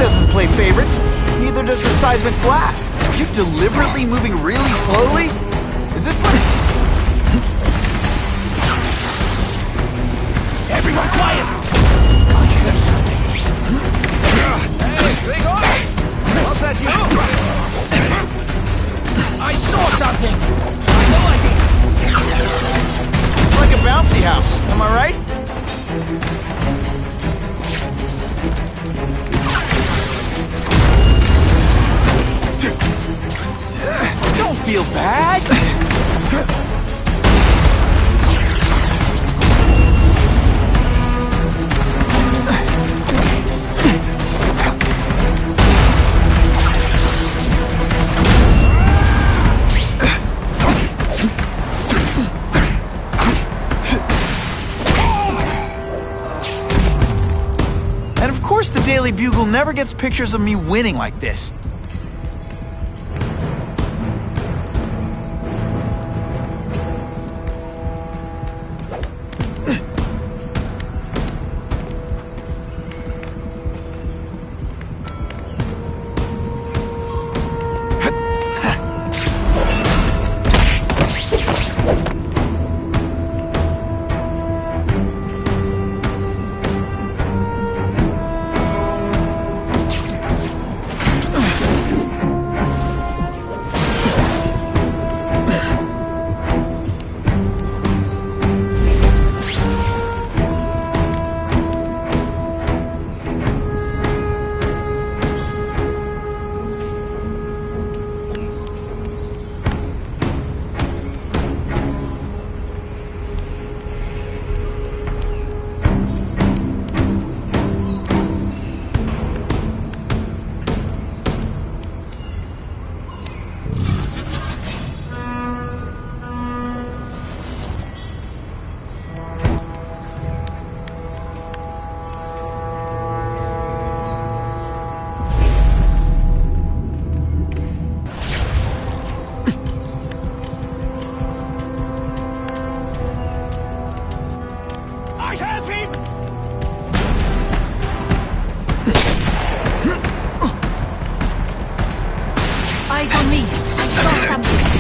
doesn't play favorites. Neither does the seismic blast. You deliberately moving really slowly? Is this like... Everyone quiet! I heard something. Hey, Gregor! Was that you? I saw something! I know I did! It's like a bouncy house, am I right? Don't feel bad! And of course the Daily Bugle never gets pictures of me winning like this.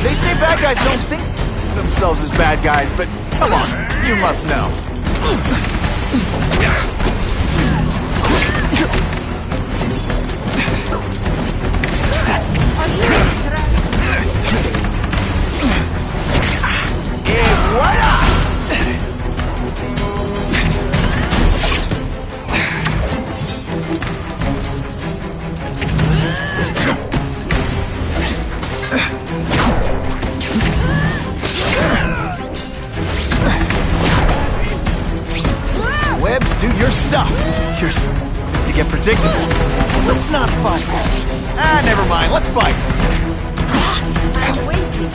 They say bad guys don't think themselves as bad guys, but come on, you must know. Et voila! Do your stuff. You're to get predictable. Let's not fight. Ah, never mind. Let's fight. I'm waiting.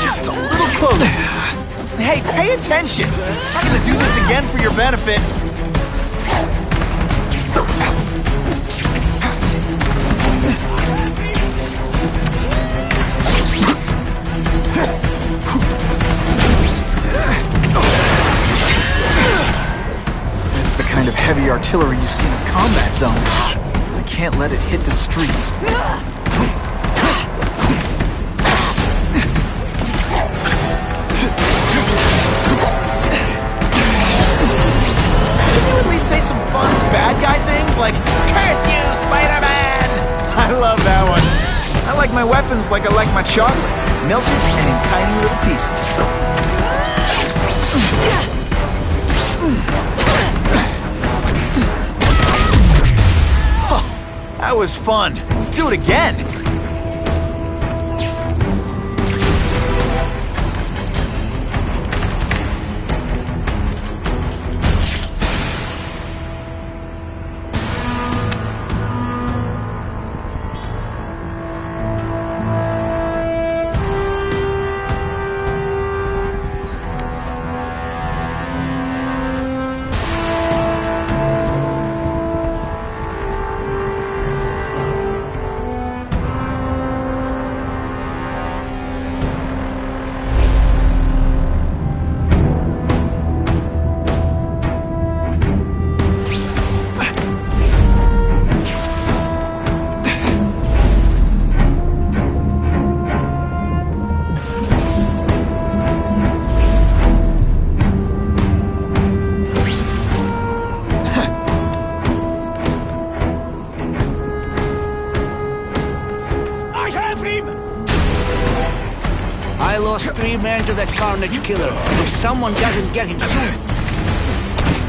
Just a little closer. Hey, pay attention. I'm gonna do this again for your benefit. That's the kind of heavy artillery you see in a combat zone. I can't let it hit the streets. Say some fun bad guy things like, "Curse you, Spider-Man!" I love that one. I like my weapons like I like my chocolate, melted and in tiny little pieces. Huh, that was fun. Let's do it again. lost 3 men to that carnage killer. If someone doesn't get him soon...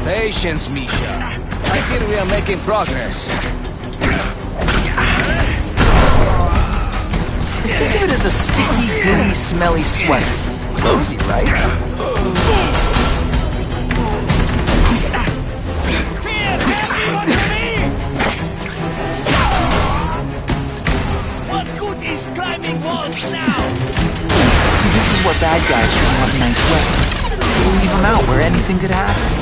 Patience, Misha. I think we are making progress. Think of it as a sticky, gooey, smelly sweater. Cozy, right? What good is climbing walls now? See, this is what bad guys who have nice weapons. They leave them out where anything could happen.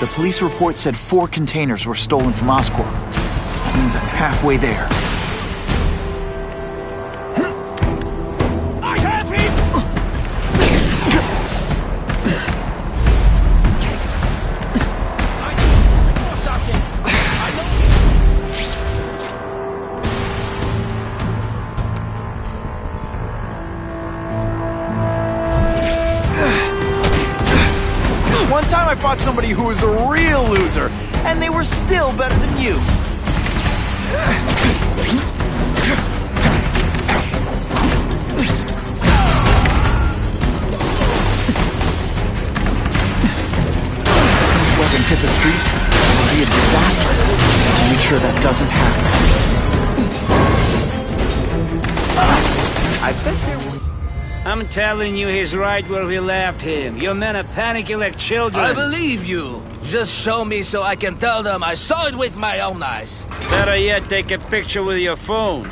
The police report said 4 containers were stolen from Oscorp. That means I'm halfway there. I have him! I know something. I This one time I fought somebody who was a real loser, and they were still better than you. These weapons hit the streets, it would be a disaster. I'll make sure that doesn't happen. I bet there were... I'm telling you, he's right where we left him. Your men are panicking like children. I believe you. Just show me so I can tell them I saw it with my own eyes. Better yet, take a picture with your phone.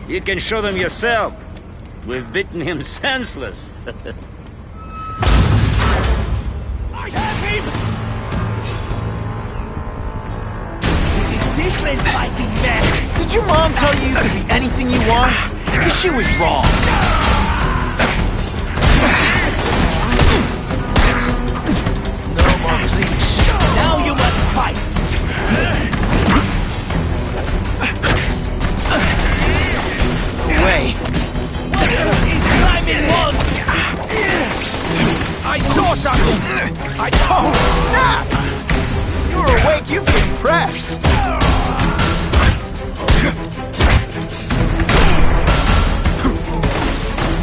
You can show them yourself. We've beaten him senseless. I have him! It is different fighting men. Did your mom tell you you could be anything you want? Because she was wrong. No more tricks. Now you must fight. Away. He's climbing walls. I saw something. Oh, snap! You were awake, you'd be impressed.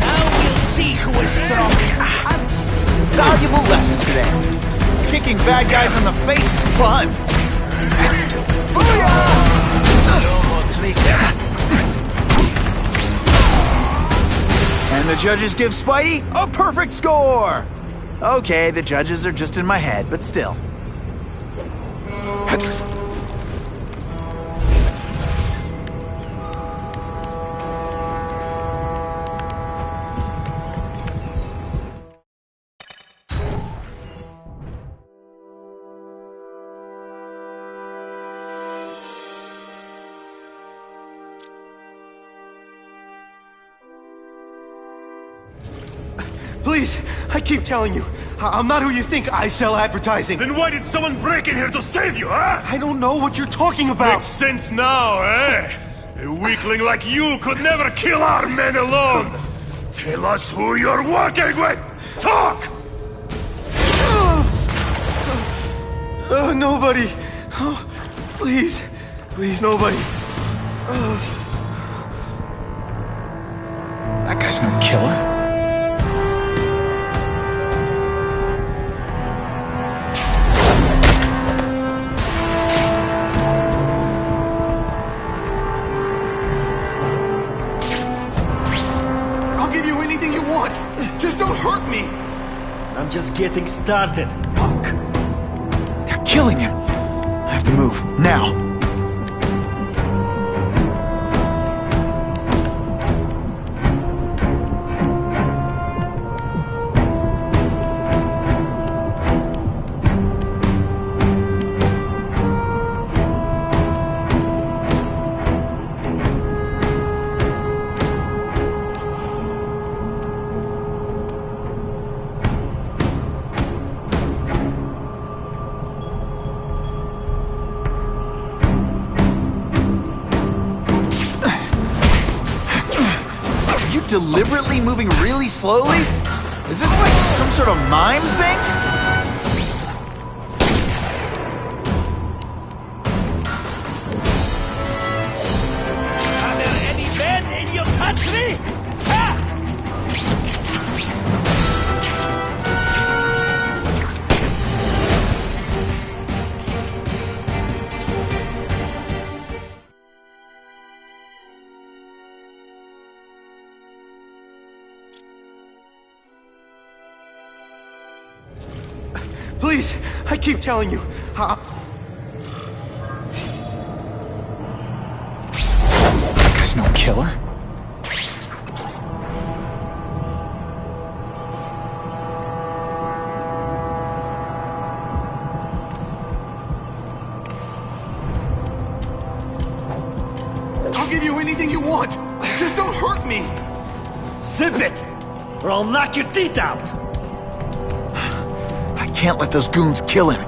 Now we'll see who is strong. Valuable lesson today. Kicking bad guys in the face is fun. Booyah! No more tricks. And the judges give Spidey a perfect score! Okay, the judges are just in my head, but still. Please, I keep telling you, I'm not who you think. I sell advertising. Then why did someone break in here to save you, huh? I don't know what you're talking about. Makes sense now, eh? A weakling like you could never kill our men alone! Tell us who you're working with! Talk! Nobody. Oh, please. Please, nobody. That guy's no killer. I'll give you anything you want. Just don't hurt me. I'm just getting started, punk. They're killing him. I have to move, now. Deliberately moving really slowly? Is this like some sort of mime thing? Please, I keep telling you. That guy's no killer. I'll give you anything you want. Just don't hurt me. Zip it, or I'll knock your teeth out. I can't let those goons kill him.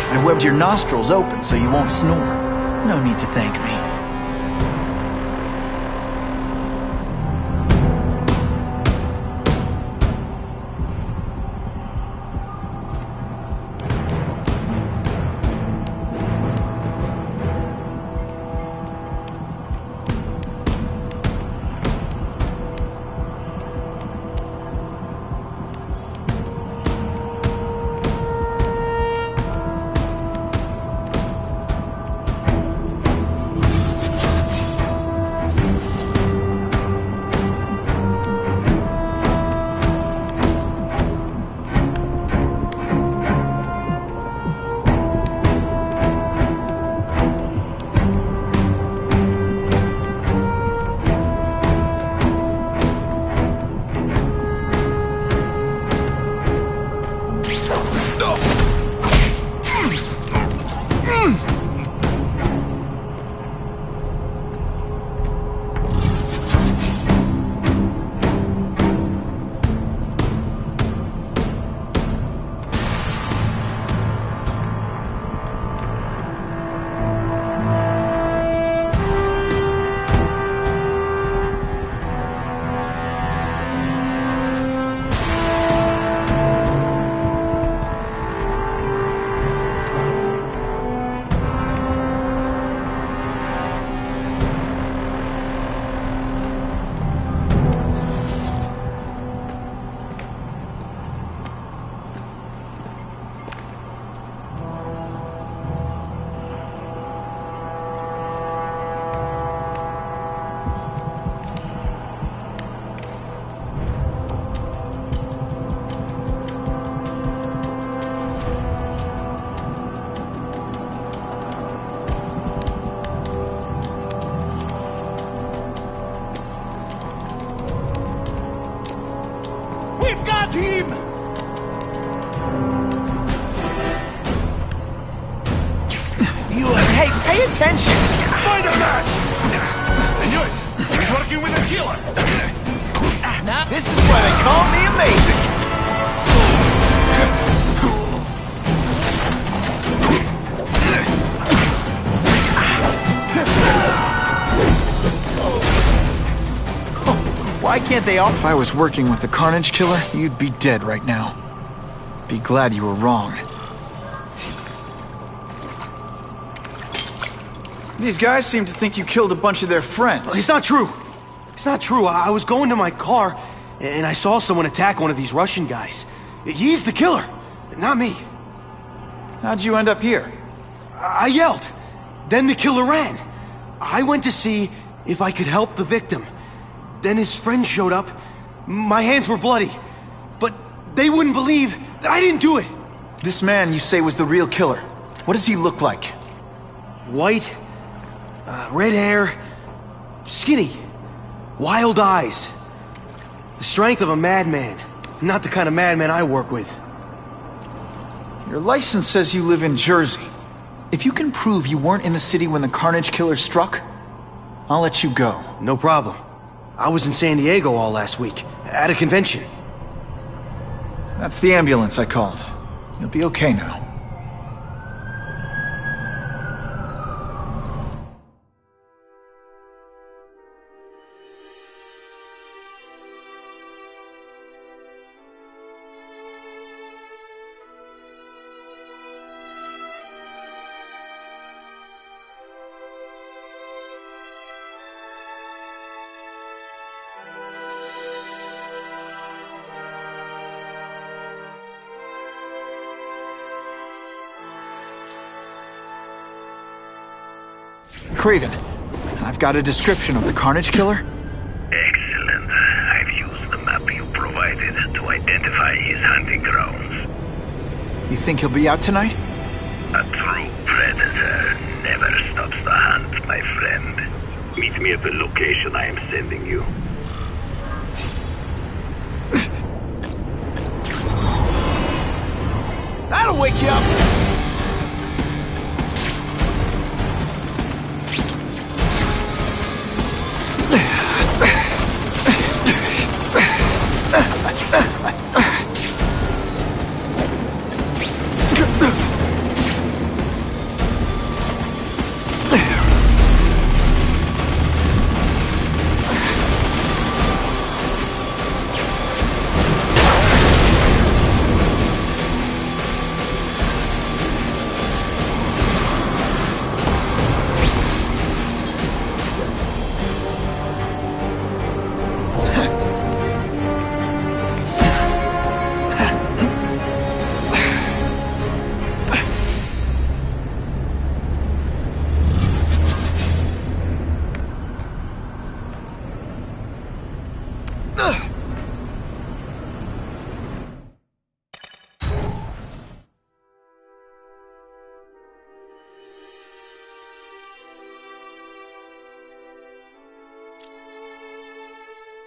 I webbed your nostrils open so you won't snore. No need to thank me. We've got him! Hey, pay attention! Spider-Man! I knew it! He's working with a killer! This is why they call me amazing! Why can't they all— If I was working with the Carnage Killer, you'd be dead right now. Be glad you were wrong. These guys seem to think you killed a bunch of their friends. It's not true. It's not true. I was going to my car, and I saw someone attack one of these Russian guys. He's the killer, not me. How'd you end up here? I yelled. Then the killer ran. I went to see if I could help the victim. Then his friends showed up. My hands were bloody. But they wouldn't believe that I didn't do it. This man you say was the real killer. What does he look like? White, red hair, skinny, wild eyes. The strength of a madman. Not the kind of madman I work with. Your license says you live in Jersey. If you can prove you weren't in the city when the Carnage Killer struck, I'll let you go. No problem. I was in San Diego all last week, at a convention. That's the ambulance I called. You'll be okay now. Craven, I've got a description of the Carnage Killer. Excellent. I've used the map you provided to identify his hunting grounds. You think he'll be out tonight? A true predator never stops the hunt, my friend. Meet me at the location I am sending you. That'll wake you up!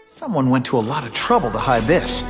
Someone went to a lot of trouble to hide this.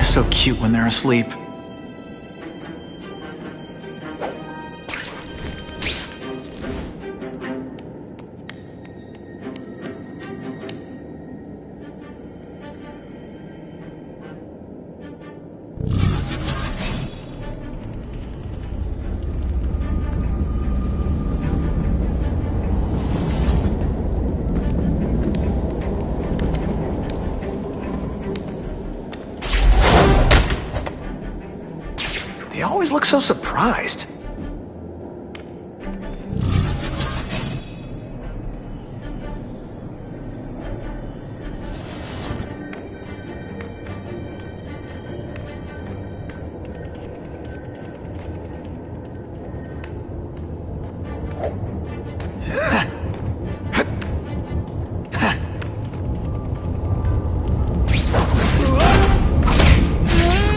So cute when they're asleep. always look so surprised?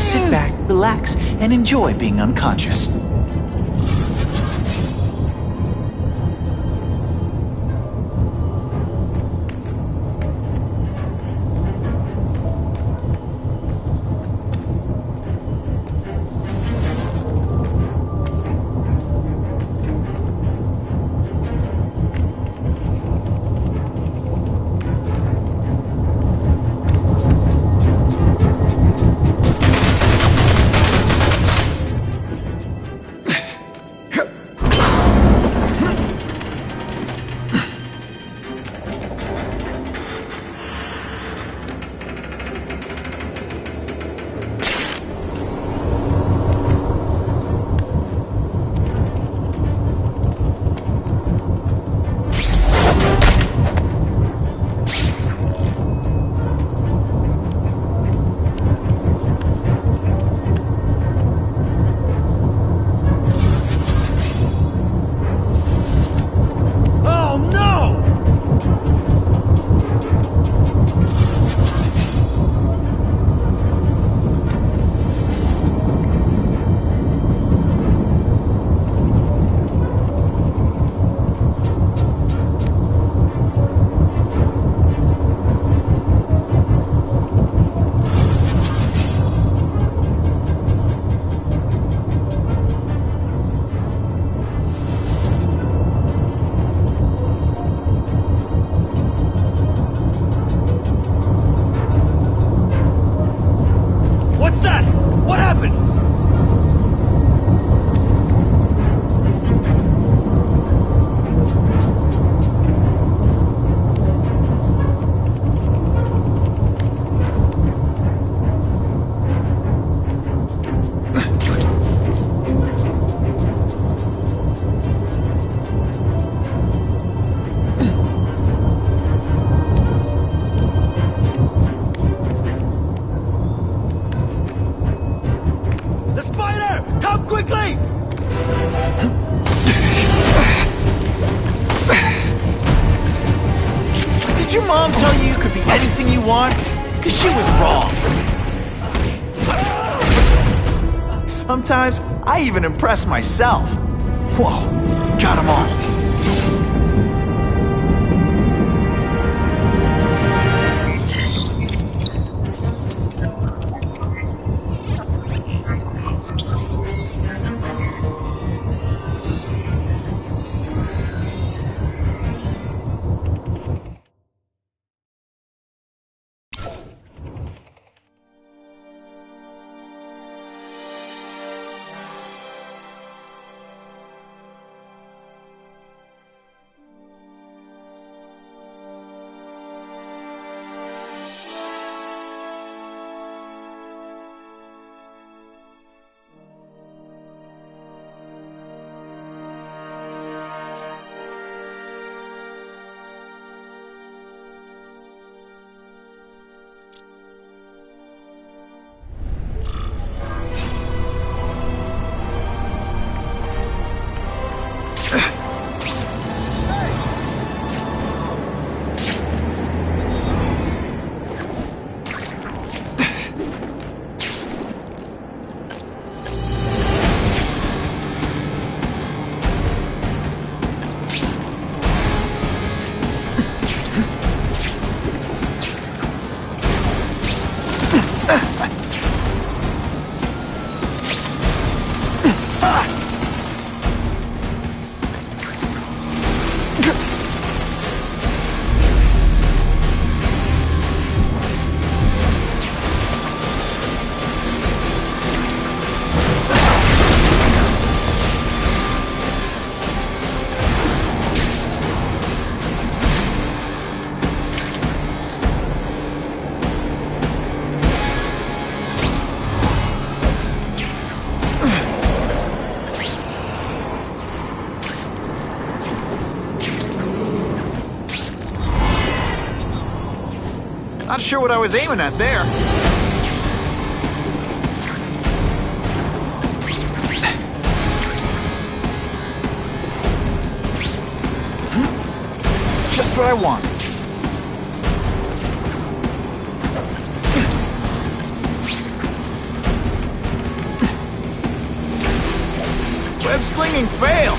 Sit back, relax, and enjoy being unconscious. What's that? What happened? The spider! Come quickly! Did your mom tell you you could be anything you want? Because she was wrong. Sometimes I even impress myself. Whoa, got 'em all. Not sure what I was aiming at there. Just what I wanted. Web slinging failed.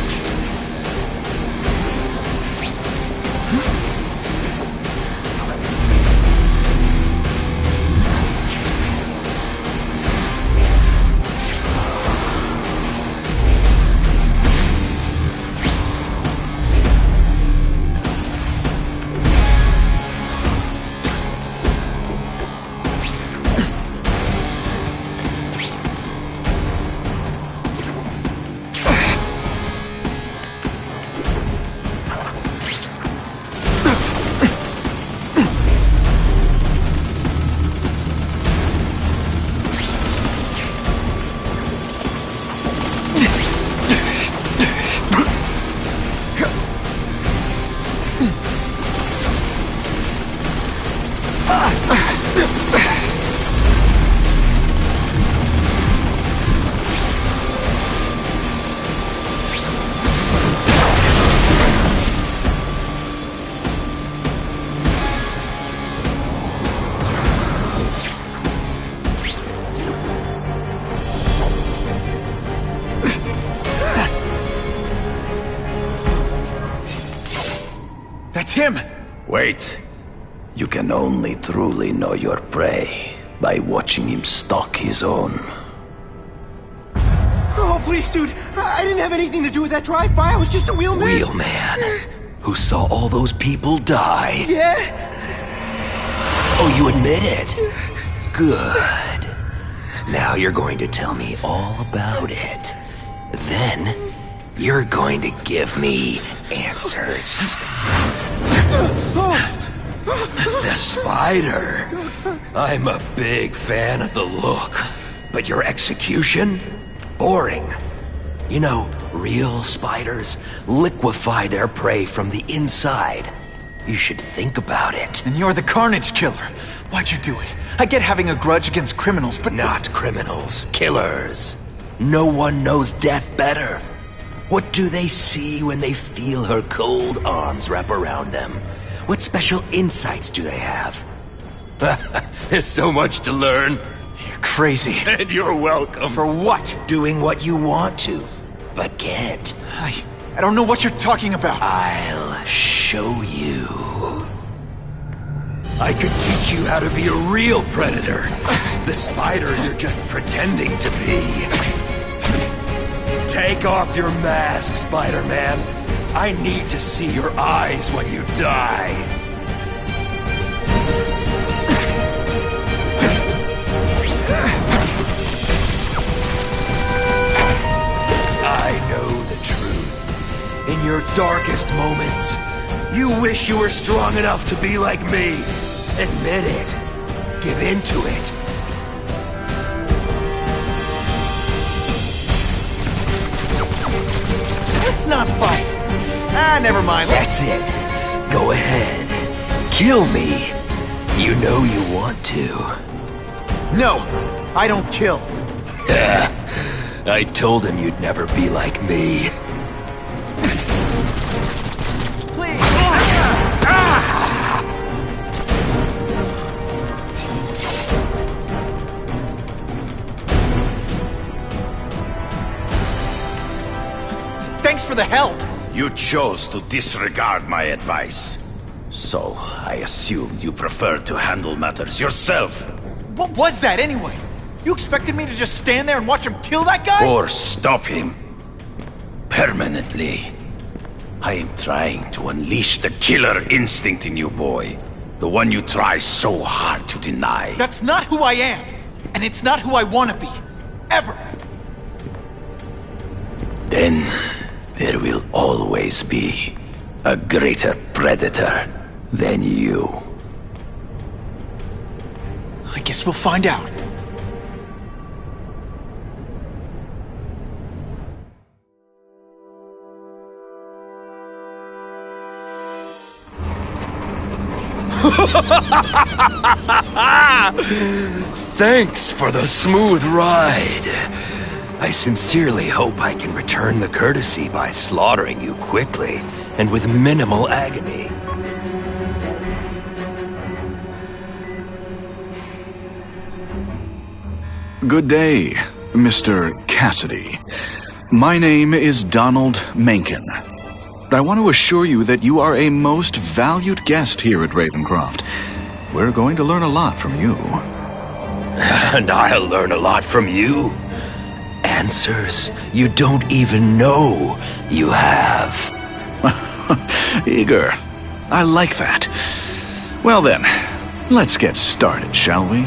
That's him! Wait. You can only truly know your prey by watching him stalk his own. Oh, please, dude. I didn't have anything to do with that drive-by. I was just a wheelman. Wheelman, who saw all those people die. Yeah? Oh, you admit it? Good. Now you're going to tell me all about it. Then, you're going to give me answers. The spider. I'm a big fan of the look, but your execution? Boring. You know, real spiders liquefy their prey from the inside. You should think about it. And you're the Carnage Killer. Why'd you do it? I get having a grudge against criminals, but... Not criminals, killers. No one knows death better. What do they see when they feel her cold arms wrap around them? What special insights do they have? There's so much to learn. You're crazy. And you're welcome. For what? Doing what you want to, but can't. I don't know what you're talking about. I'll show you. I could teach you how to be a real predator. The spider you're just pretending to be. Take off your mask, Spider-Man. I need to see your eyes when you die. I know the truth. In your darkest moments, you wish you were strong enough to be like me. Admit it. Give in to it. Let's not fight. Ah, never mind. That's it. Go ahead. Kill me. You know you want to. No, I don't kill. I told him you'd never be like me. Please. Thanks for the help. You chose to disregard my advice. So, I assumed you preferred to handle matters yourself. What was that anyway? You expected me to just stand there and watch him kill that guy? Or stop him. Permanently. I am trying to unleash the killer instinct in you, boy. The one you try so hard to deny. That's not who I am. And it's not who I want to be. Ever. Then, there will always be a greater predator than you. I guess we'll find out. Thanks for the smooth ride. I sincerely hope I can return the courtesy by slaughtering you quickly and with minimal agony. Good day, Mr. Cassidy. My name is Donald Mencken. I want to assure you that you are a most valued guest here at Ravencroft. We're going to learn a lot from you. And I'll learn a lot from you. Answers you don't even know you have. Eager. I like that. Well then, let's get started, shall we?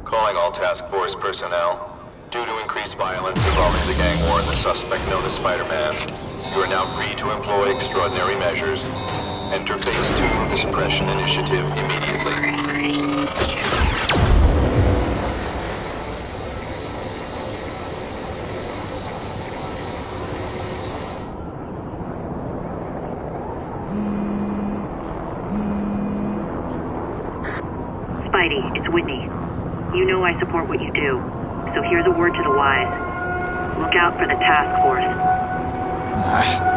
Calling all task force personnel. Due to increased violence involving the gang war and the suspect known as Spider-Man, you are now free to employ extraordinary measures. Enter Phase 2 of the Suppression Initiative immediately. Spidey, it's Whitney. You know I support what you do, so here's a word to the wise. Look out for the task force.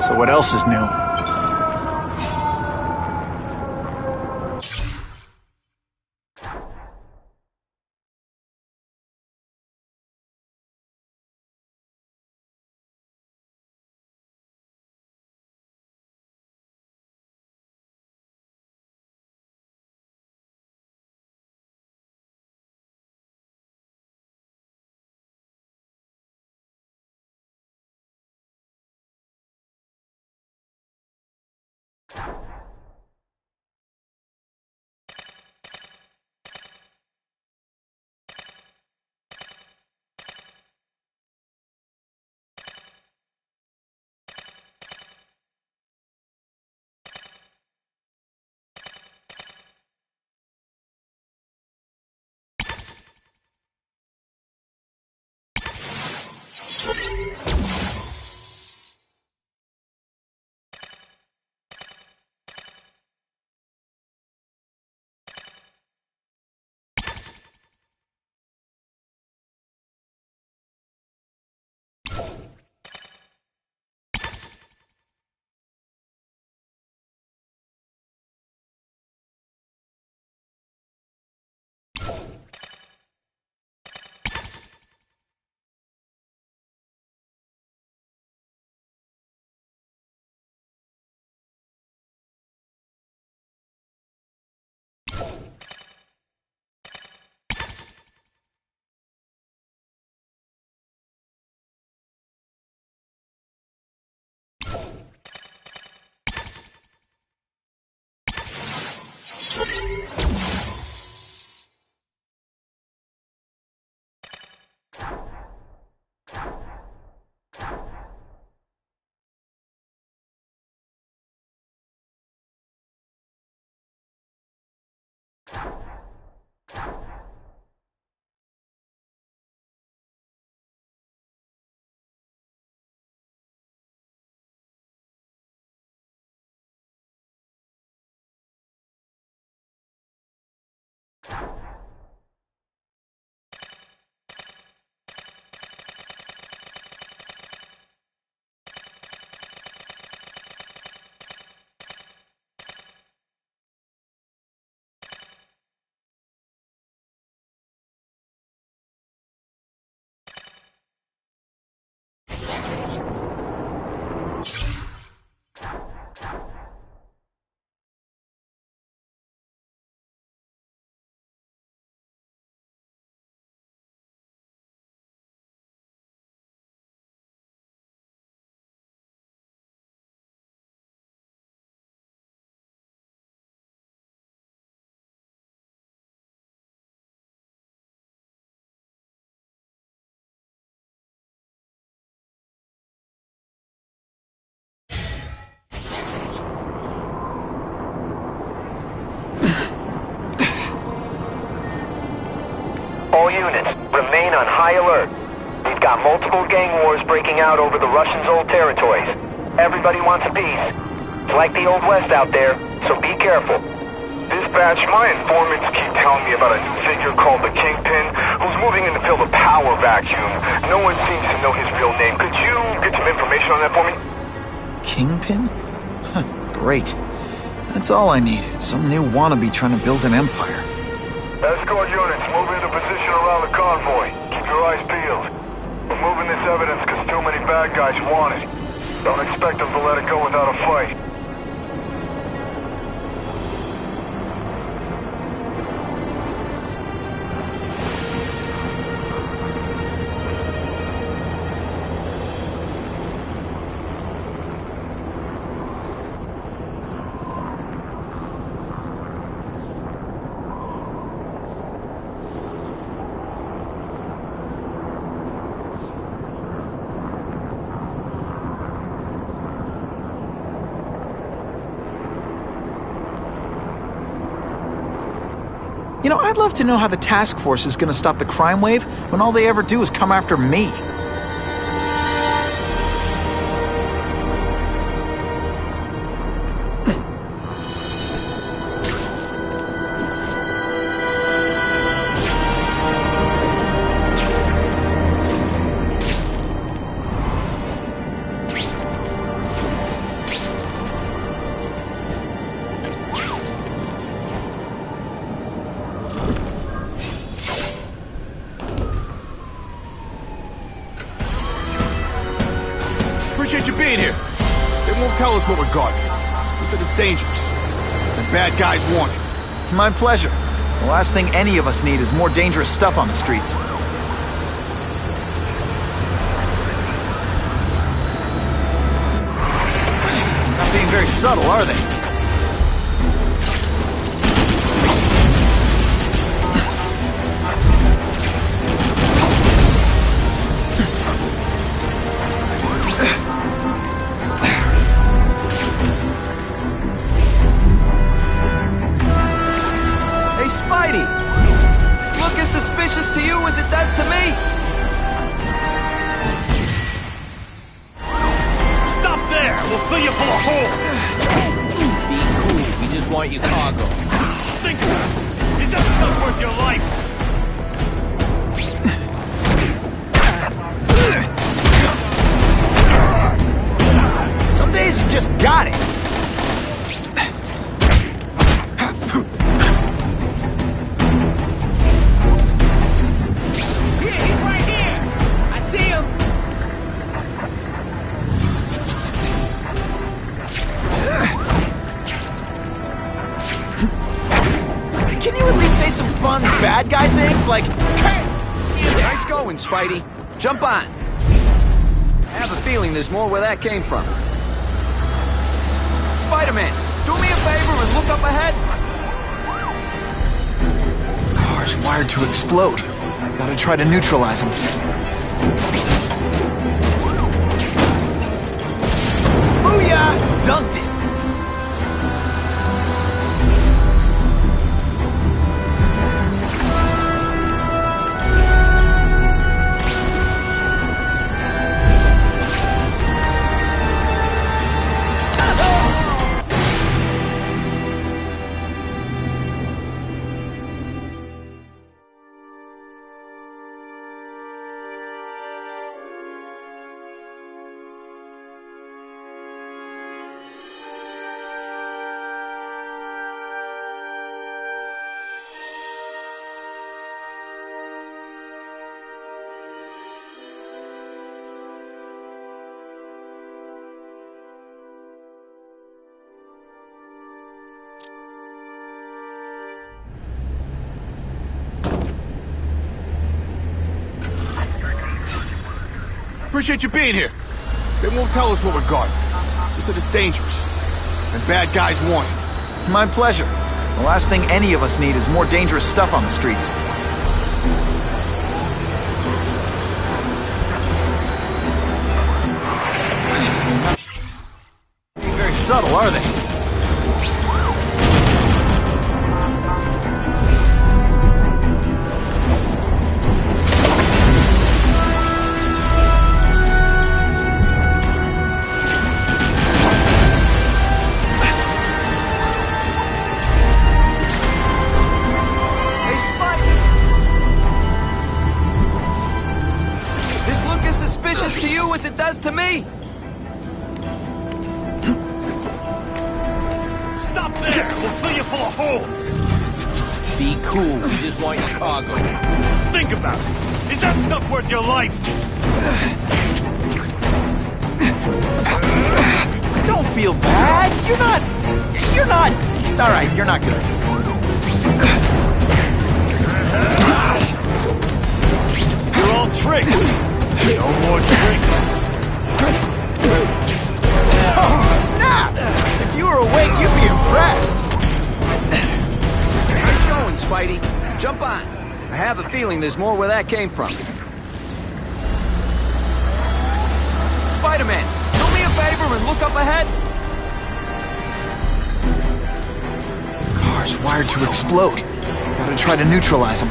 So what else is new? All units, remain on high alert. We've got multiple gang wars breaking out over the Russians' old territories. Everybody wants a piece. It's like the Old West out there, so be careful. Dispatch, my informants keep telling me about a new figure called the Kingpin, who's moving in to fill the power vacuum. No one seems to know his real name. Could you get some information on that for me? Kingpin? Great. That's all I need. Some new wannabe trying to build an empire. Escort units, move into position around the convoy. Keep your eyes peeled. We're moving this evidence because too many bad guys want it. Don't expect them to let it go without a fight. You know, I'd love to know how the task force is going to stop the crime wave when all they ever do is come after me. Appreciate you being here. They won't tell us what we got. They said it's dangerous. And bad guys want it. My pleasure. The last thing any of us need is more dangerous stuff on the streets. Not being very subtle, are they? Suspicious to you as it does to me? Stop there! We'll fill you full of holes! Be cool. We just want your cargo. Think about it. Is that stuff worth your life? Some days you just got it. Can you at least say some fun bad guy things like, Nice going, Spidey. Jump on. I have a feeling there's more where that came from. Spider-Man, do me a favor and look up ahead. the car's wired to explode? Gotta try to neutralize them. Booyah! Dunked it! Appreciate you being here. They won't tell us what we got. They said it's dangerous. And bad guys want it. My pleasure. The last thing any of us need is more dangerous stuff on the streets. Not being very subtle, are they? me? Stop there! We'll fill you full of holes! Be cool. We just want your cargo. Think about it. Is that stuff worth your life? Don't feel bad. You're not. All right, you're not good. You're all tricks. No more tricks. Oh, snap! If you were awake, you'd be impressed. Nice going, Spidey. Jump on. I have a feeling there's more where that came from. Spider-Man, do me a favor and look up ahead. Car's wired to explode. Gotta try to neutralize them.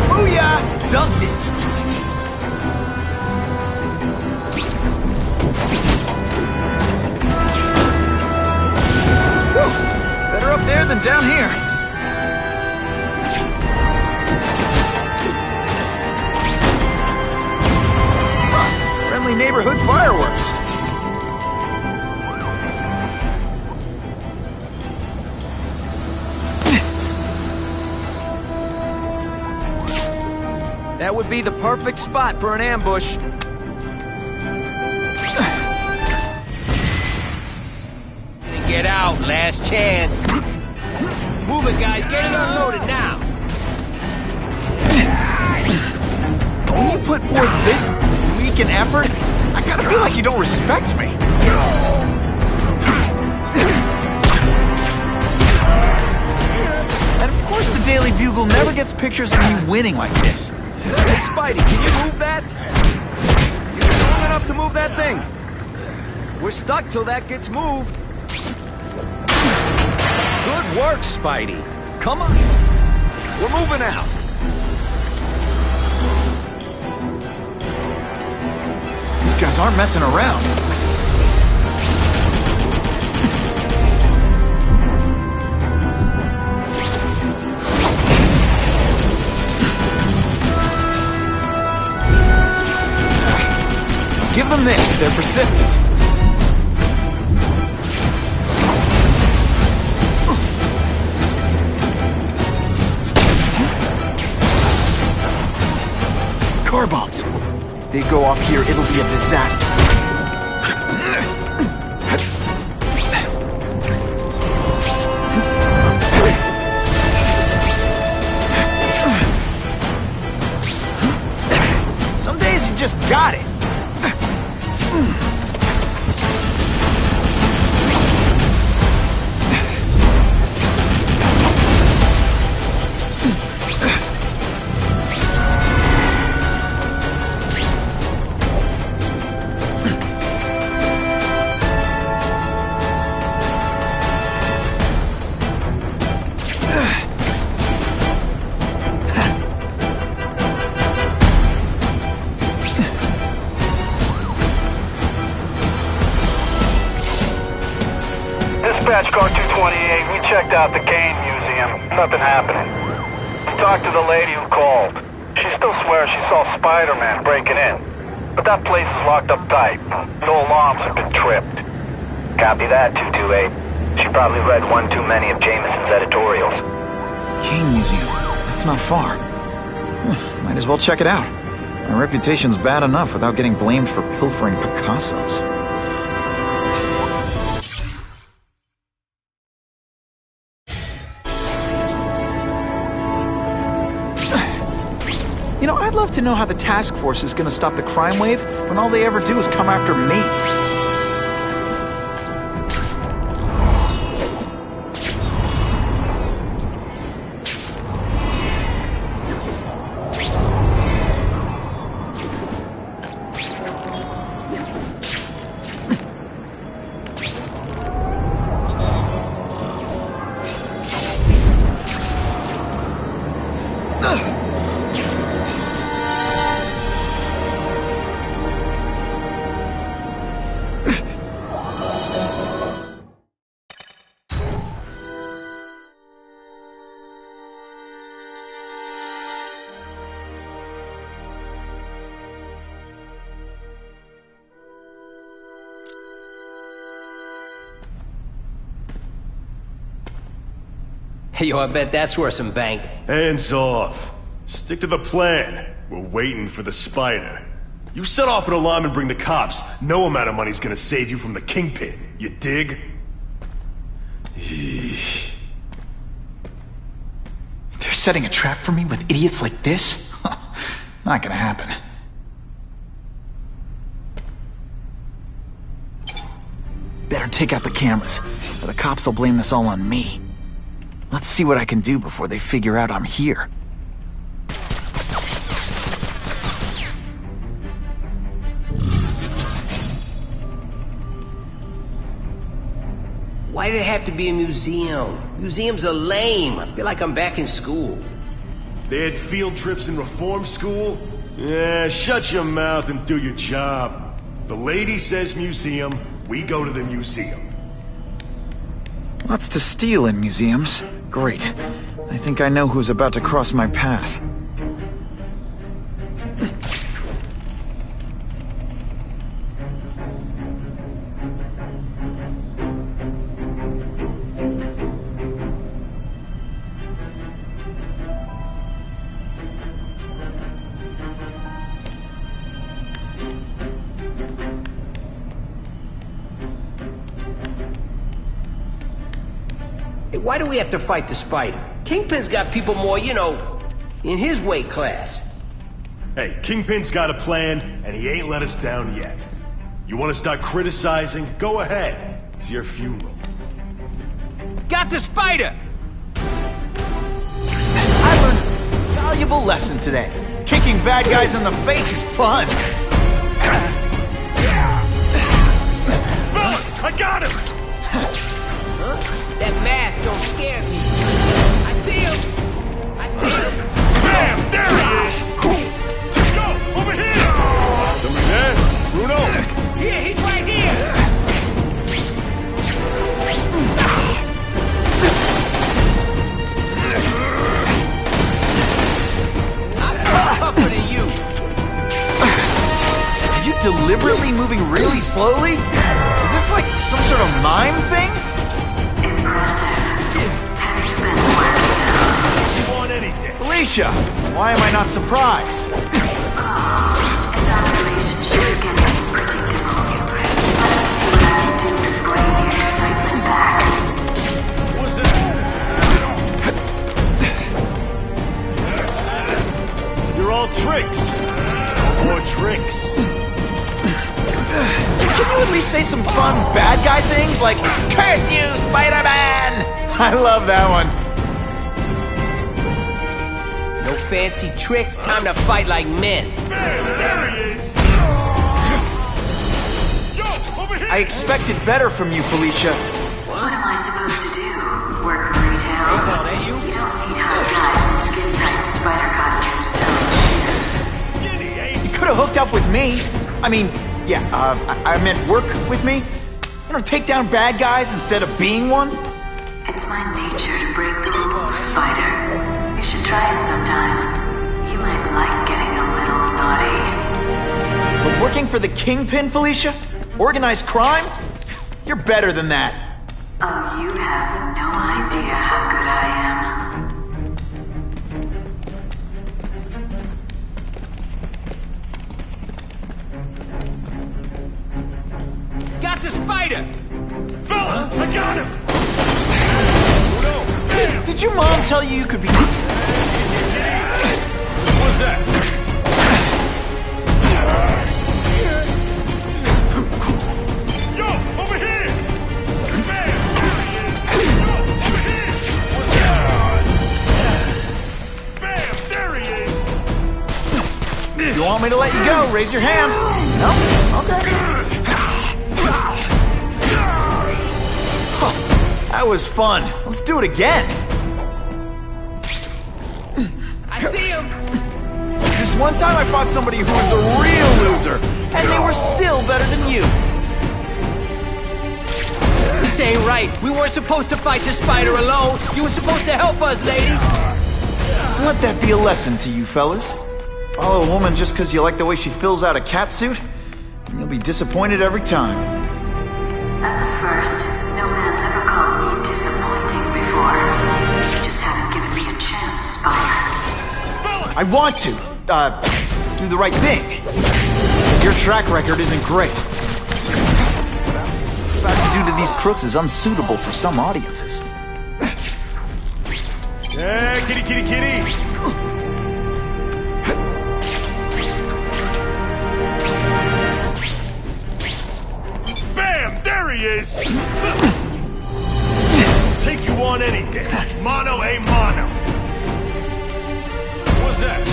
Booyah! Dumped it! Whew. Better up there than down here. Huh. Friendly neighborhood fireworks. That would be the perfect spot for an ambush. Get out. Last chance. Move it, guys. Get it unloaded now. When you put forth this weak an effort, I kinda feel like you don't respect me. And of course the Daily Bugle never gets pictures of you winning like this. Hey, Spidey, can you move that? You're strong enough to move that thing. We're stuck till that gets moved. Good work, Spidey. Come on. We're moving out. These guys aren't messing around. Give them this. They're persistent. Car bombs. If they go off here, it'll be a disaster. Some days you just got it. Dispatch car 228, we checked out the Kane Museum. Nothing happening. We talked to the lady who called. She still swears she saw Spider-Man breaking in. But that place is locked up tight. No alarms have been tripped. Copy that, 228. She probably read one too many of Jameson's editorials. Kane Museum. That's not far. Might as well check it out. My reputation's bad enough without getting blamed for pilfering Picassos. You know, I'd love to know how the task force is going to stop the crime wave when all they ever do is come after me. Hey, yo, I bet that's worth some bank. Hands off. Stick to the plan. We're waiting for the spider. You set off an alarm and bring the cops. No amount of money's gonna save you from the kingpin. You dig? They're setting a trap for me with idiots like this? Not gonna happen. Better take out the cameras, or the cops will blame this all on me. Let's see what I can do before they figure out I'm here. Why did it have to be a museum? Museums are lame. I feel like I'm back in school. They had field trips in reform school? Yeah, shut your mouth and do your job. The lady says museum, we go to the museum. Lots to steal in museums. Great. I think I know who's about to cross my path. Why do we have to fight the spider? Kingpin's got people more, you know, in his weight class. Hey, Kingpin's got a plan, and he ain't let us down yet. You want to start criticizing? Go ahead. It's your funeral. Got the spider! I learned a valuable lesson today. Kicking bad guys in the face is fun. Fellas, I got him! That mask don't scare me. I see him! I see him! Bam! There he is! Go! Over here! Somebody there? Bruno? Here, he's right here! I'm tougher than you! Are you deliberately moving really slowly? Is this like some sort of mime thing? Felicia, why am I not surprised? Is our relationship getting predictable? Let's see what I can do to bring the excitement back. What's that? You're all tricks. More tricks. Can you at least say some fun bad guy things like, "Curse you, Spider-Man"? I love that one. No fancy tricks, time to fight like men. There he is! Yo, over here! I expected better from you, Felicia. What am I supposed to do? Work retail? You don't need hot guys in skin-tight spider costumes selling shoes. Skinny, eh? You could have hooked up with me. I mean, yeah, I meant work with me. You know, take down bad guys instead of being one. It's my nature to break the rules, Spider. You should try it sometime. You might like getting a little naughty. But working for the Kingpin, Felicia? Organized crime? You're better than that. Oh, you have no idea how good I am. Got the spider! Fellas, I got him! Did your mom tell you could be... What's that? Yo, over here! Man, yo, over here! What's that? Bam, there he is! You want me to let you go? Raise your hand. No? Okay. Huh, that was fun. Let's do it again. I see him! This one time I fought somebody who was a real loser, and they were still better than you. This ain't right. We weren't supposed to fight the spider alone. You were supposed to help us, lady. Let that be a lesson to you, fellas. Follow a woman just because you like the way she fills out a catsuit, and you'll be disappointed every time. That's a first. No man's ever called me disappointing before. I want to, do the right thing. Your track record isn't great. What I'm about to do to these crooks is unsuitable for some audiences. Yeah, kitty, kitty, kitty! Bam! There he is! Take you on any day. Mono a mono. What's that?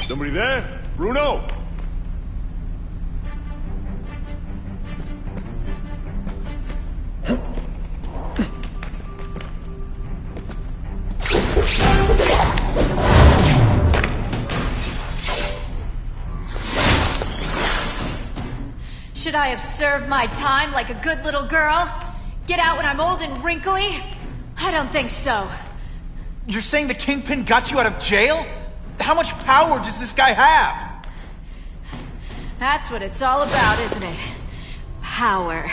Somebody there? Bruno? Should I have served my time like a good little girl? Get out when I'm old and wrinkly? I don't think so. You're saying the Kingpin got you out of jail? How much power does this guy have? That's what it's all about, isn't it? Power.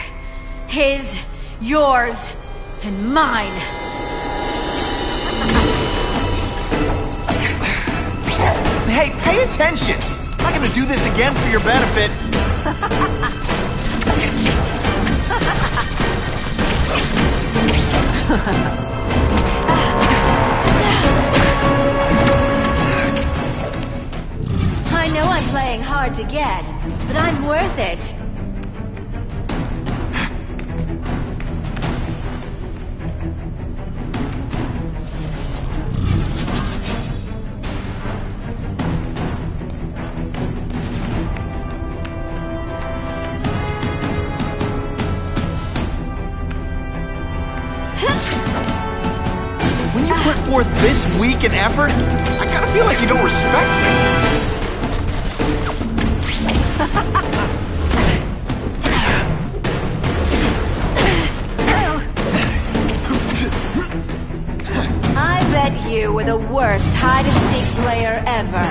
His, yours, and mine. Hey, pay attention! I'm not gonna do this again for your benefit. I know I'm playing hard to get, but I'm worth it. When you put forth this week and effort, I kinda feel like you don't respect me. I bet you were the worst hide-and-seek player ever.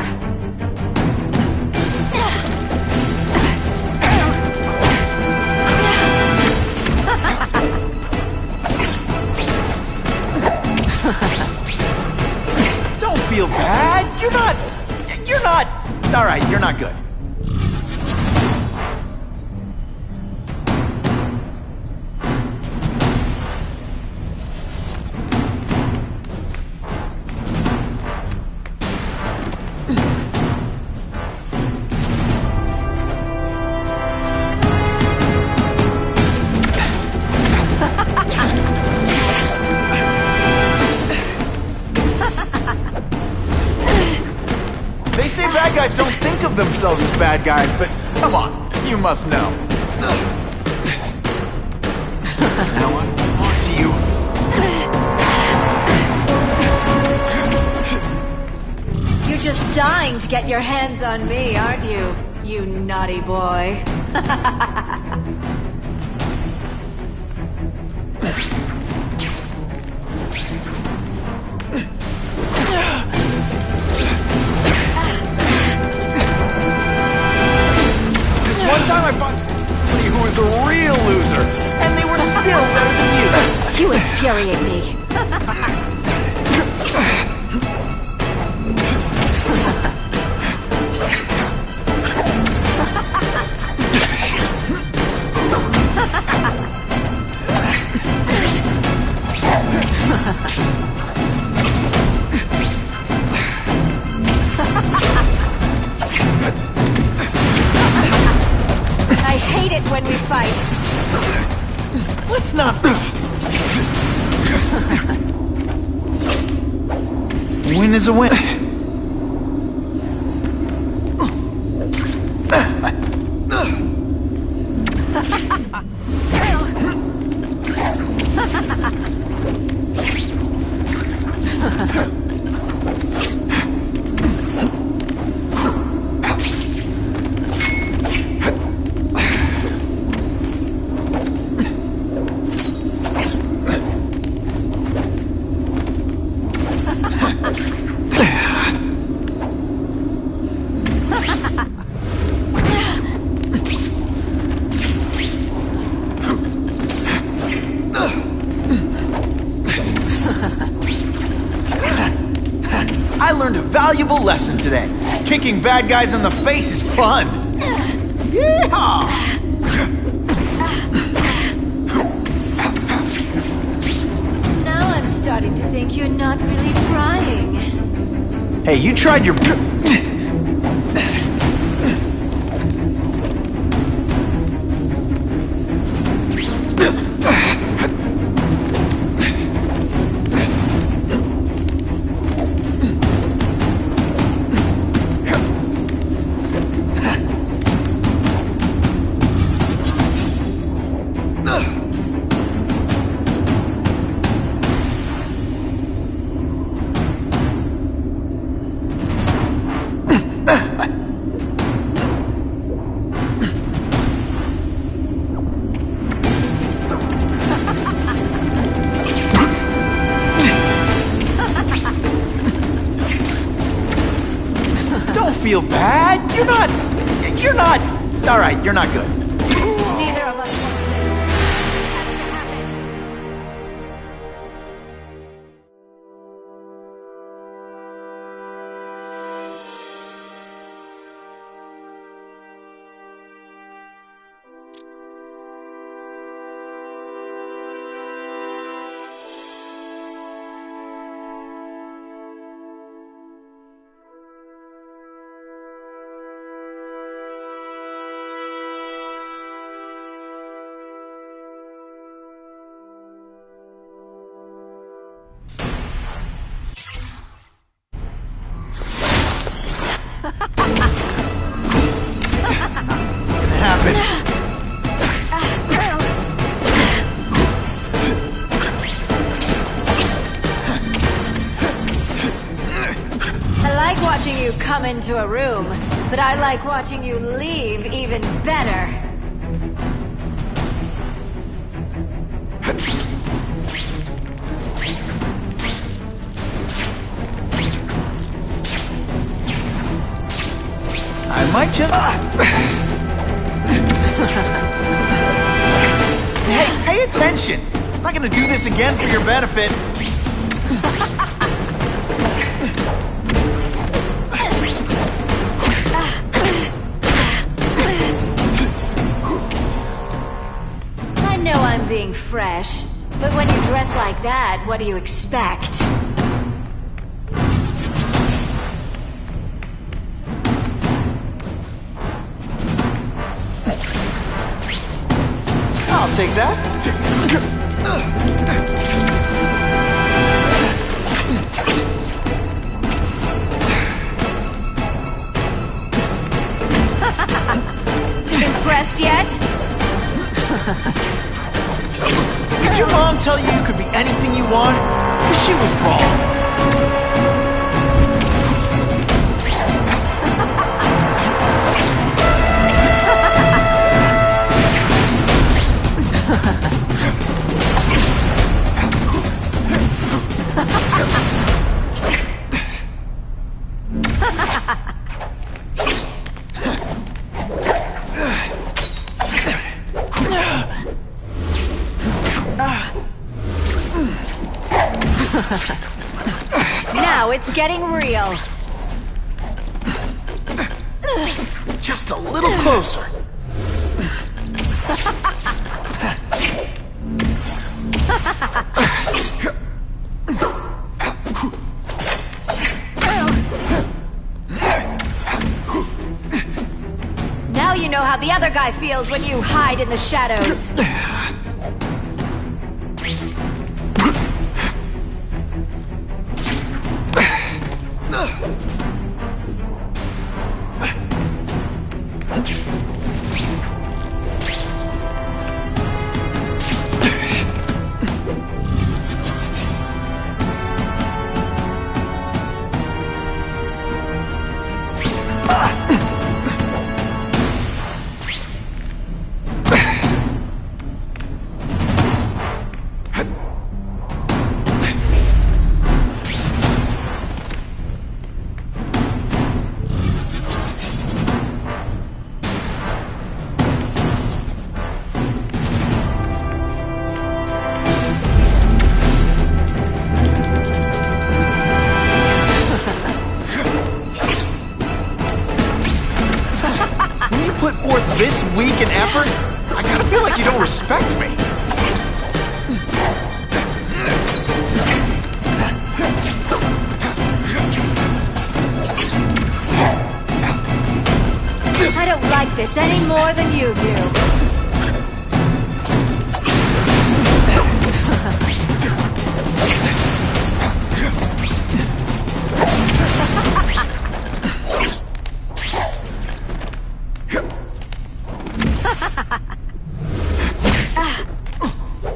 Don't feel bad. You're not... Alright, you're not good. They say bad guys don't think of themselves as bad guys, but come on, you must know. Now I'm on to you. You're just dying to get your hands on me, aren't you? You naughty boy. One time I fought somebody who was a real loser, and they were still better than you. You infuriate me. I hate it when we fight. Let's not... Win is a win. today. Kicking bad guys in the face is fun. Yeehaw! Now I'm starting to think you're not really trying. Hey, you tried your... Feel bad? You're not... All right, you're not good. Neither of us wants this. It has to happen. Happen. I like watching you come into a room, but I like watching you leave even better. I might just... Hey, pay attention! I'm not gonna do this again for your benefit. I know I'm being fresh, but when you dress like that, what do you expect? I'll take that. Impressed yet? Did your mom tell you could be anything you want? She was wrong. Now it's getting real. Just a little closer. Now you know how the other guy feels when you hide in the shadows. put forth this week an effort, I kinda feel like you don't respect me. I don't like this any more than you do.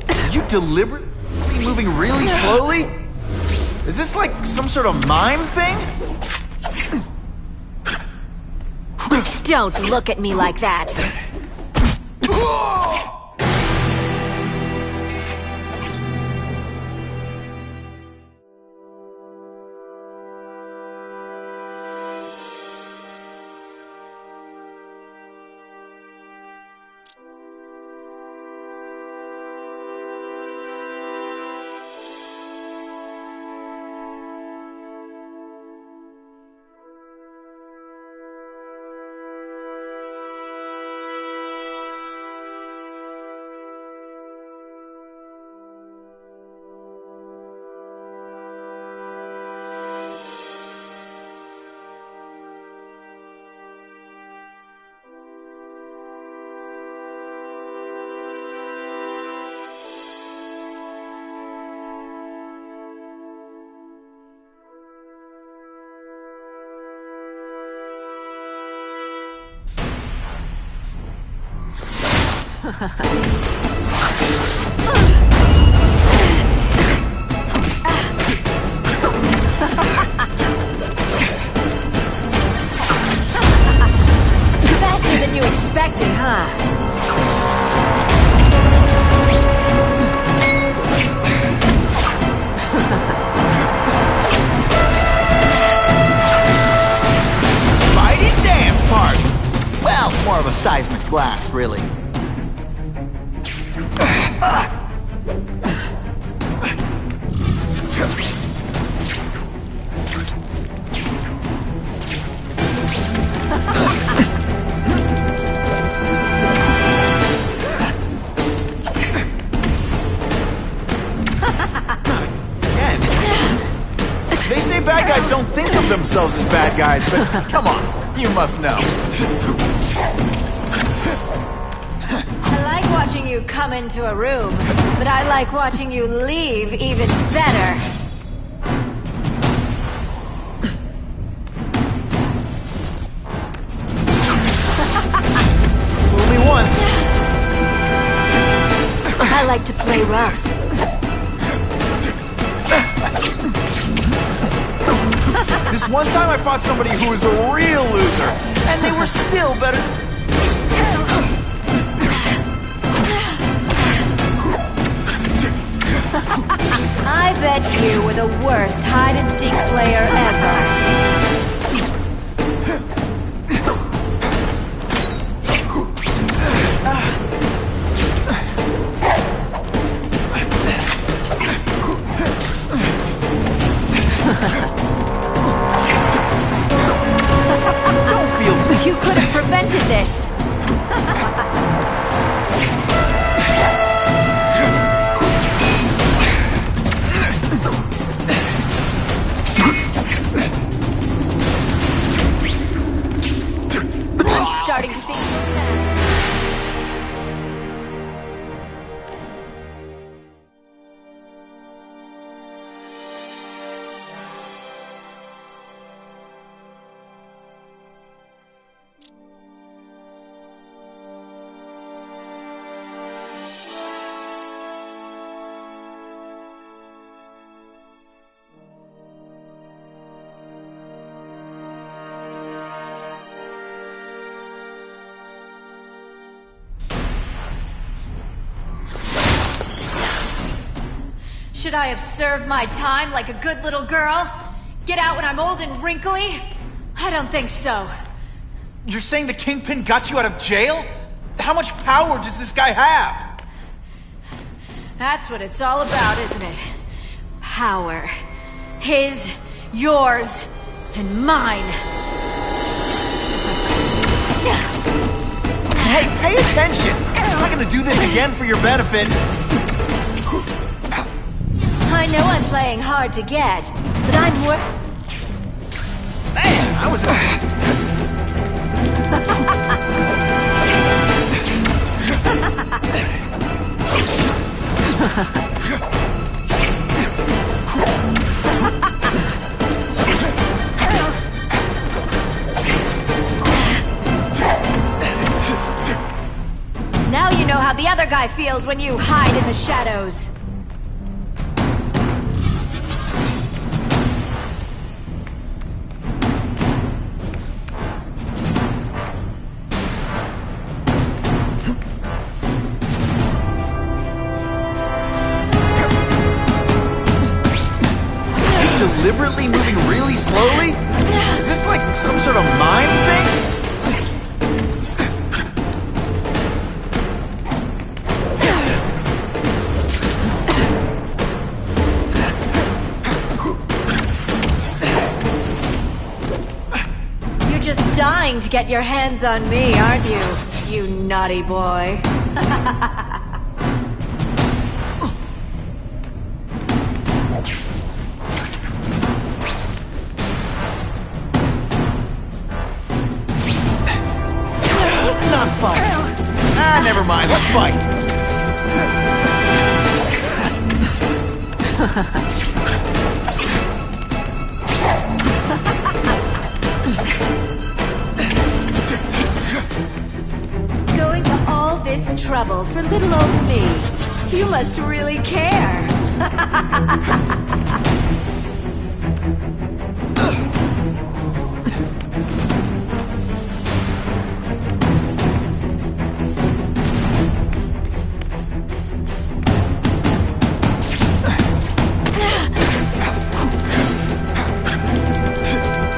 Are you deliberately moving really slowly? Is this like some sort of mime thing? Don't look at me like that. Faster than you expected, huh? Spidey dance party! Well, more of a seismic blast, really. They say bad guys don't think of themselves as bad guys, but come on, you must know. I like watching you come into a room, but I like watching you leave even better. Fool me once. I like to play rough. This one time I fought somebody who was a real loser, and they were still better. I bet you were the worst hide-and-seek player ever. Don't feel... You could have prevented this. I'm starting to think you're mad. Should I have served my time like a good little girl? Get out when I'm old and wrinkly? I don't think so. You're saying the Kingpin got you out of jail? How much power does this guy have? That's what it's all about, isn't it? Power. His, yours, and mine. Hey, pay attention! I'm not gonna do this again for your benefit. I know I'm playing hard to get, but I'm more... Man, I was... Now you know how the other guy feels when you hide in the shadows. Deliberately moving really slowly? Is this like some sort of mime thing? You're just dying to get your hands on me, aren't you? You naughty boy. It's not fun. Ah, never mind. Let's fight. Going to all this trouble for little old me. You must really care.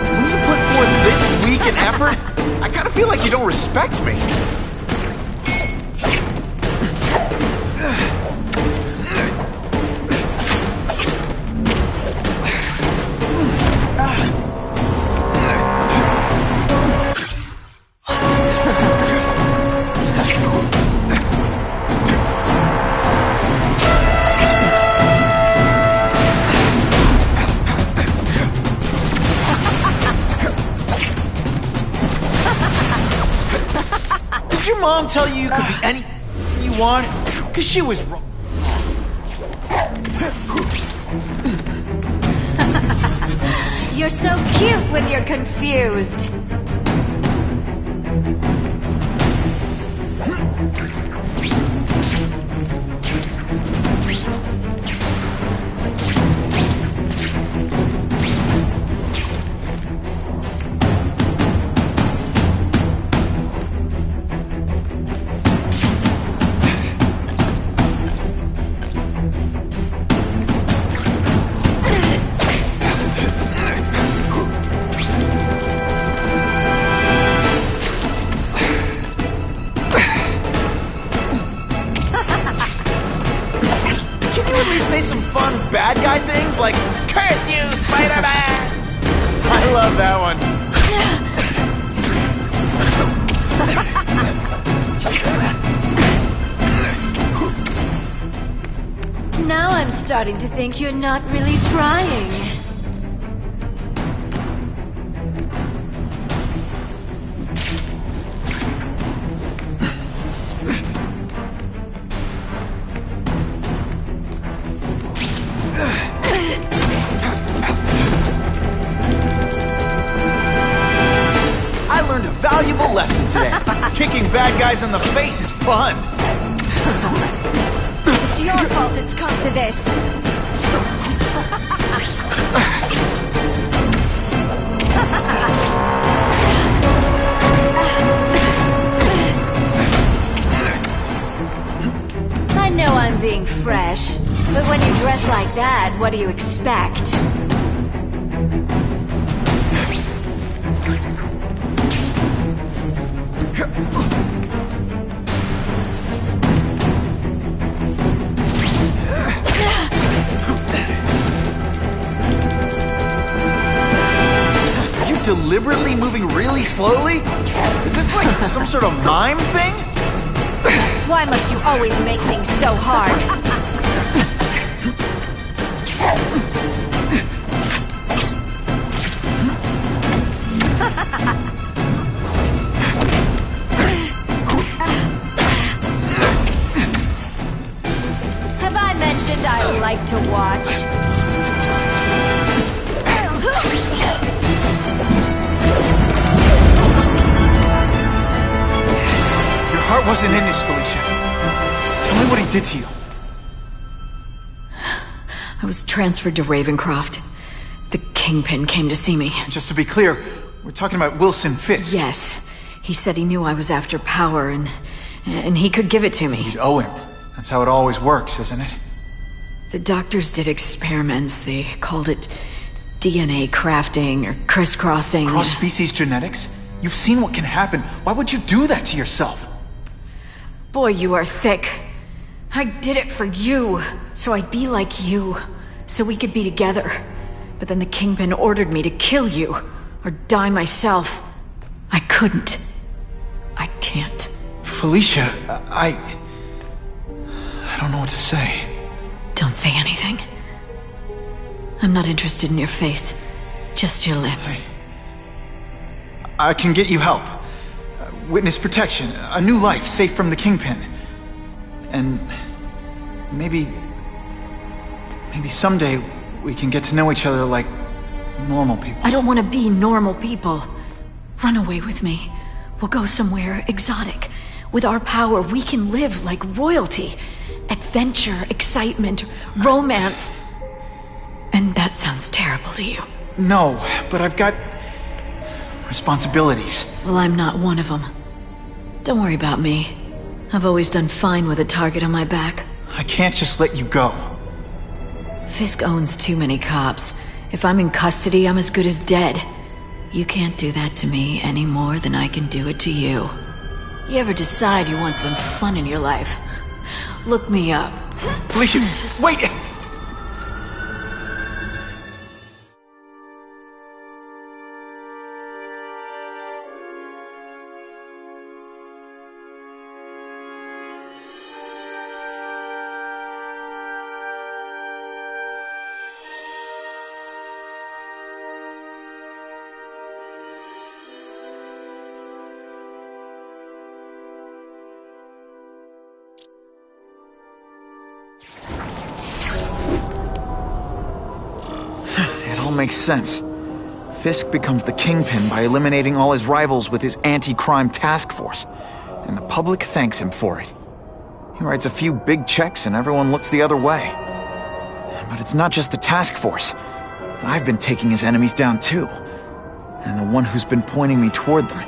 When you put forth this weak an effort, I kind of feel like you don't respect me. Did your mom tell you you could be anything you want? Because she was wrong. You're so cute when you're confused. Can you at least say some fun bad guy things like, "Curse you, Spider-Man"? I love that one. Now I'm starting to think you're not really trying. I learned a valuable lesson today. Kicking bad guys in the face is fun. It's your fault it's come to this. I know I'm being fresh, but when you dress like that, what do you expect? Are you deliberately moving really really slowly? Is this like some sort of mime thing? Why must you always make things so hard? Have I mentioned I like to watch? Your heart wasn't in this, Felicia. Tell me what he did to you. I was transferred to Ravencroft. The Kingpin came to see me. Just to be clear, we're talking about Wilson Fisk. Yes. He said he knew I was after power and he could give it to me. You'd owe him. That's how it always works, isn't it? The doctors did experiments. They called it DNA crafting or crisscrossing. Cross-species genetics? You've seen what can happen. Why would you do that to yourself? Boy, you are thick. I did it for you, so I'd be like you, so we could be together. But then the Kingpin ordered me to kill you, or die myself. I couldn't. I can't. Felicia, I don't know what to say. Don't say anything. I'm not interested in your face, just your lips. I can get you help. Witness protection, a new life safe from the Kingpin. And maybe someday we can get to know each other like normal people. I don't want to be normal people. Run away with me. We'll go somewhere exotic. With our power, we can live like royalty. Adventure, excitement, romance. And that sounds terrible to you. No, but I've got responsibilities. Well, I'm not one of them. Don't worry about me. I've always done fine with a target on my back. I can't just let you go. Fisk owns too many cops. If I'm in custody, I'm as good as dead. You can't do that to me any more than I can do it to you. You ever decide you want some fun in your life? Look me up. Felicia, wait! It all makes sense. Fisk becomes the Kingpin by eliminating all his rivals with his anti-crime task force, and the public thanks him for it. He writes a few big checks and everyone looks the other way. But it's not just the task force. I've been taking his enemies down too. And the one who's been pointing me toward them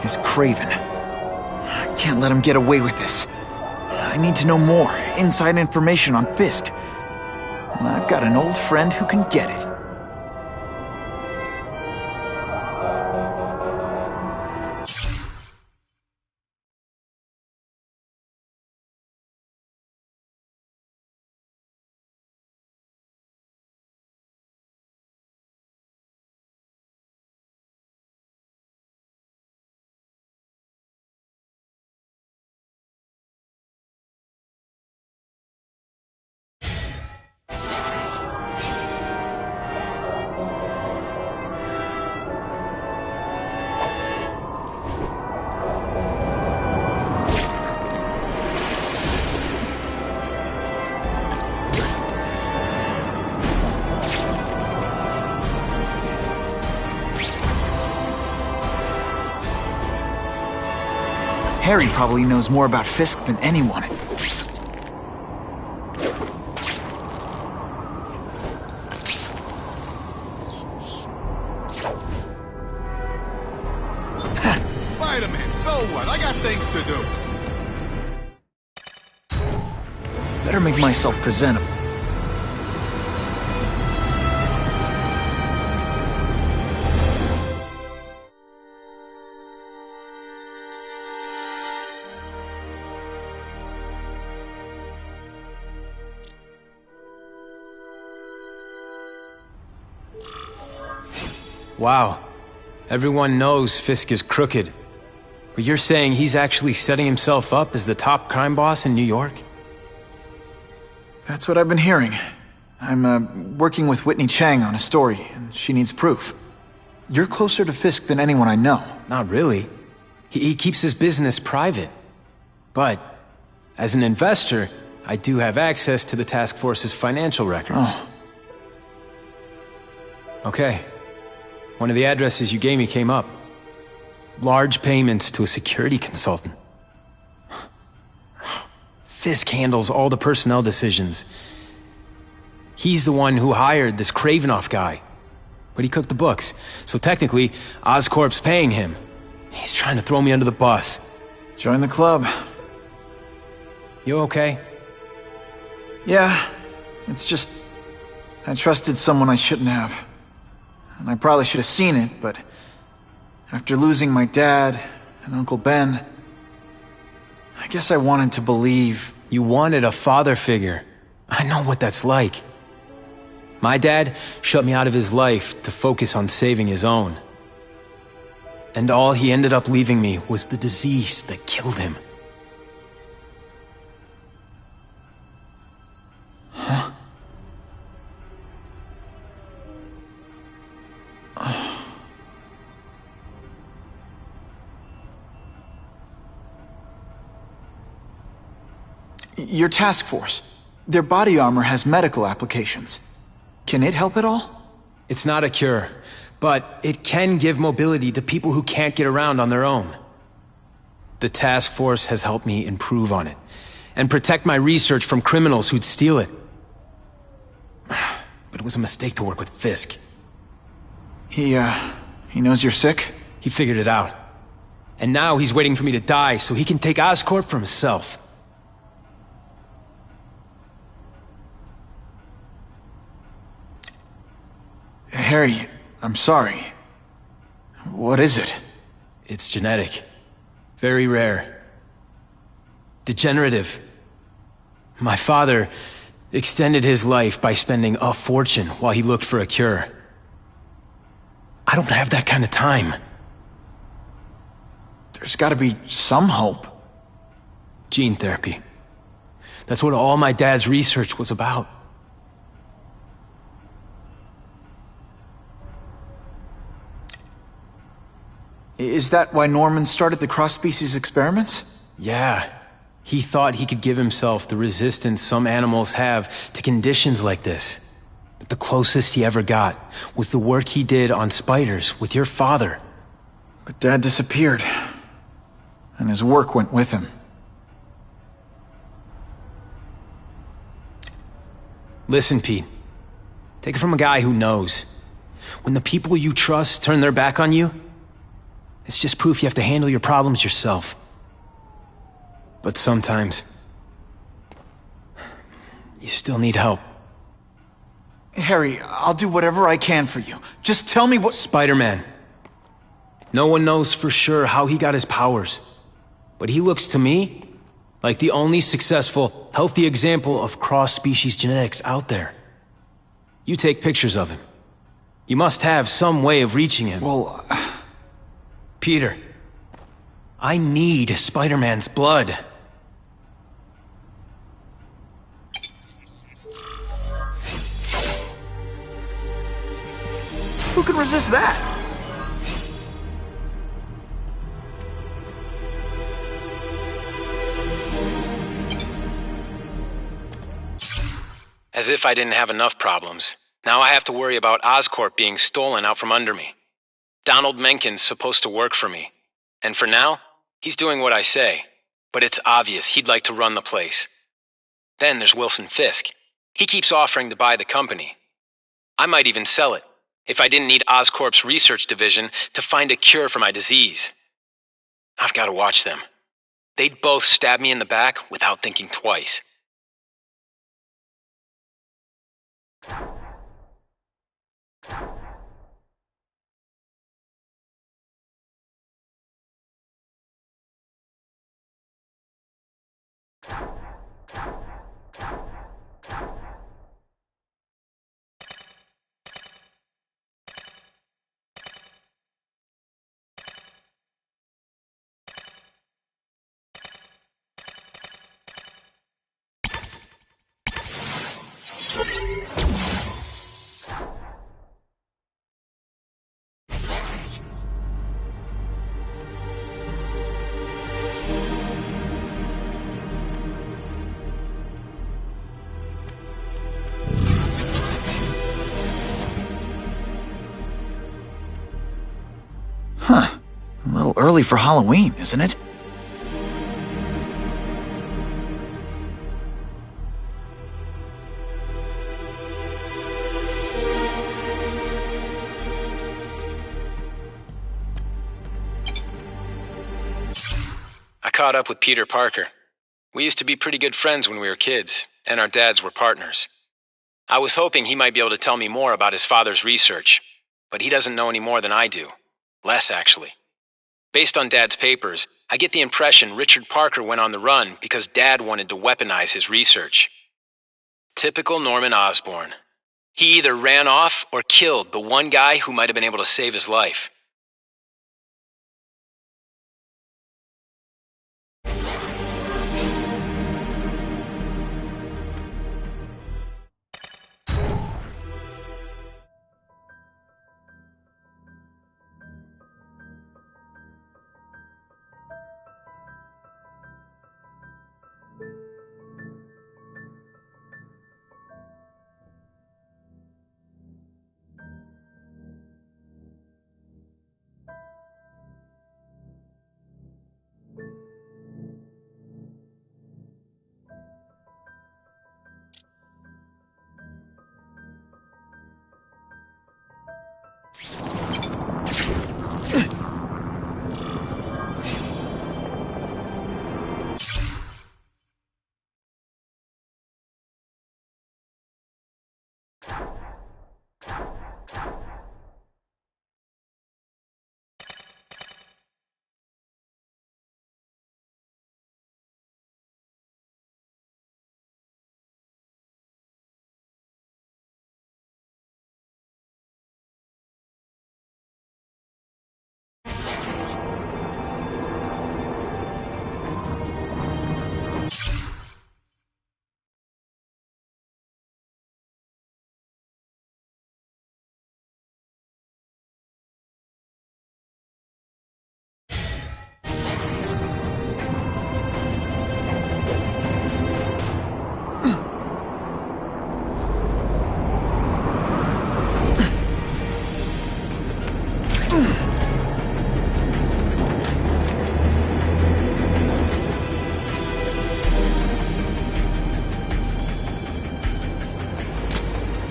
is Craven. I can't let him get away with this. I need to know more, inside information on Fisk. And I've got an old friend who can get it. Harry probably knows more about Fisk than anyone. Spider-Man, so what? I got things to do. Better make myself presentable. Wow. Everyone knows Fisk is crooked. But you're saying he's actually setting himself up as the top crime boss in New York? That's what I've been hearing. I'm working with Whitney Chang on a story, and she needs proof. You're closer to Fisk than anyone I know. Not really. He keeps his business private. But, as an investor, I do have access to the task force's financial records. Oh. Okay. One of the addresses you gave me came up. Large payments to a security consultant. Fisk handles all the personnel decisions. He's the one who hired this Kravinoff guy. But he cooked the books, so technically, Oscorp's paying him. He's trying to throw me under the bus. Join the club. You okay? Yeah, it's just... I trusted someone I shouldn't have. And I probably should have seen it, but... after losing my dad and Uncle Ben... I guess I wanted to believe... You wanted a father figure. I know what that's like. My dad shut me out of his life to focus on saving his own. And all he ended up leaving me was the disease that killed him. Huh? Your task force. Their body armor has medical applications. Can it help at all? It's not a cure, but it can give mobility to people who can't get around on their own. The task force has helped me improve on it, and protect my research from criminals who'd steal it. But it was a mistake to work with Fisk. He knows you're sick? He figured it out. And now he's waiting for me to die so he can take Oscorp for himself. Harry, I'm sorry. What is it? It's genetic. Very rare. Degenerative. My father extended his life by spending a fortune while he looked for a cure. I don't have that kind of time. There's gotta be some hope. Gene therapy. That's what all my dad's research was about. Is that why Norman started the cross-species experiments? Yeah. He thought he could give himself the resistance some animals have to conditions like this. But the closest he ever got was the work he did on spiders with your father. But Dad disappeared. And his work went with him. Listen, Pete. Take it from a guy who knows. When the people you trust turn their back on you, it's just proof you have to handle your problems yourself. But sometimes, you still need help. Harry, I'll do whatever I can for you. Just tell me what— Spider-Man. No one knows for sure how he got his powers. But he looks to me like the only successful, healthy example of cross-species genetics out there. You take pictures of him. You must have some way of reaching him. Well, Peter, I need Spider-Man's blood. who can resist that? As if I didn't have enough problems. Now I have to worry about Oscorp being stolen out from under me. Donald Menken's supposed to work for me. And for now, he's doing what I say. But it's obvious he'd like to run the place. Then there's Wilson Fisk. He keeps offering to buy the company. I might even sell it, if I didn't need Oscorp's research division to find a cure for my disease. I've got to watch them. They'd both stab me in the back without thinking twice. early for Halloween, isn't it? I caught up with Peter Parker. We used to be pretty good friends when we were kids, and our dads were partners. I was hoping he might be able to tell me more about his father's research, but he doesn't know any more than I do. Less, actually. Based on Dad's papers, I get the impression Richard Parker went on the run because Dad wanted to weaponize his research. Typical Norman Osborn. He either ran off or killed the one guy who might have been able to save his life.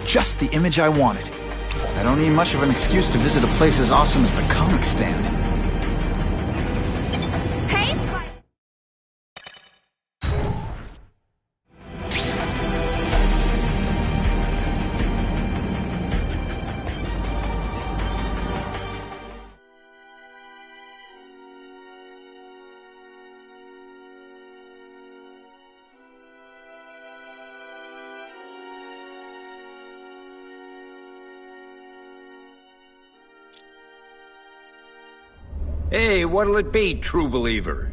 Just the image I wanted. I don't need much of an excuse to visit a place as awesome as the comic stand. Hey, Spider! Hey, what'll it be, true believer?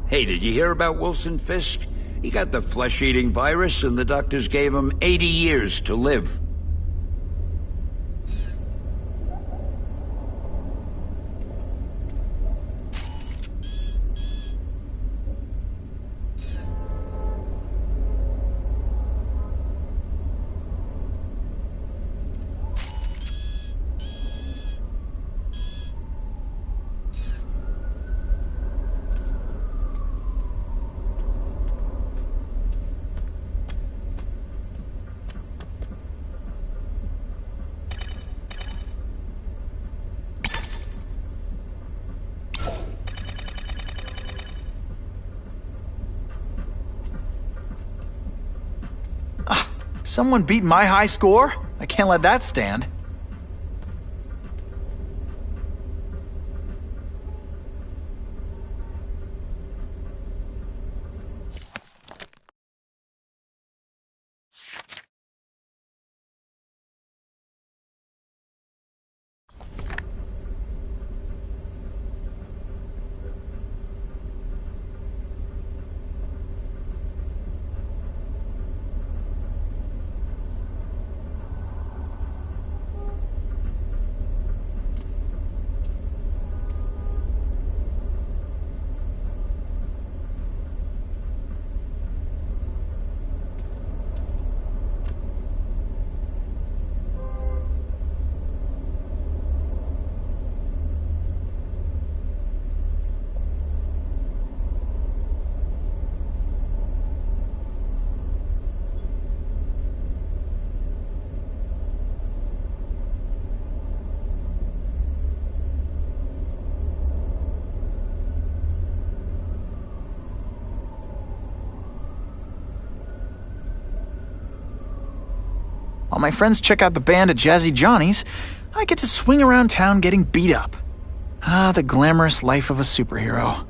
Hey, did you hear about Wilson Fisk? He got the flesh-eating virus, and the doctors gave him 80 years to live. Someone beat my high score? I can't let that stand. While my friends check out the band at Jazzy Johnny's, I get to swing around town getting beat up. Ah, the glamorous life of a superhero.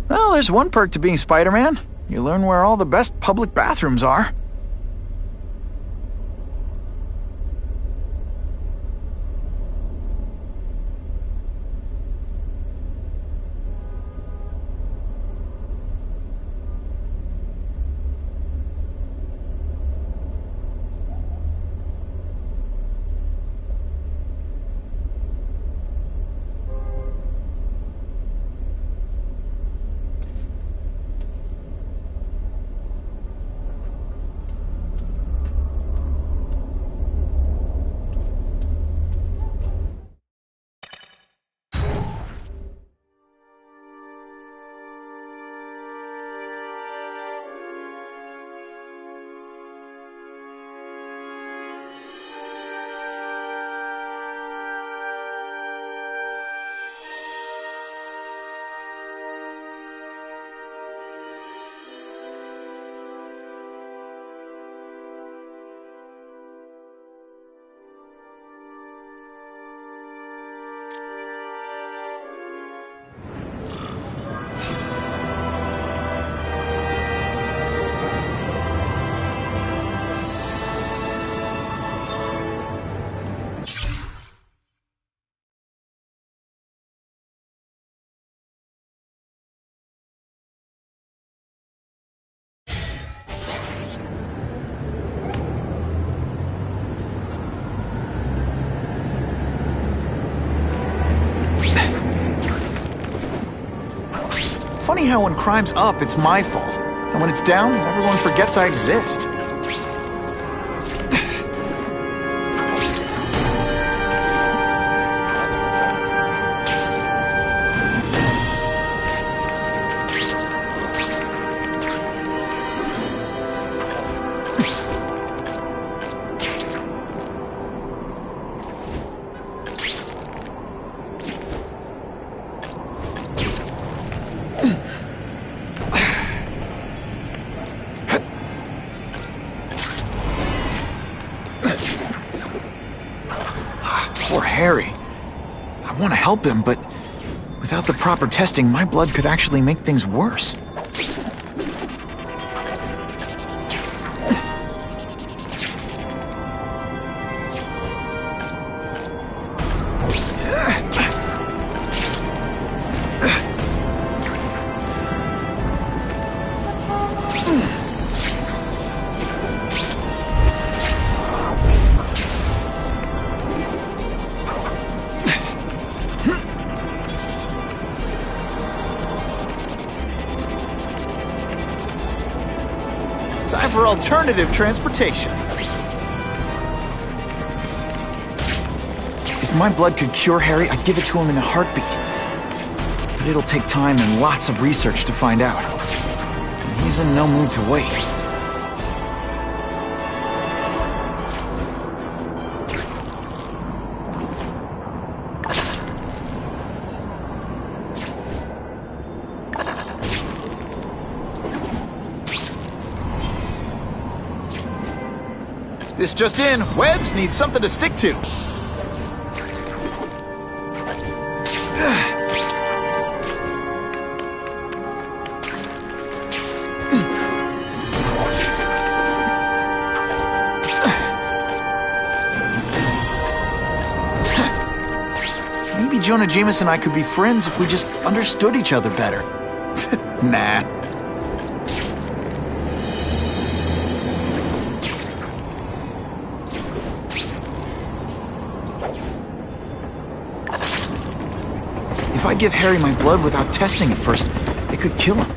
Well, there's one perk to being Spider-Man. You learn where all the best public bathrooms are. Funny how when crime's up, it's my fault. And when it's down, everyone forgets I exist. Poor Harry. I want to help him, but without the proper testing, my blood could actually make things worse. Time for alternative transportation. If my blood could cure Harry, I'd give it to him in a heartbeat. But it'll take time and lots of research to find out. And he's in no mood to wait. This just in, Webbs needs something to stick to. Maybe Jonah Jameson and I could be friends if we just understood each other better. Nah. If I give Harry my blood without testing it first, it could kill him.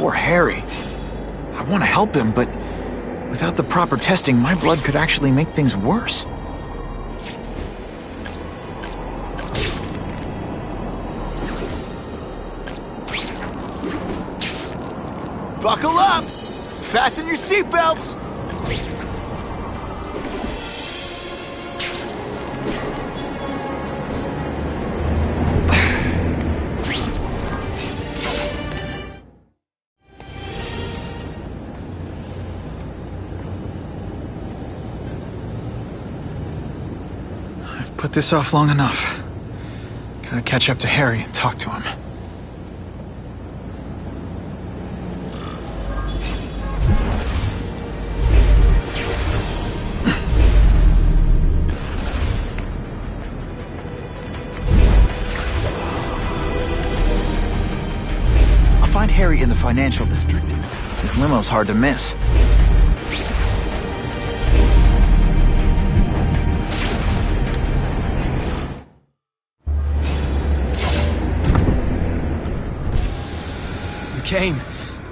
Poor Harry. I want to help him, but without the proper testing, my blood could actually make things worse. Buckle up! Fasten your seatbelts! put this off long enough. Gotta catch up to Harry and talk to him. I'll find Harry in the financial district. His limo's hard to miss. Kane,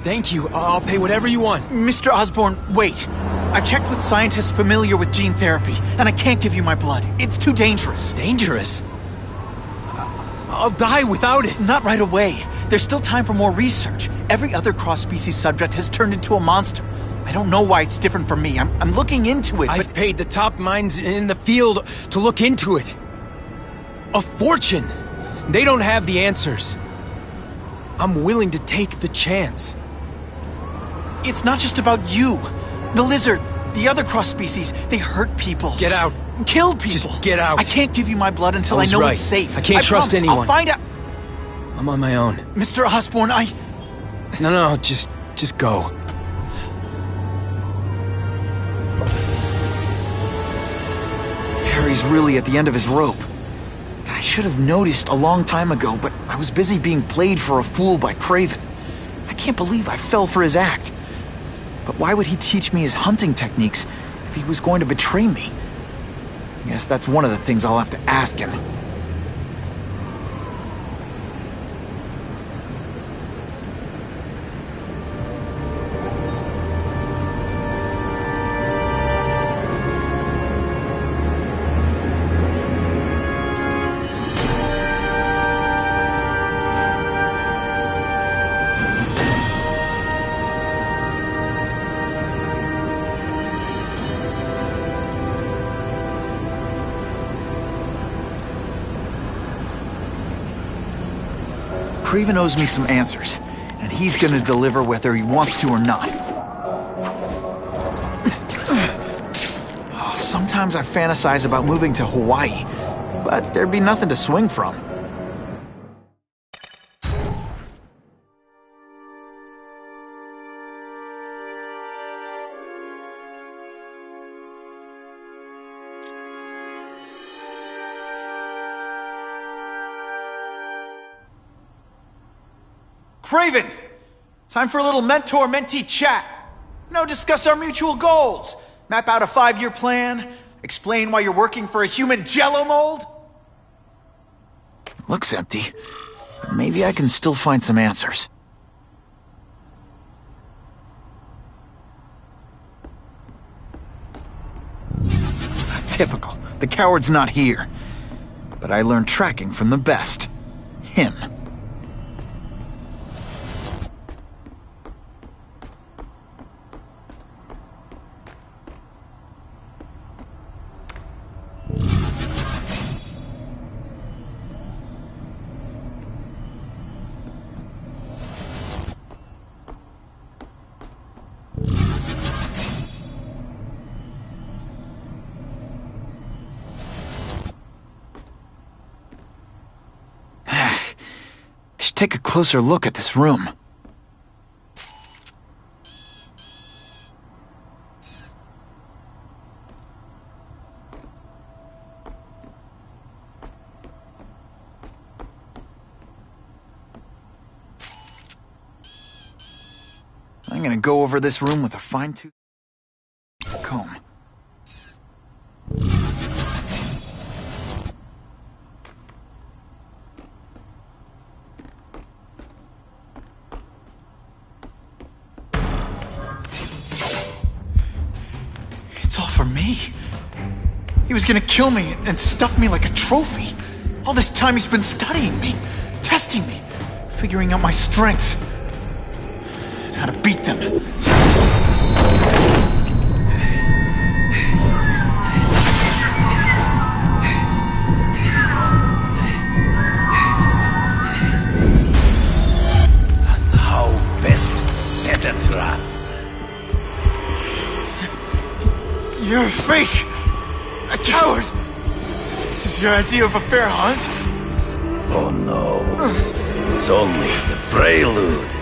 thank you. I'll pay whatever you want. Mr. Osborn, wait. I've checked with scientists familiar with gene therapy, and I can't give you my blood. It's too dangerous. Dangerous? I'll die without it. Not right away. There's still time for more research. Every other cross-species subject has turned into a monster. I don't know why it's different from me. I'm looking into it, I've paid the top minds in the field to look into it. A fortune. They don't have the answers. I'm willing to take the chance. It's not just about you. The lizard, the other cross-species, they hurt people. Get out. Kill people. Just get out. I can't give you my blood until I know right. it's safe. I can't trust promise. anyone. I'll find out. I'm on my own. Mr. Osborn, No, just go. Harry's really at the end of his rope. I should have noticed a long time ago, but I was busy being played for a fool by Craven. I can't believe I fell for his act. But why would he teach me his hunting techniques if he was going to betray me? I guess that's one of the things I'll have to ask him. Craven owes me some answers, and he's gonna deliver whether he wants to or not. Sometimes I fantasize about moving to Hawaii, but there'd be nothing to swing from. Craven! Time for a little mentor-mentee chat. Discuss our mutual goals. Map out a 5-year plan. Explain why you're working for a human jello mold. Looks empty. But maybe I can still find some answers. Typical. The coward's not here. But I learned tracking from the best. Him. Take a closer look at this room. I'm gonna go over this room with a fine-tooth comb. It's all for me. He was gonna kill me and stuff me like a trophy. All this time he's been studying me, testing me, figuring out my strengths, and how to beat them. And how best to set a trap. You're a fake! A coward! This is What's your idea of a fair hunt? Oh no. It's only the prelude.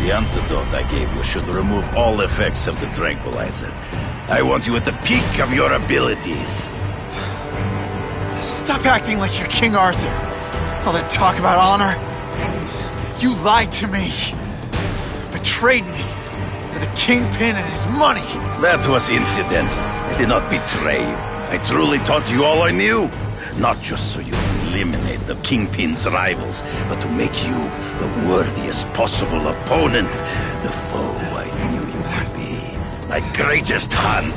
The antidote I gave you should remove all effects of the tranquilizer. I want you at the peak of your abilities. Stop acting like you're King Arthur. All that talk about honor. You lied to me. Betrayed me. For the Kingpin and his money. That was incidental. I did not betray you. I truly taught you all I knew. Not just so you could eliminate the Kingpin's rivals, but to make you the worthiest possible opponent. The foe I knew you would be. My greatest hunt.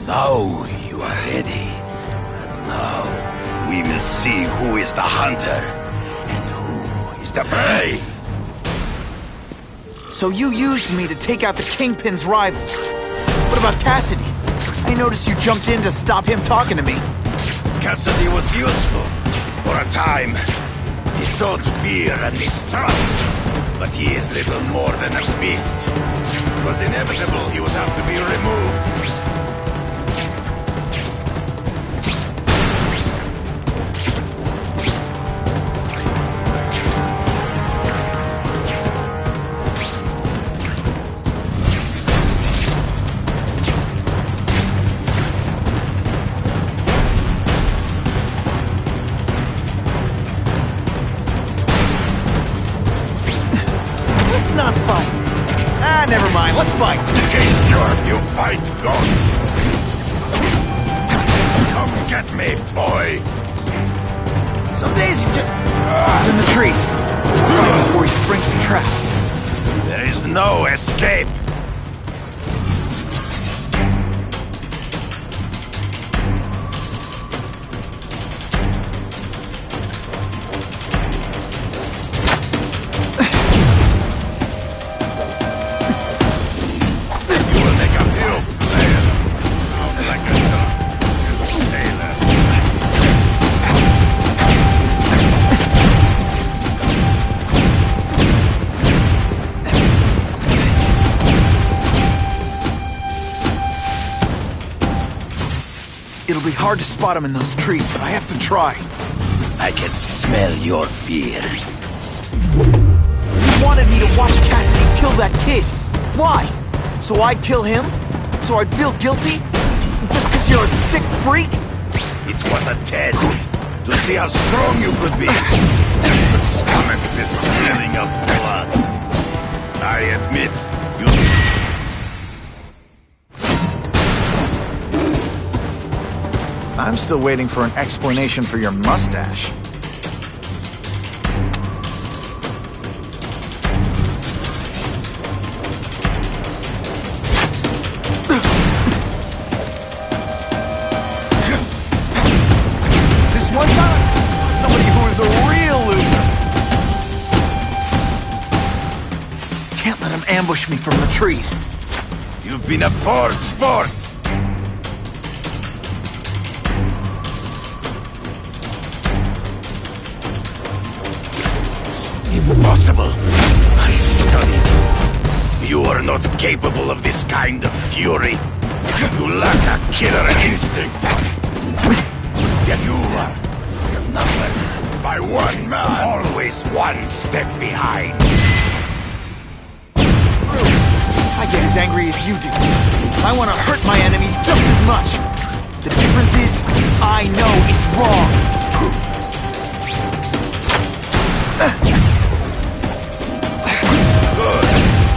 Now you are ready. And now we will see who is the hunter and who is the prey. So you used me to take out the Kingpin's rivals. What about Cassidy? I noticed you jumped in to stop him talking to me. Cassidy was useful. For a time. He sowed fear and mistrust. But he is little more than a beast. It was inevitable he would have to be removed. Let's not fight. Ah, never mind. Let's fight. Taste you fight ghosts. Come get me, boy. Some days he just... He's in the trees. Before he springs the trap. There is no escape. It'll be hard to spot him in those trees, but I have to try. I can smell your fear. You wanted me to watch Cassidy kill that kid. Why? So I'd kill him? So I'd feel guilty? Just because you're a sick freak? It was a test to see how strong you could be. You could stomach the smelling of blood. I admit, you... I'm still waiting for an explanation for your mustache. This one time, somebody who is a real loser. Can't let him ambush me from the trees. You've been a poor sport. Impossible. I studied you. You are not capable of this kind of fury. You lack a killer instinct. Tell you are numbered by one man. Always one step behind. I get as angry as you do. I want to hurt my enemies just as much. The difference is, I know it's wrong. Good.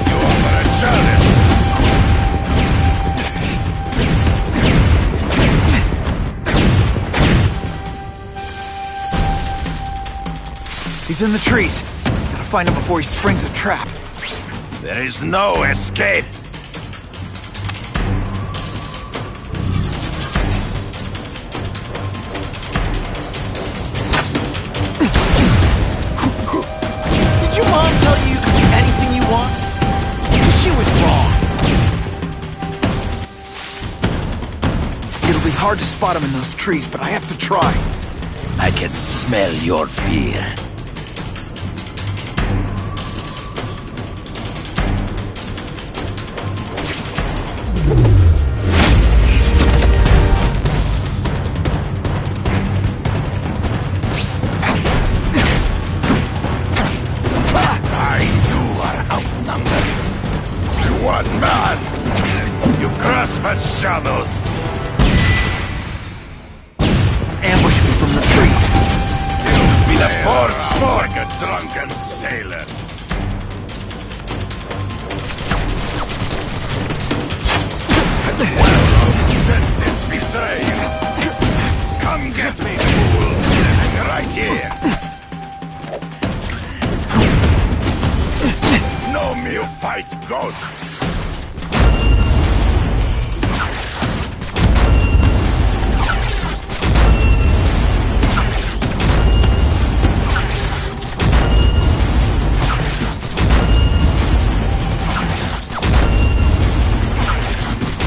You offer a challenge. He's in the trees. Gotta find him before he springs a trap. There is no escape. Did your mom tell you you could be anything you want? She was wrong. It'll be hard to spot him in those trees, but I have to try. I can smell your fear. Shadows. Ambush me from the trees. You'll be the poor sport like a drunken sailor. Well, senses betray you. Come get me, fool. Right here. No mere fight ghosts.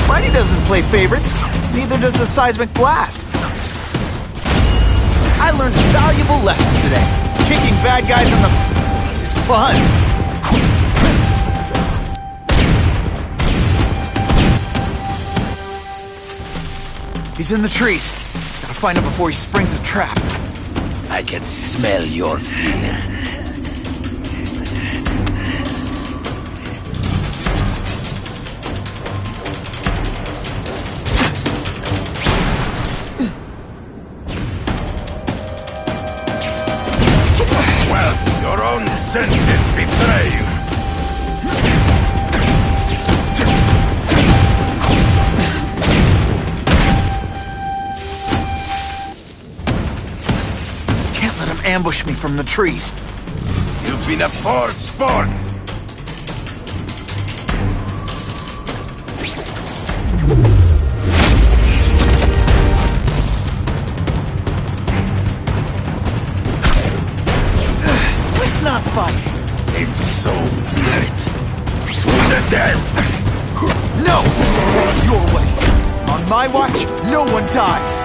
Spidey doesn't play favorites. Neither does the seismic blast. I learned a valuable lesson today. Kicking bad guys in the face is fun. He's in the trees. Gotta find him before he springs a trap. I can smell your fear. Well, your own senses betray you. Ambush me from the trees. You've been a poor sport. Let's not fight. It's so good. To the death. No, it's your way. On my watch, no one dies.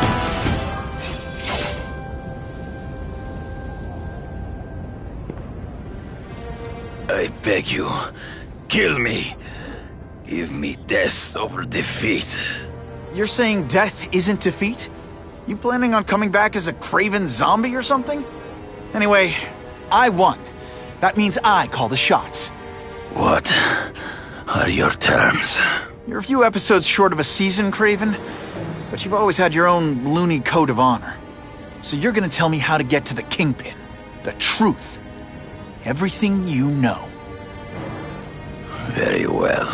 I beg you, kill me. Give me death over defeat. You're saying death isn't defeat? You planning on coming back as a craven zombie or something? Anyway, I won. That means I call the shots. What are your terms? You're a few episodes short of a season, Craven, but you've always had your own loony code of honor. So you're gonna tell me how to get to the Kingpin. The truth. Everything you know. Very well.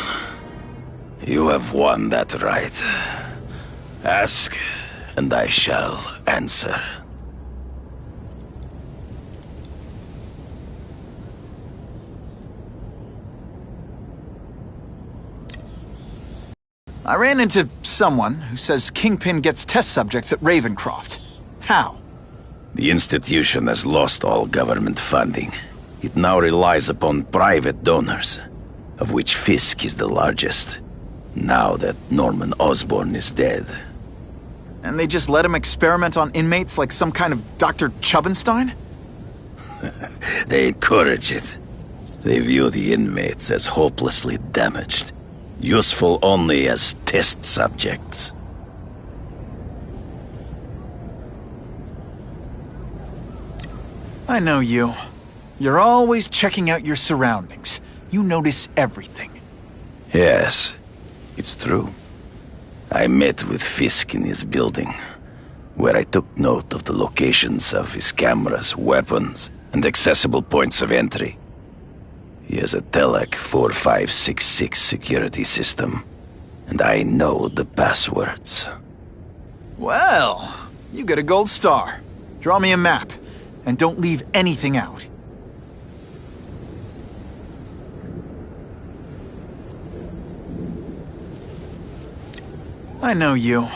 You have won that right. Ask, and I shall answer. I ran into someone who says Kingpin gets test subjects at Ravencroft. How? The institution has lost all government funding. It now relies upon private donors, of which Fisk is the largest, now that Norman Osborn is dead. And they just let him experiment on inmates like some kind of Dr. Chubbenstein? They encourage it. They view the inmates as hopelessly damaged, useful only as test subjects. I know you. You're always checking out your surroundings. You notice everything. Yes, it's true. I met with Fisk in his building, where I took note of the locations of his cameras, weapons, and accessible points of entry. He has a Telek 4566 security system, and I know the passwords. Well, you get a gold star. Draw me a map, and don't leave anything out. I know you.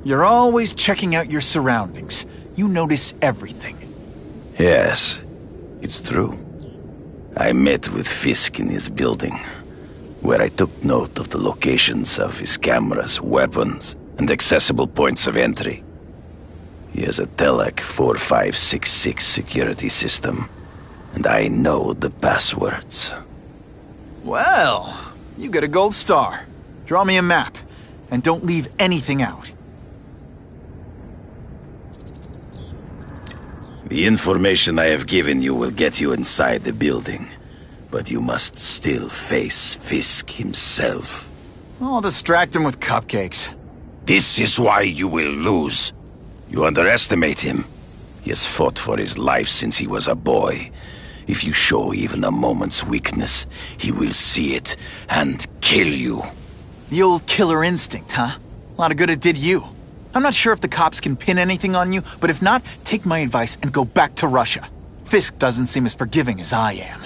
You're always checking out your surroundings. You notice everything. Yes, it's true. I met with Fisk in his building, where I took note of the locations of his cameras, weapons, and accessible points of entry. He has a Telek 4566 security system, and I know the passwords. Well, you get a gold star. Draw me a map, and don't leave anything out. The information I have given you will get you inside the building, but you must still face Fisk himself. I'll distract him with cupcakes. This is why you will lose. You underestimate him. He has fought for his life since he was a boy. If you show even a moment's weakness, he will see it and kill you. The old killer instinct, huh? A lot of good it did you. I'm not sure if the cops can pin anything on you, but if not, take my advice and go back to Russia. Fisk doesn't seem as forgiving as I am.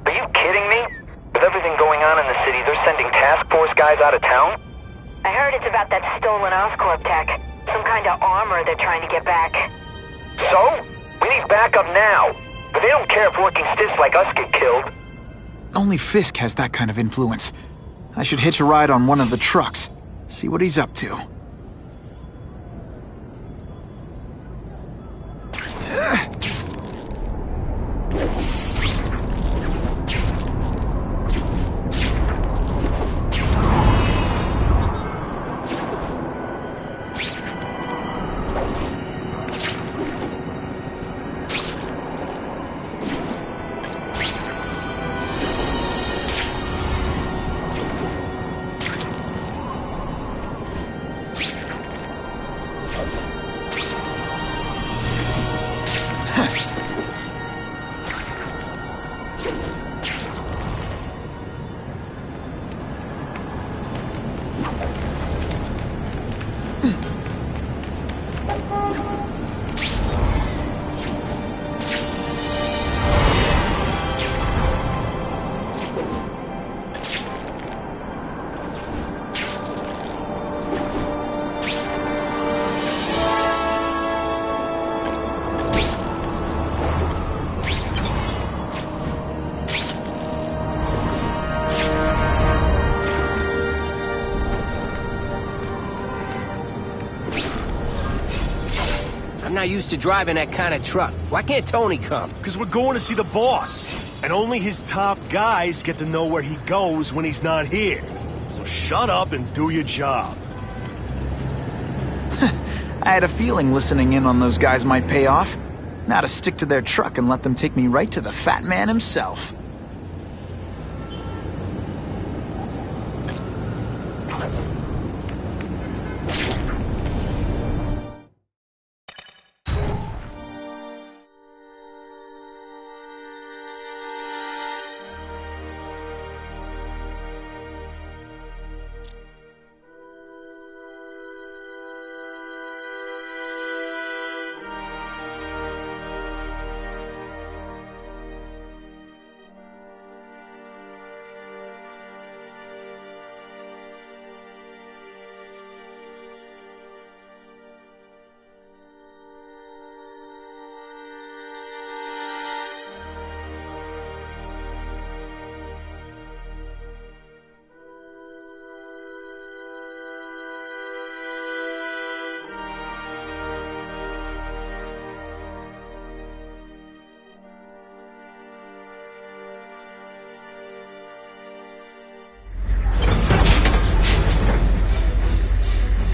Are you kidding me? With everything going on in the city, they're sending task force guys out of town? I heard it's about that stolen Oscorp tech. Some kind of armor they're trying to get back. So? We need backup now. But they don't care if working stiffs like us get killed. Only Fisk has that kind of influence. I should hitch a ride on one of the trucks. See what he's up to. not used to driving that kind of truck. Why can't Tony come? Because we're going to see the boss. And only his top guys get to know where he goes when he's not here. So shut up and do your job. I had a feeling listening in on those guys might pay off. Now to stick to their truck and let them take me right to the fat man himself.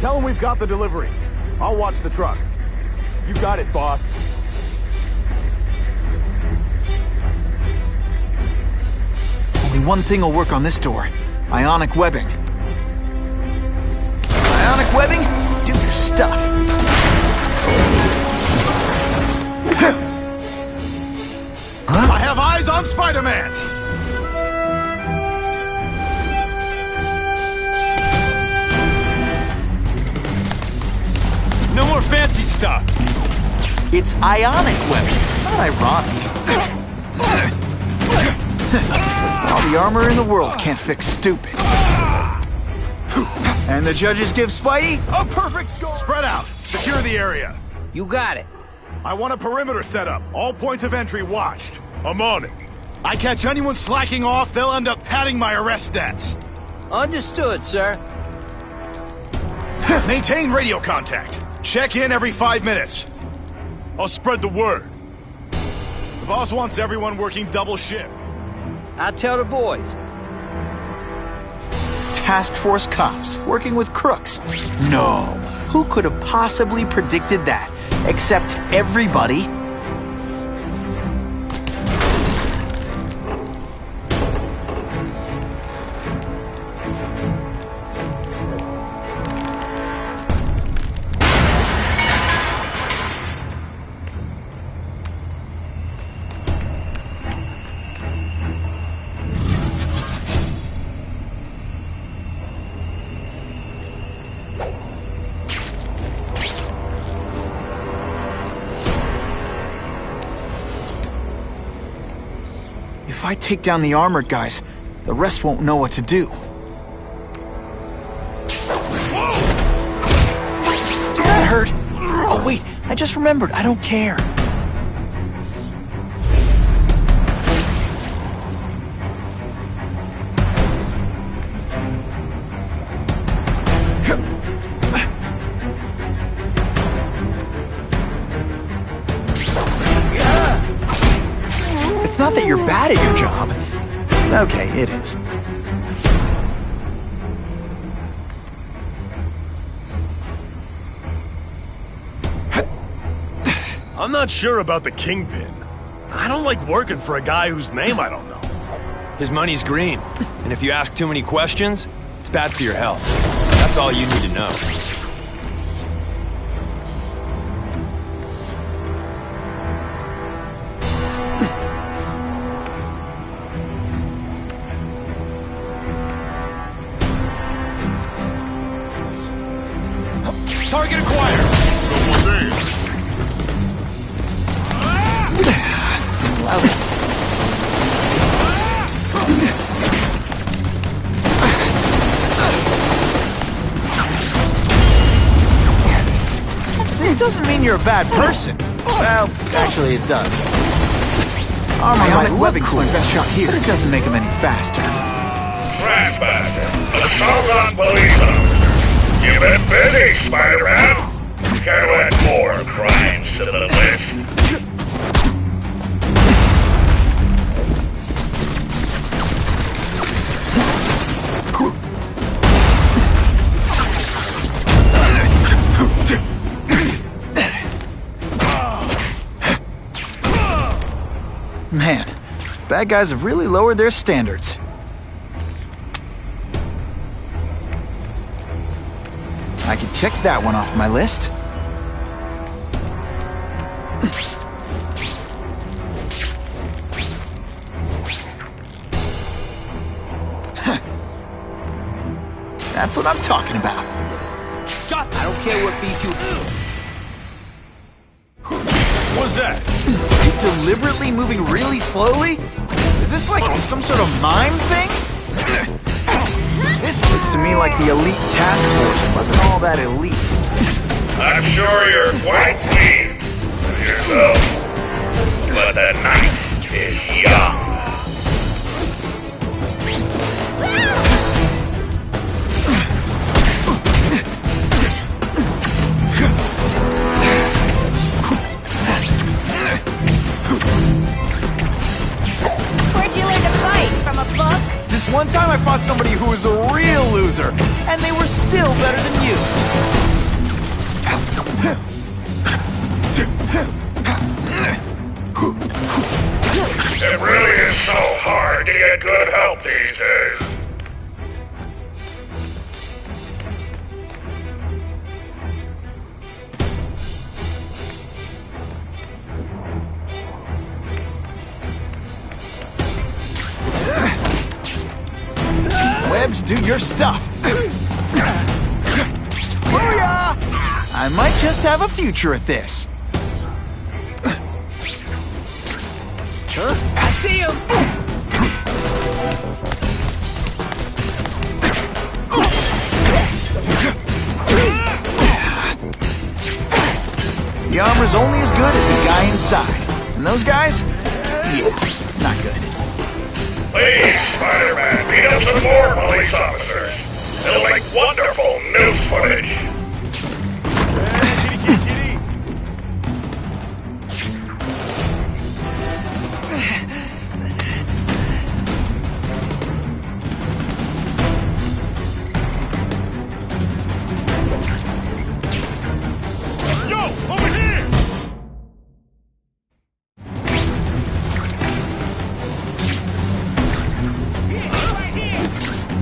Tell him we've got the delivery. I'll watch the truck. You got it, boss. Only one thing will work on this door. Ionic webbing. Ionic webbing? Do your stuff. I have eyes on Spider-Man! No more fancy stuff. It's ionic webbing, not ironic. All the armor in the world can't fix stupid. And the judges give Spidey a perfect score. Spread out. Secure the area. You got it. I want a perimeter set up. All points of entry watched. I'm on it. I catch anyone slacking off, they'll end up padding my arrest stats. Understood, sir. Maintain radio contact. Check in every 5 minutes. I'll spread the word. The boss wants everyone working double shift. I'll tell the boys. Task Force cops working with crooks. No. Who could have possibly predicted that? Except everybody. If I take down the armored guys, the rest won't know what to do. Did that hurt? Oh wait, I just remembered, I don't care. It's not that you're bad at your job. Okay, it is. I'm not sure about the Kingpin. I don't like working for a guy whose name I don't know. His money's green, and if you ask too many questions, it's bad for your health. That's all you need to know. Target acquired! This doesn't mean you're a bad person. Well, actually it does. Armor might webbing's my best shot here, but it doesn't make him any faster. Grandmaster, the total unbeliever. You've been busy, Spider-Man. Care to add more crimes to the list? Man, bad guys have really lowered their standards. I can check that one off my list. That's what I'm talking about. Shut! I don't care what beef you... What's that? You deliberately moving really slowly? Is this like some sort of mime thing? This looks to me like the elite task force wasn't all that elite. I'm sure you're quite pleased with yourself. But the night is young. Where'd you learn to fight? From a book? This one time I fought somebody who was a real loser, and they were still better than you. It really is so hard to get good help these days. Webs, do your stuff. Booyah! I might just have a future at this. Huh? I see him! The armor's only as good as the guy inside. And those guys? Yeah, not good. Please, Spider-Man, beat up some more police officers. It'll make wonderful news footage. Yo, over here!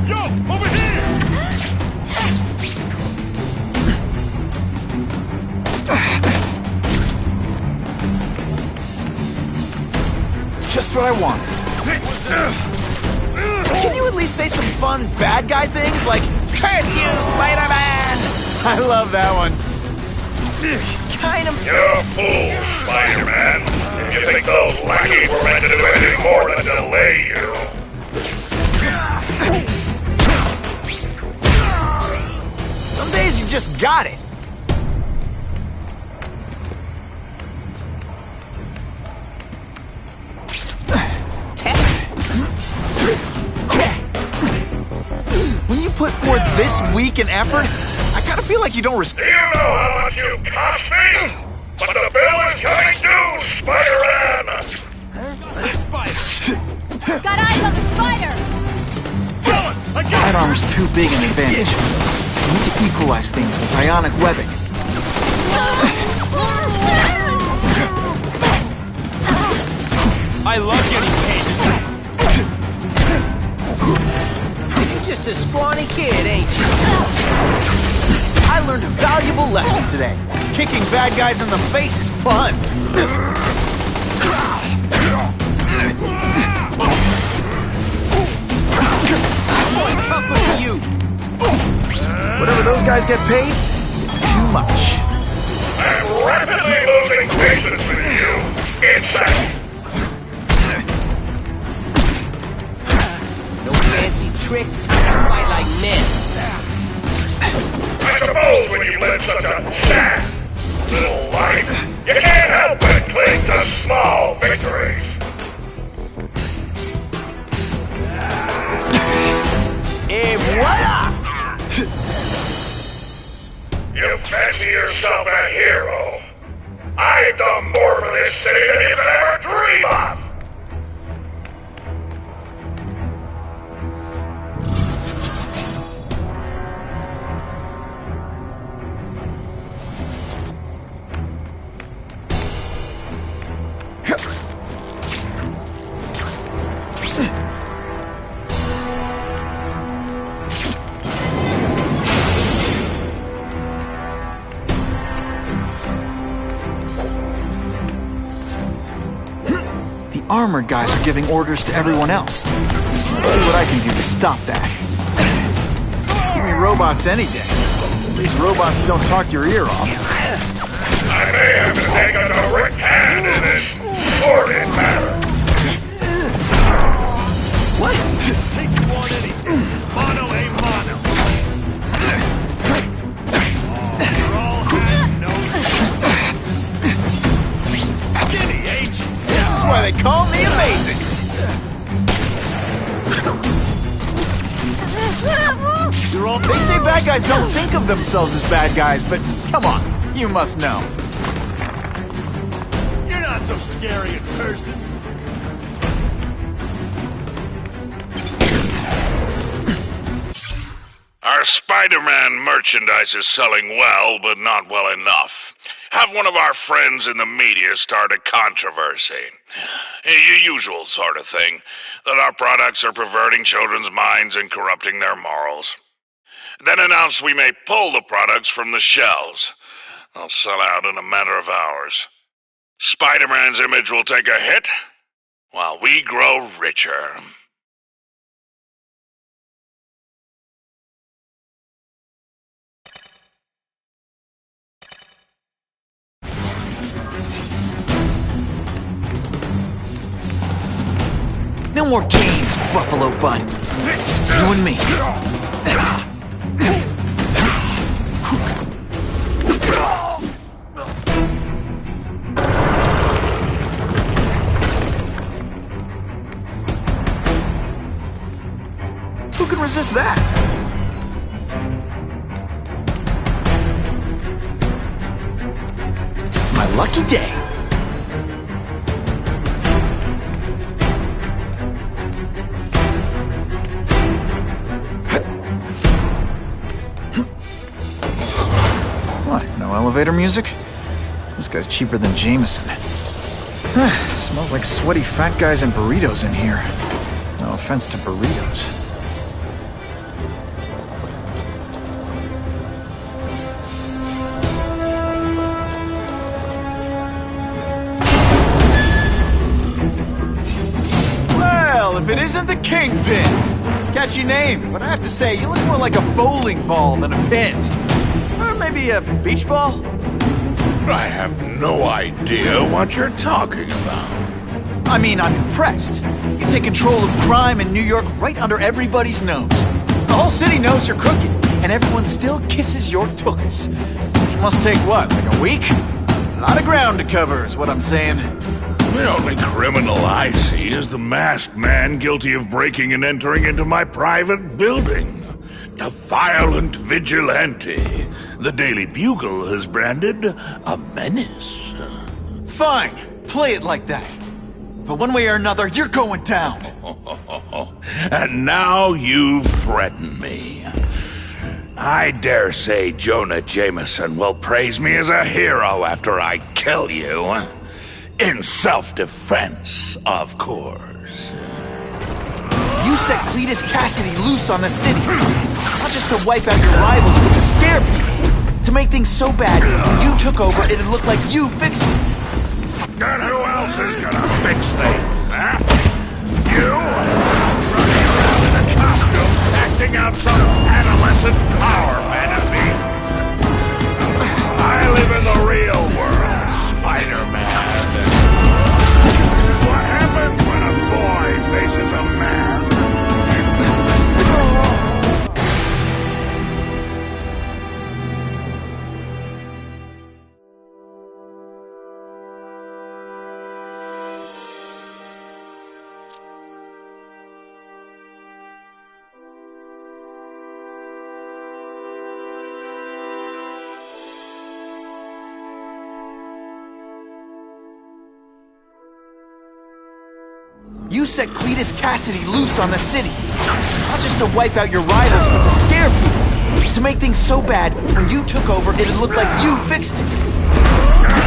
Yo, over here! Just what I want. Can you at least say some fun bad guy things like, "Curse you, Spider-Man"? I love that one. Kind of... You're a fool, Spider-Man. If you think those lackeys were meant to do anything more than delay you. Some days you just got it. When you put forth this week an effort, I kind of feel like you don't Do you know how much you cost me? But the bill is coming due, Spider-Man! Got eyes on the spider! That armor's too big an advantage. I need to equalize things with ionic webbing. I love getting paid. You're just a scrawny kid, ain't you? I learned a valuable lesson today. Kicking bad guys in the face is fun. Tougher than you. Whatever those guys get paid, it's too much. I'm rapidly losing patience with you. Insane. No fancy tricks, time to fight like men. I suppose when you live such a sad little life, you can't help but cling to small victories. Et voila! You Fancy yourself a hero. I've done more for this city than you could ever dream of. Armored guys are giving orders to everyone else. Let's see what I can do to stop that. Give me robots any day. These robots don't talk your ear off. I may have to take a direct hand in this sordid matter. What? Think you want anything? Mono a mono. You're all hands, no. Skinny, ain't you? This is why they call me amazing! They say bad guys don't think of themselves as bad guys, but come on, you must know. You're not so scary in person. Our Spider-Man merchandise is selling well, but not well enough. Have one of our friends in the media start a controversy. Usual sort of thing, that our products are perverting children's minds and corrupting their morals. Then announce we may pull the products from the shelves. They'll sell out in a matter of hours. Spider-Man's image will take a hit, while we grow richer. No more games, Buffalo Butt. Just you and me. Who can resist that? It's my lucky day. What, no elevator music? This guy's cheaper than Jameson. Smells like sweaty fat guys and burritos in here. No offense to burritos. Well, if it isn't the Kingpin! Catchy name, but I have to say, you look more like a bowling ball than a pin. Or maybe a beach ball? I have no idea what you're talking about. I mean, I'm impressed. You take control of crime in New York right under everybody's nose. The whole city knows you're crooked, and everyone still kisses your tuchus. Which must take what, like a week? A lot of ground to cover is what I'm saying. The only criminal I see is the masked man guilty of breaking and entering into my private building. A violent vigilante. The Daily Bugle has branded a menace. Fine, play it like that. But one way or another, you're going down. And now you threaten me. I dare say Jonah Jameson will praise me as a hero after I kill you. In self-defense, of course. You set Cletus Cassidy loose on the city. Not just to wipe out your rivals, but to scare people. To make things so bad, when you took over, it'd look like you fixed it. And who else is gonna fix things, huh? You? Running around in a costume, acting out some adolescent power fantasy. I live in the real world, Spider-Man. What happens when a boy faces a man? You set Cletus Cassidy loose on the city. Not just to wipe out your rivals, but to scare people. To make things so bad, when you took over, it'd look like you fixed it.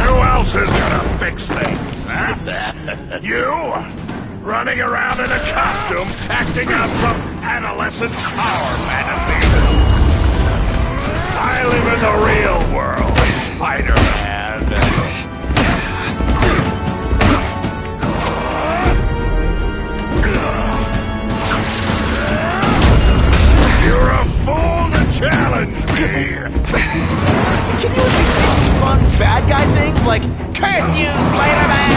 Who else is gonna fix things? Huh? You? Running around in a costume, acting out some adolescent power fantasy. I live in the real world, Spider-Man. You're a fool to challenge me! Can you at least say some fun bad guy things like, "Curse you, Spider-Man"?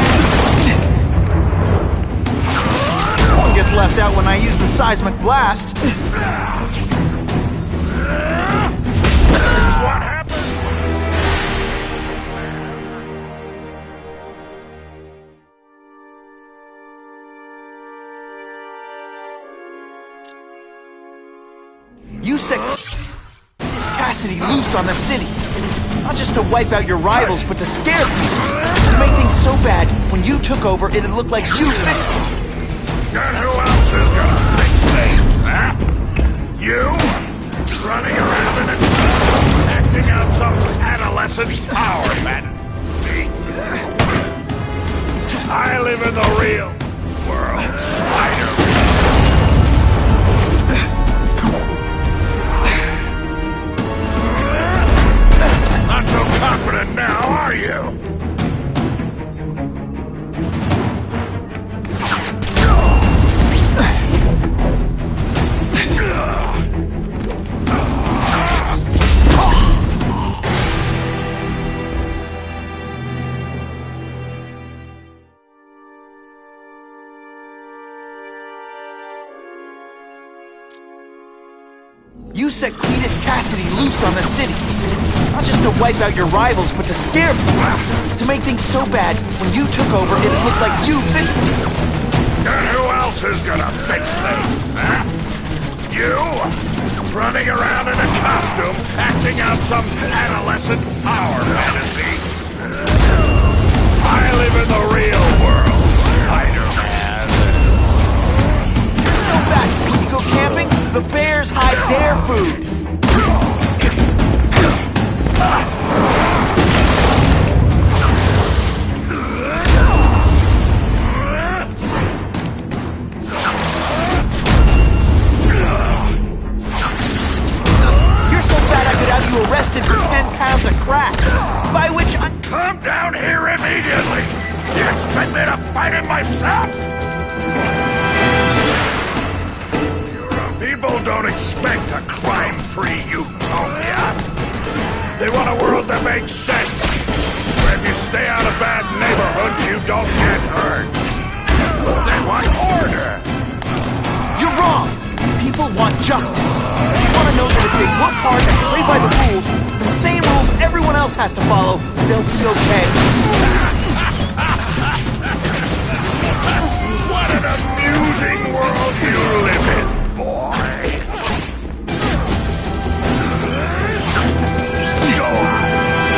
No one gets left out when I use the seismic blast. Here's what happened! You set Cassidy loose on the city. Not just to wipe out your rivals, but to scare people. To make things so bad, when you took over, it'd look like you fixed it. And who else is gonna fix things, huh? You? Running around in a costume, acting out some adolescent power fantasy. I live in the real world, Spider-Man. Not so confident now, are you? You set Cletus Cassidy loose on the city. Not just to wipe out your rivals, but to scare people. To make things so bad, when you took over, it'd look like you fixed it. And who else is gonna fix things, huh? You? Running around in a costume, acting out some adolescent power fantasy. I live in the real world, Spider-Man. So bad, when you go camping, the bears hide their food. You're so bad I could have you arrested for 10 pounds of crack. By which I... Come down here immediately! You expect me to fight it myself? People don't expect a crime-free utopia. They want a world that makes sense, where if you stay out of bad neighborhoods, you don't get hurt. They want order. You're wrong. People want justice. They want to know that if they work hard and play by the rules, the same rules everyone else has to follow, they'll be okay. What an amusing world you live in, boy.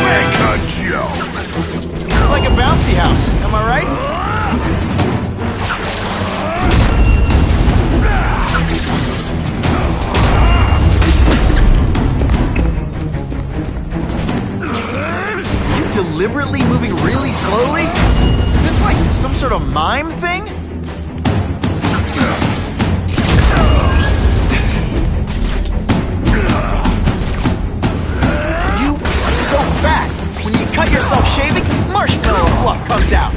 Make a joke. It's like a bouncy house, am I right? You deliberately moving really slowly? Is this like some sort of mime thing? So fat! When you cut yourself shaving, marshmallow fluff comes out!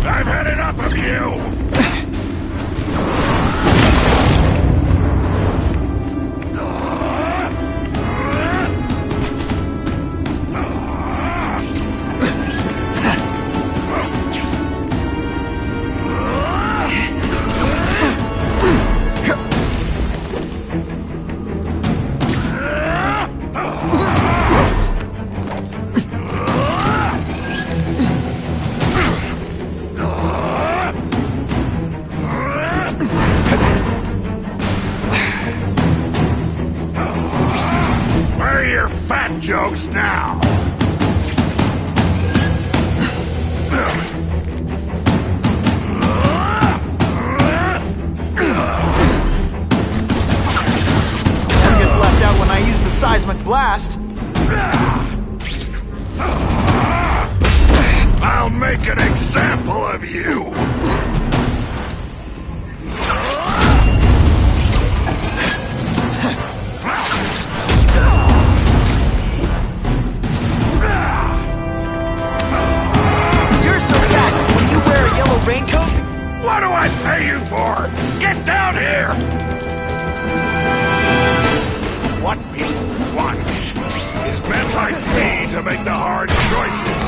I've had enough of you! starts now! One gets left out when I use the seismic blast. I'll make an example of you! You're so fat. When you wear a yellow raincoat? What do I pay you for? Get down here! What people want is men like me to make the hard choices.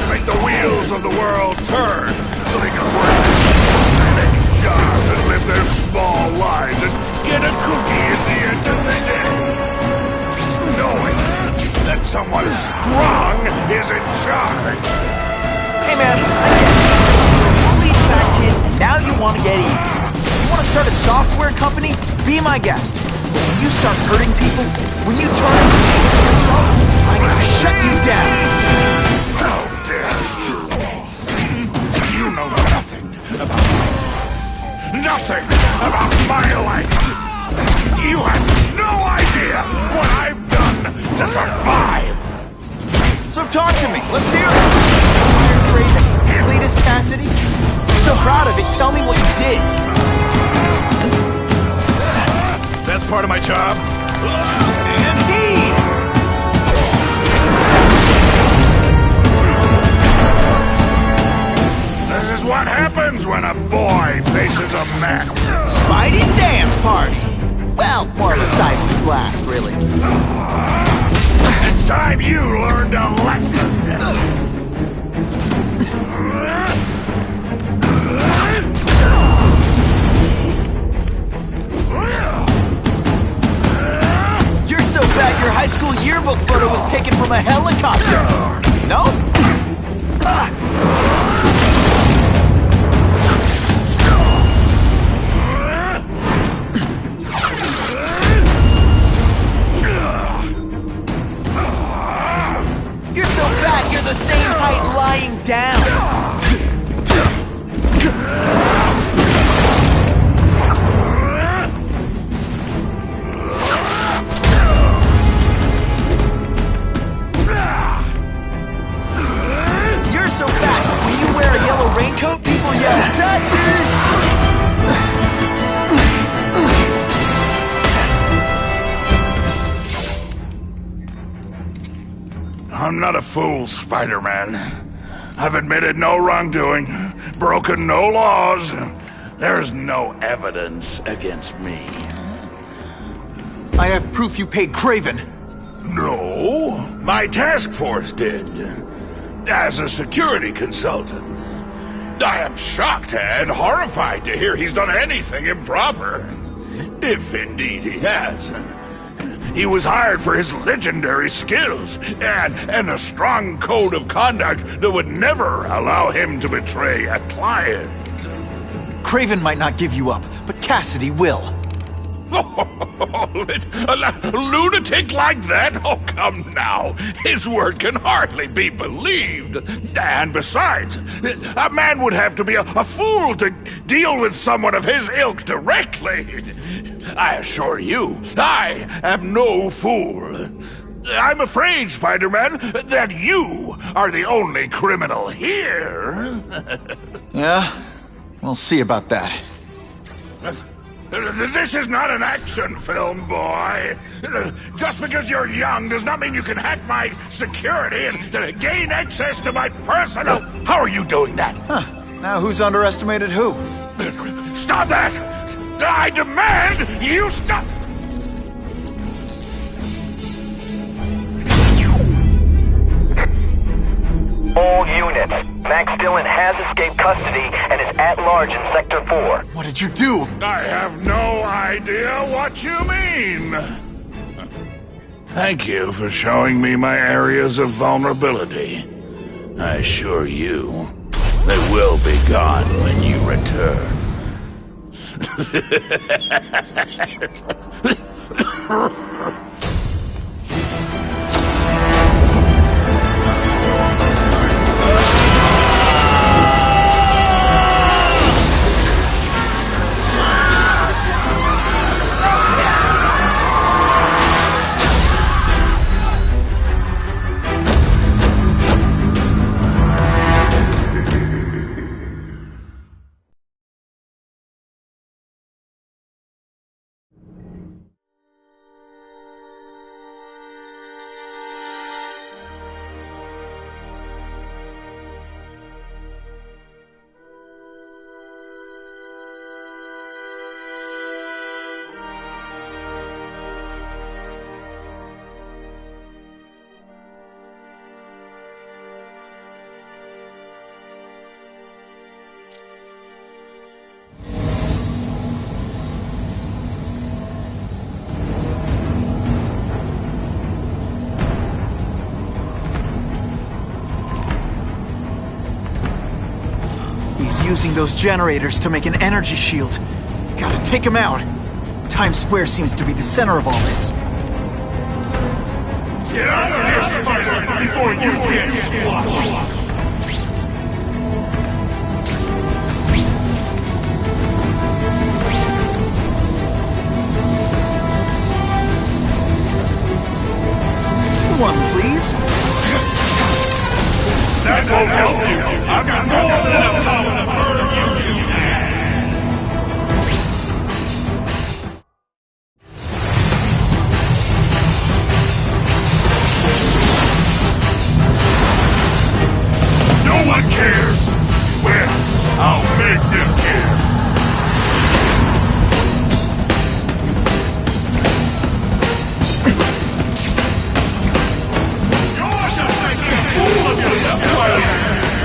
Make the wheels of the world turn so they can work, manage jobs, and live their small lives and get a cookie at the end of the day. Knowing that someone strong is in charge. Hey man, I get it. You're a bullied fat kid, and now you want to get even. You want to start a software company? Be my guest. When you start hurting people, when you turn on yourself, I'm gonna shut you down. How dare you! You know nothing about me. Nothing about my life. You have no idea what I've done to survive. So talk to me. Let's hear it. Iron Craven, Cletus Cassidy. You're so proud of it. Tell me what you did. Best part of my job? Indeed. This is what happens when a boy faces a man. Spidey dance party. Well, more of a seismic blast, really. It's time you learned a lesson. You're so fat your high school yearbook photo was taken from a helicopter. No? You're so fat you're the same height lying down. You're so fat when you wear a yellow raincoat, people yell, "Taxi!" I'm not a fool, Spider-Man. I've admitted no wrongdoing, broken no laws. There's no evidence against me. I have proof you paid Craven. No, my task force did. As a security consultant. I am shocked and horrified to hear he's done anything improper. If indeed he has. He was hired for his legendary skills and a strong code of conduct that would never allow him to betray a client. Craven might not give you up, but Cassidy will. A lunatic like that? Oh, come now. His word can hardly be believed. And besides, a man would have to be a fool to deal with someone of his ilk directly. I assure you, I am no fool. I'm afraid, Spider-Man, that you are the only criminal here. Yeah? We'll see about that. This is not an action film, boy. Just because you're young does not mean you can hack my security and gain access to my personal... How are you doing that? Huh. Now who's underestimated who? Stop that! I demand you stop! All units. Max Dillon has escaped custody and is at large in Sector 4. What did you do? I have no idea what you mean. Thank you for showing me my areas of vulnerability. I assure you, they will be gone when you return. He's using those generators to make an energy shield. Gotta take him out. Times Square seems to be the center of all this. Get out of here, Spider, before you get squashed! One, please. That won't help you. I've got more than enough power to burn you to ash. No one cares. Well, I'll make them care.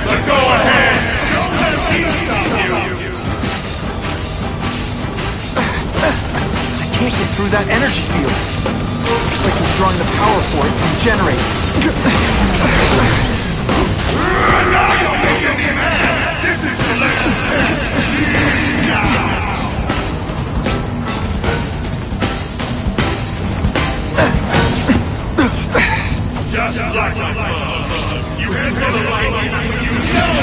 But go ahead! Don't let me stop you! I can't get through that energy field. Looks like he's drawing the power for it from generators. Now you're making me mad! This is your last chance! Just like the bug. You head for the light when you know.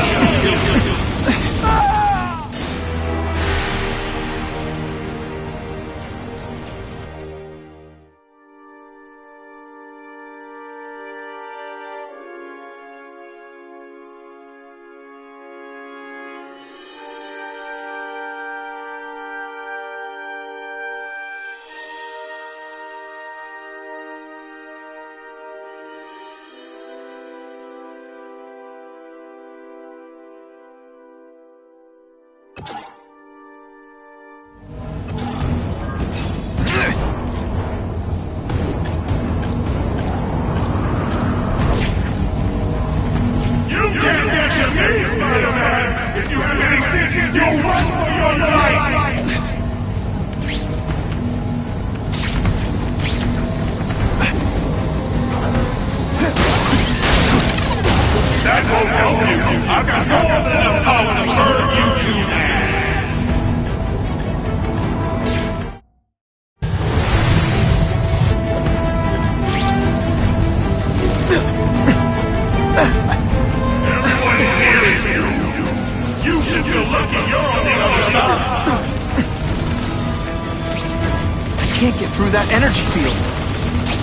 Can't get through that energy field.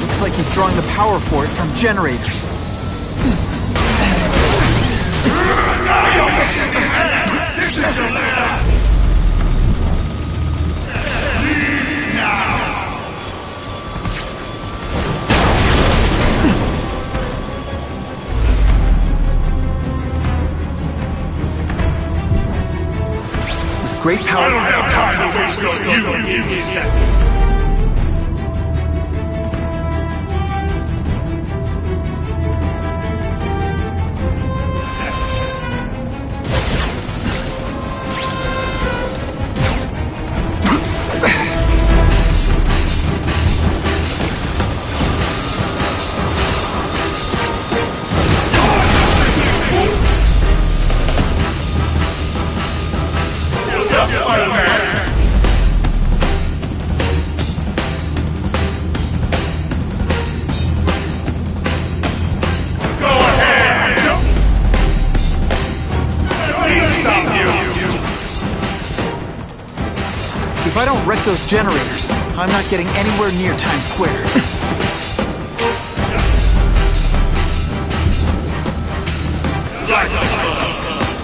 Looks like he's drawing the power for it from generators. This is your last. Leave now. With great power. I don't have time to waste on you, insect. If I don't wreck those generators, I'm not getting anywhere near Times Square.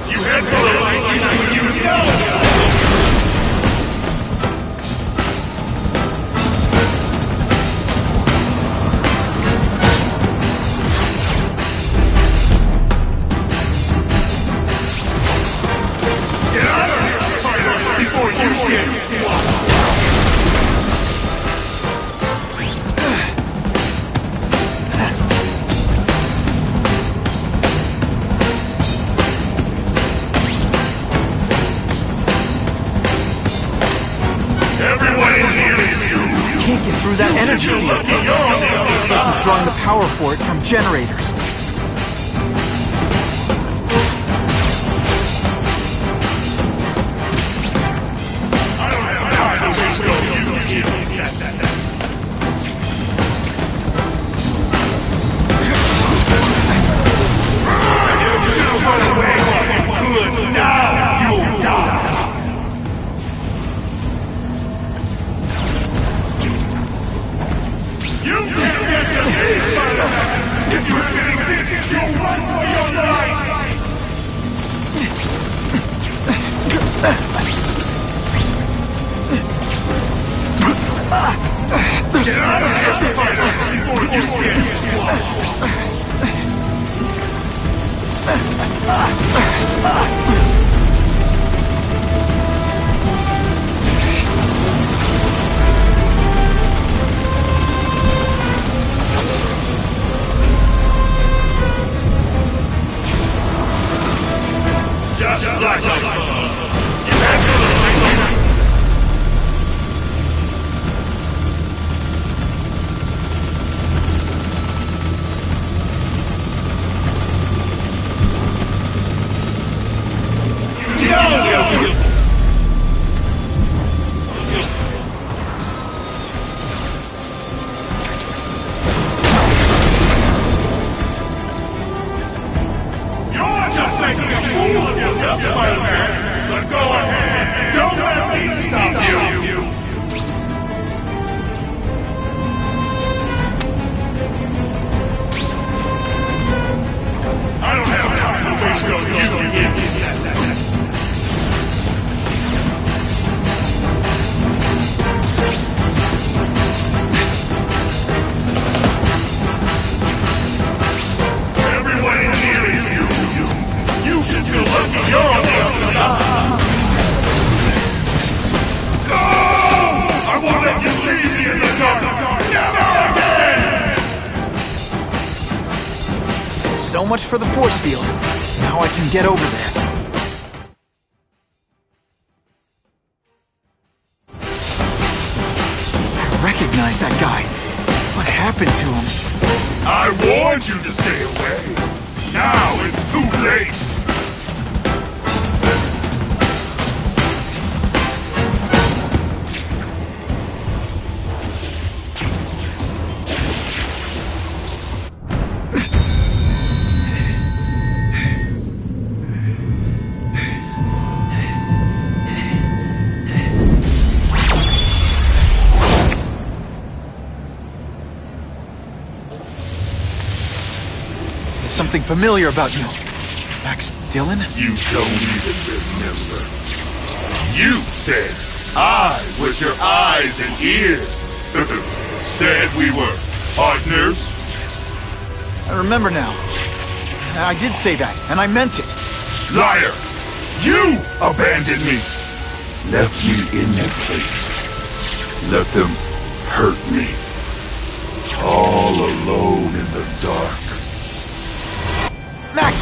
You head for the light when you know. Get out of here, Spider, before you get squashed. Can't get through that energy field. Looks like he's drawing the power for it from generators. So much for the force field. Now I can get over there. I recognize that guy. What happened to him? I warned you to stay away. Now it's too late. Something familiar about you. Max Dillon? You don't even remember. You said I was your eyes and ears. Said we were partners. I remember now. I did say that, and I meant it. Liar! You abandoned me! Left me in that place. Let them hurt me. All alone in the dark. Max,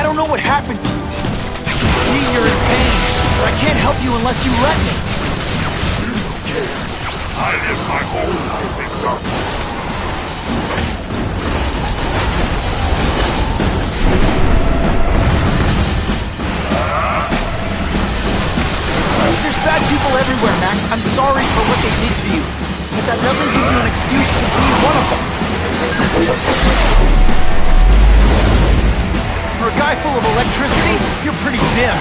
I don't know what happened to you. I can see you're in pain, but I can't help you unless you let me. You don't care. I live my whole life in darkness. There's bad people everywhere, Max. I'm sorry for what they did to you. But that doesn't give you an excuse to be one of them. For a guy full of electricity, you're pretty dim.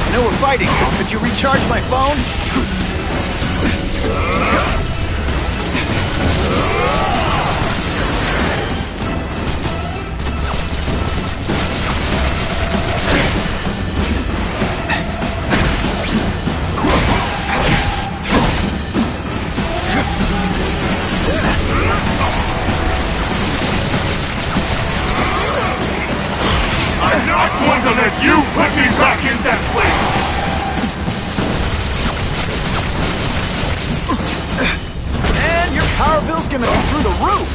I know we're fighting, but you recharge my phone? I'm not going to let you put me back in that place! And your power bill's gonna be through the roof!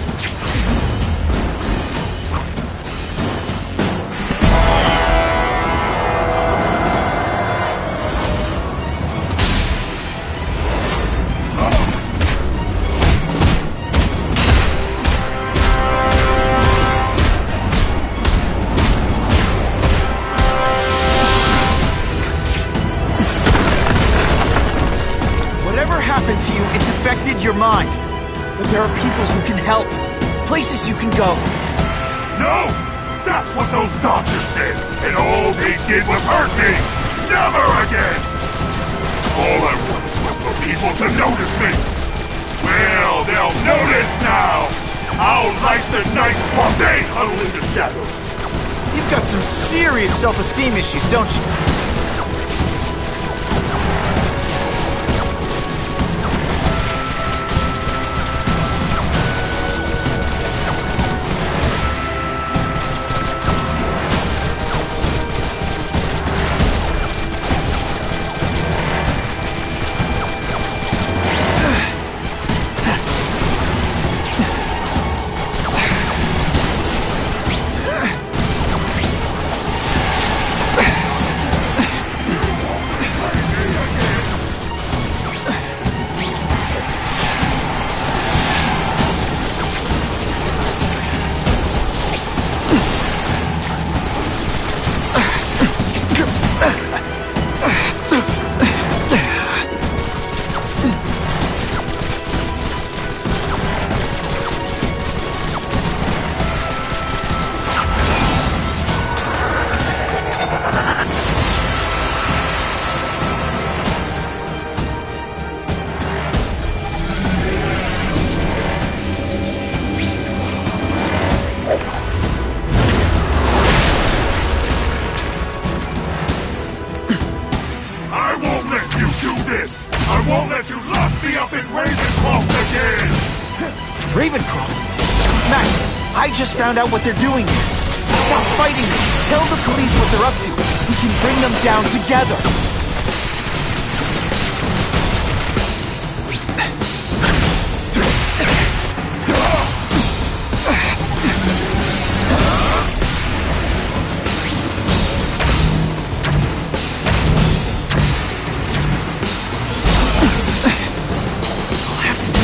To you, it's affected your mind. But there are people who can help. Places you can go. No! That's what those doctors said, and all they did was hurt me! Never again! All I wanted was for people to notice me! Well, they'll notice now! I'll light the night while they huddle in the shadows! You've got some serious self-esteem issues, don't you? Ravencroft! Max, I just found out what they're doing here. Stop fighting me! Tell the police what they're up to. We can bring them down together!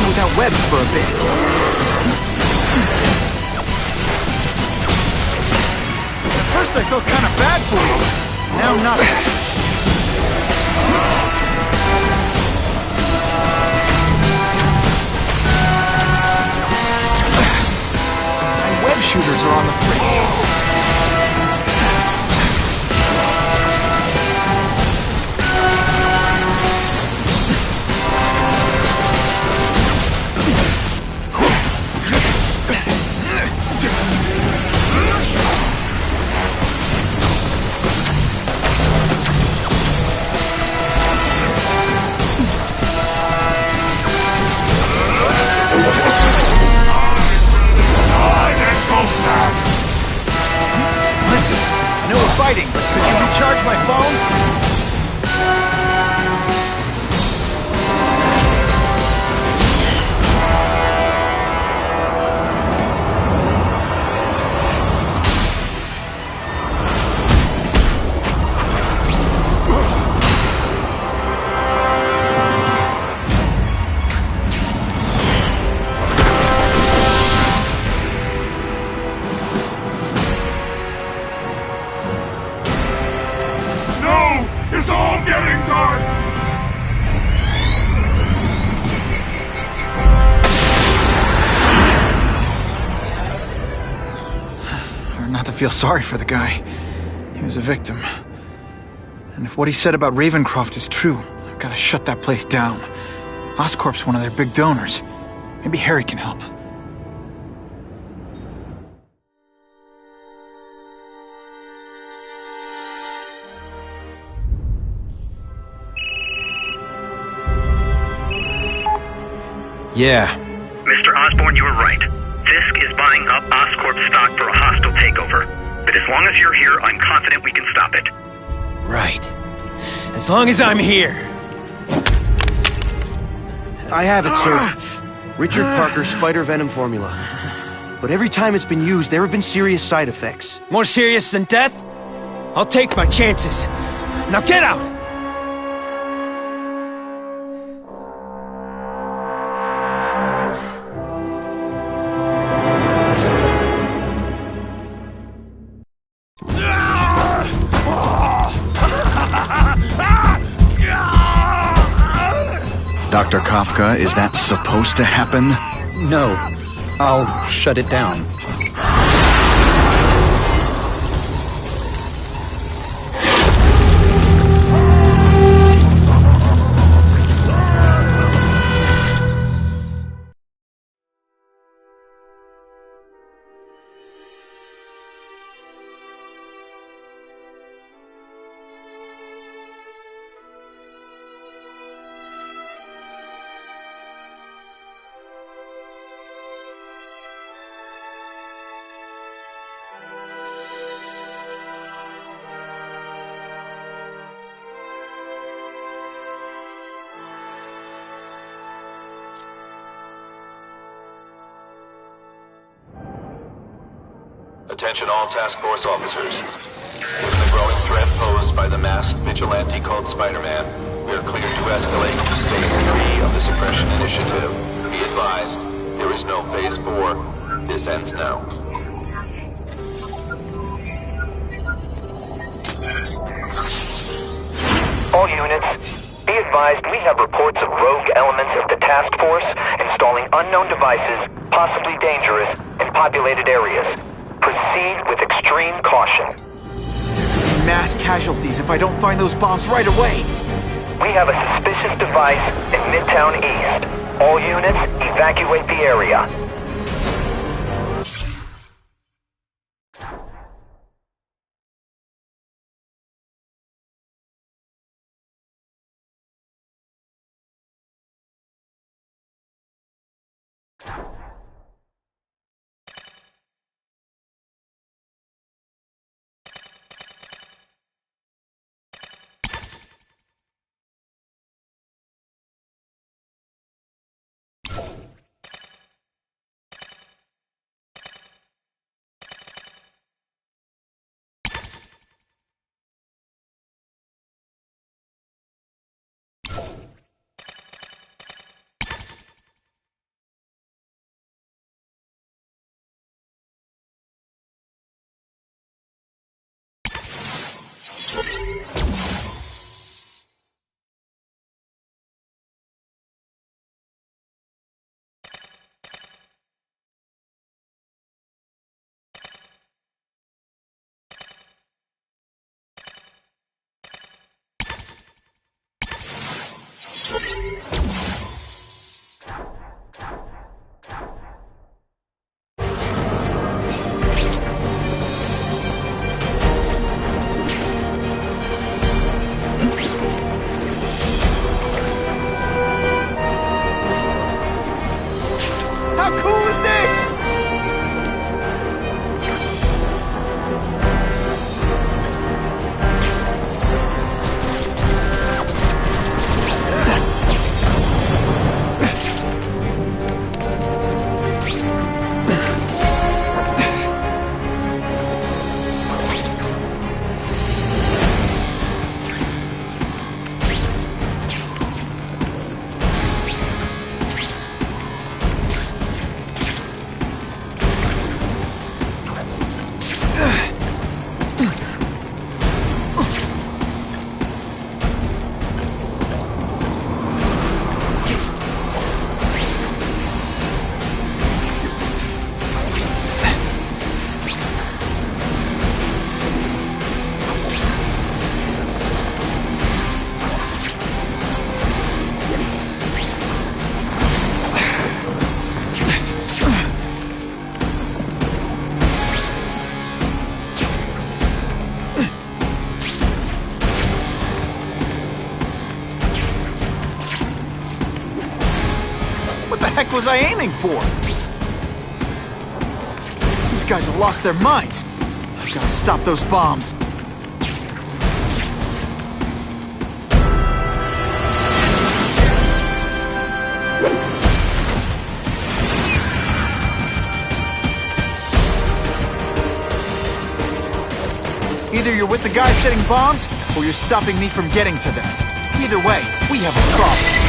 Without webs for a bit. At first I felt kind of bad for you. Now nothing. My web shooters are on the fritz. Listen, I know we're fighting, but could you recharge my phone? It's all getting dark! Hard not to feel sorry for the guy. He was a victim. And if what he said about Ravencroft is true, I've got to shut that place down. Oscorp's one of their big donors. Maybe Harry can help. Yeah. Mr. Osborn, you were right. Fisk is buying up Oscorp stock for a hostile takeover. But as long as you're here, I'm confident we can stop it. Right. As long as I'm here. I have it, sir. Richard Parker's spider venom formula. But every time it's been used, there have been serious side effects. More serious than death? I'll take my chances. Now get out! Dr. Kafka, is that supposed to happen? No. I'll shut it down. Attention all task force officers. Given the growing threat posed by the masked vigilante called Spider-Man, we are cleared to escalate to Phase 3 of the Suppression Initiative. Be advised, there is no Phase 4. This ends now. All units, be advised we have reports of rogue elements of the task force installing unknown devices, possibly dangerous, in populated areas. Proceed with extreme caution. Mass casualties if I don't find those bombs right away. We have a suspicious device in Midtown East. All units, evacuate the area. was I aiming for? These guys have lost their minds. I've got to stop those bombs. Either you're with the guys setting bombs, or you're stopping me from getting to them. Either way, we have a problem.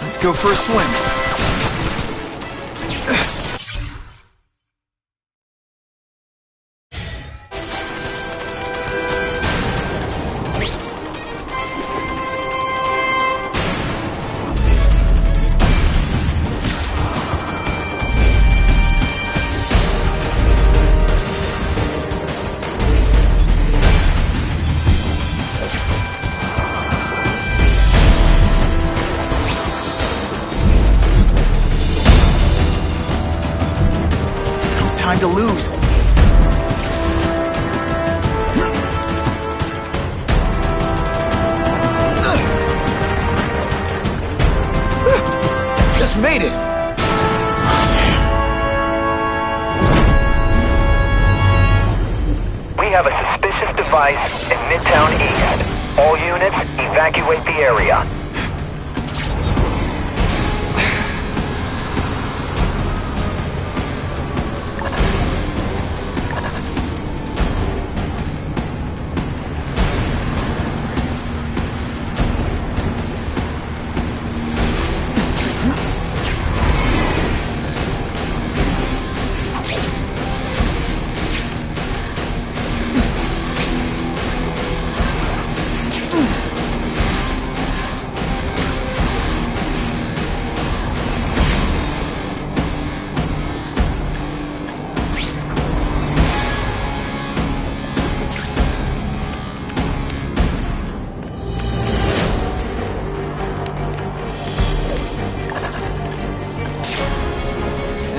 Let's go for a swim. Time to lose. Just made it. We have a suspicious device in Midtown East. All units, evacuate the area.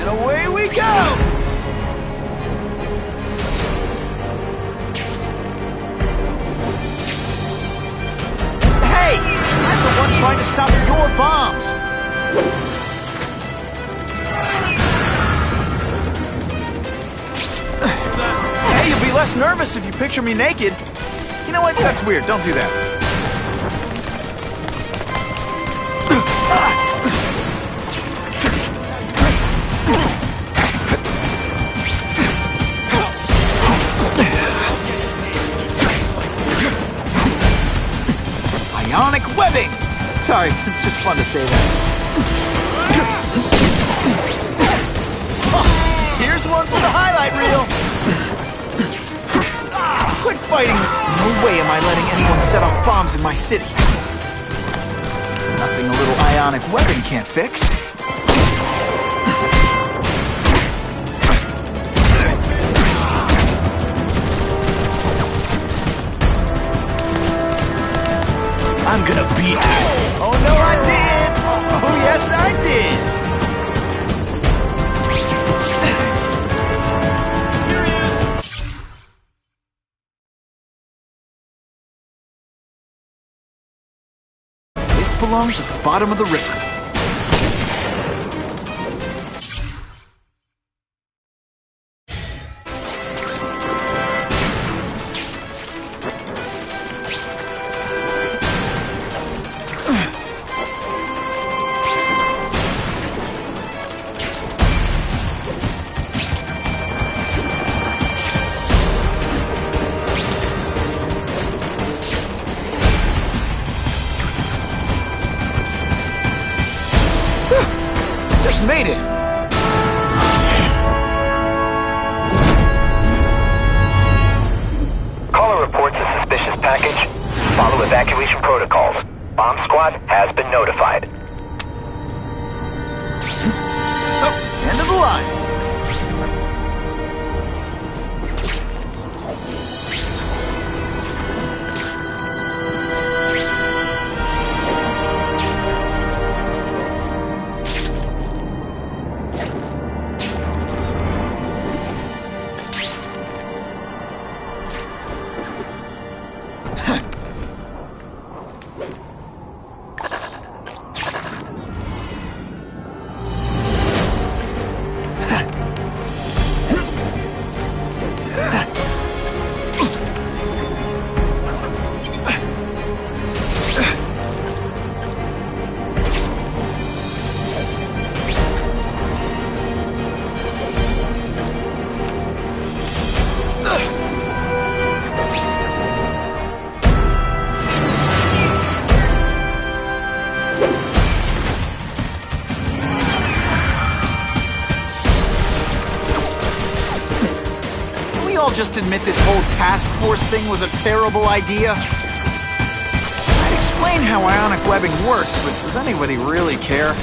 Away we go! Hey! I'm the one trying to stop your bombs! Hey, you'll be less nervous if you picture me naked. You know what? That's weird. Don't do that. Ionic webbing! Sorry, it's just fun to say that. Oh, here's one for the highlight reel. Quit fighting! No way am I letting anyone set off bombs in my city. Nothing a little ionic webbing can't fix. I'm gonna beat you. Oh no, I did! Oh yes, I did! This belongs at the bottom of the river. Just made it! Caller reports a suspicious package. Follow evacuation protocols. Bomb squad has been notified. Oh, end of the line. Just admit this whole task force thing was a terrible idea? I'd explain how ionic webbing works, but does anybody really care?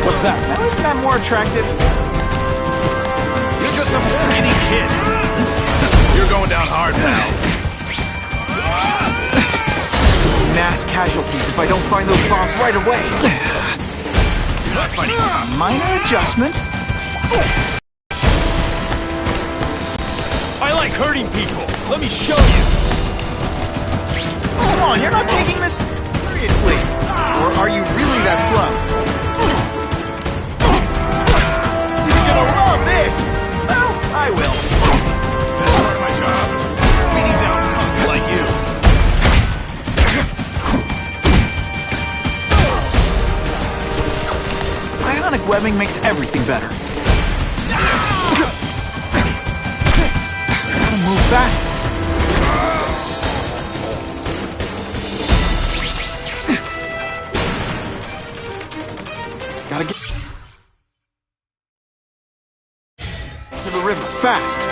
What's that? Now, isn't that more attractive? You're just some skinny kid. You're going down hard, pal. Mass casualties if I don't find those bombs right away. You're not fighting. Minor adjustment. I like hurting people. Let me show you. Come on, you're not taking this seriously. Or are you really that slow? You're gonna love this. Well, I will. Best part of my job. Beating down punks like you. Ionic webbing makes everything better. Gotta move faster. Gotta get to the river fast.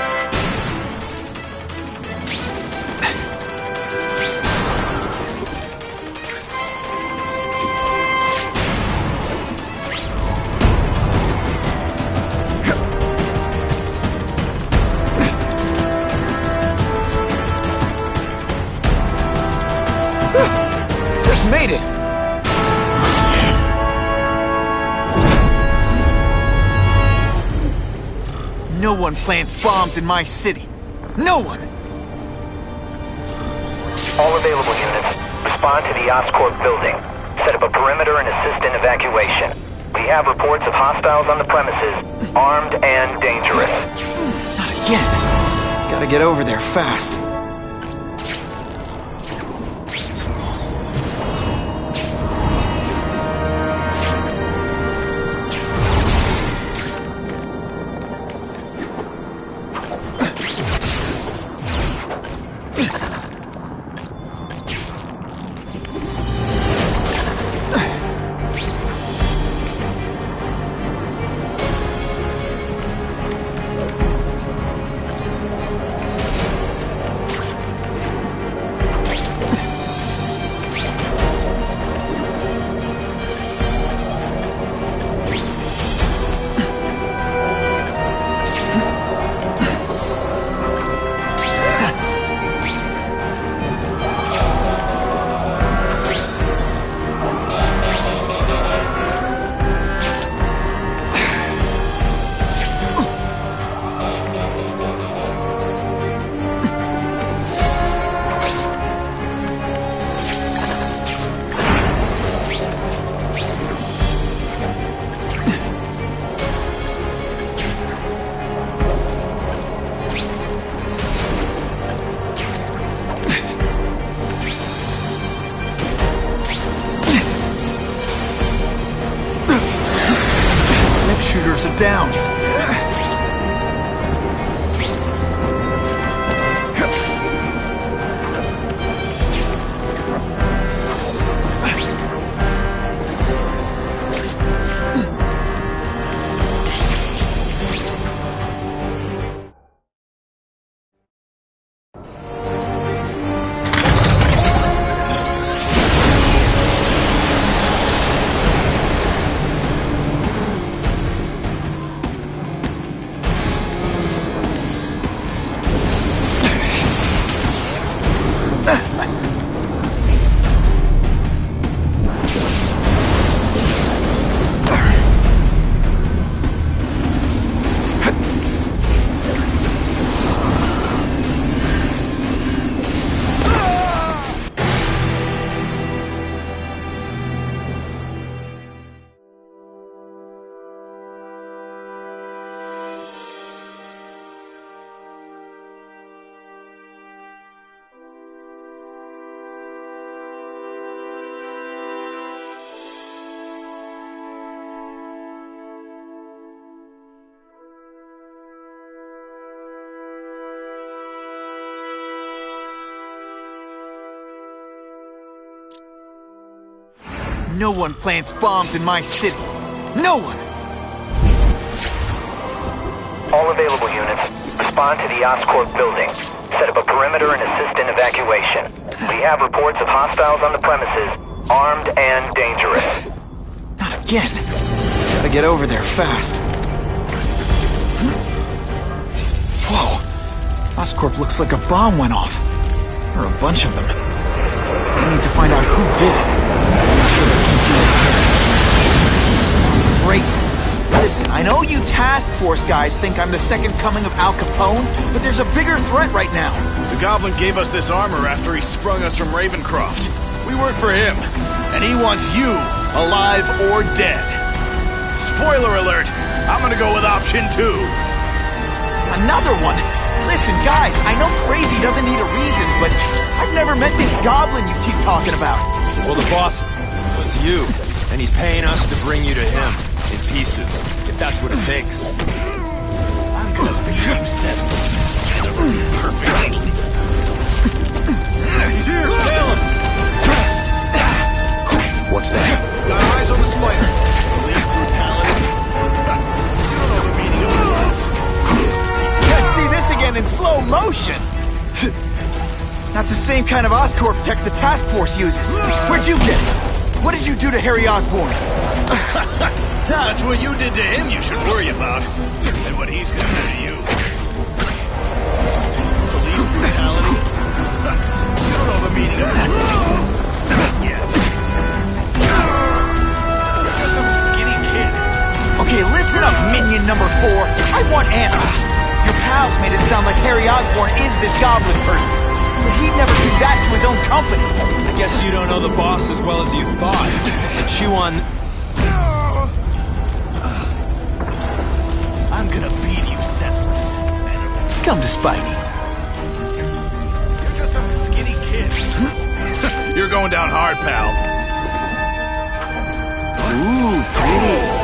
Made it! No one plants bombs in my city. No one! All available units, respond to the Oscorp building. Set up a perimeter and assist in evacuation. We have reports of hostiles on the premises, armed and dangerous. Not again. Gotta get over there fast. down. No one plants bombs in my city. No one! All available units, respond to the Oscorp building. Set up a perimeter and assist in evacuation. We have reports of hostiles on the premises, armed and dangerous. Not again. Gotta get over there fast. Whoa. Oscorp looks like a bomb went off. Or a bunch of them. I need to find out who did it. Great. Listen, I know you task force guys think I'm the second coming of Al Capone, but there's a bigger threat right now. The Goblin gave us this armor after he sprung us from Ravencroft. We work for him, and he wants you alive or dead. Spoiler alert, I'm gonna go with option 2. Another one? Listen, guys, I know crazy doesn't need a reason, but I've never met this Goblin you keep talking about. Well, the boss was you, and he's paying us to bring you to him, in pieces, if that's what it takes. I'm gonna beat you senseless. Perfect. He's here! Nail him! What's that? Got eyes on the spider. Police brutality. You don't know the meaning of words. Let's see this again in slow motion! That's the same kind of Oscorp tech the task force uses. Where'd you get it? What did you do to Harry Osborn? That's what you did to him you should worry about. And what he's gonna do to you. Police brutality? You don't know the meaning of it. Yeah. You're just some skinny kid. Okay, listen up, minion number 4. I want answers. Your pals made it sound like Harry Osborn is this Goblin person. But he'd never do that to his own company. I guess you don't know the boss as well as you thought. And chew on... I'm gonna beat you senseless. Come to Spidey. You're just some skinny kid. You're going down hard, pal. Ooh, pretty.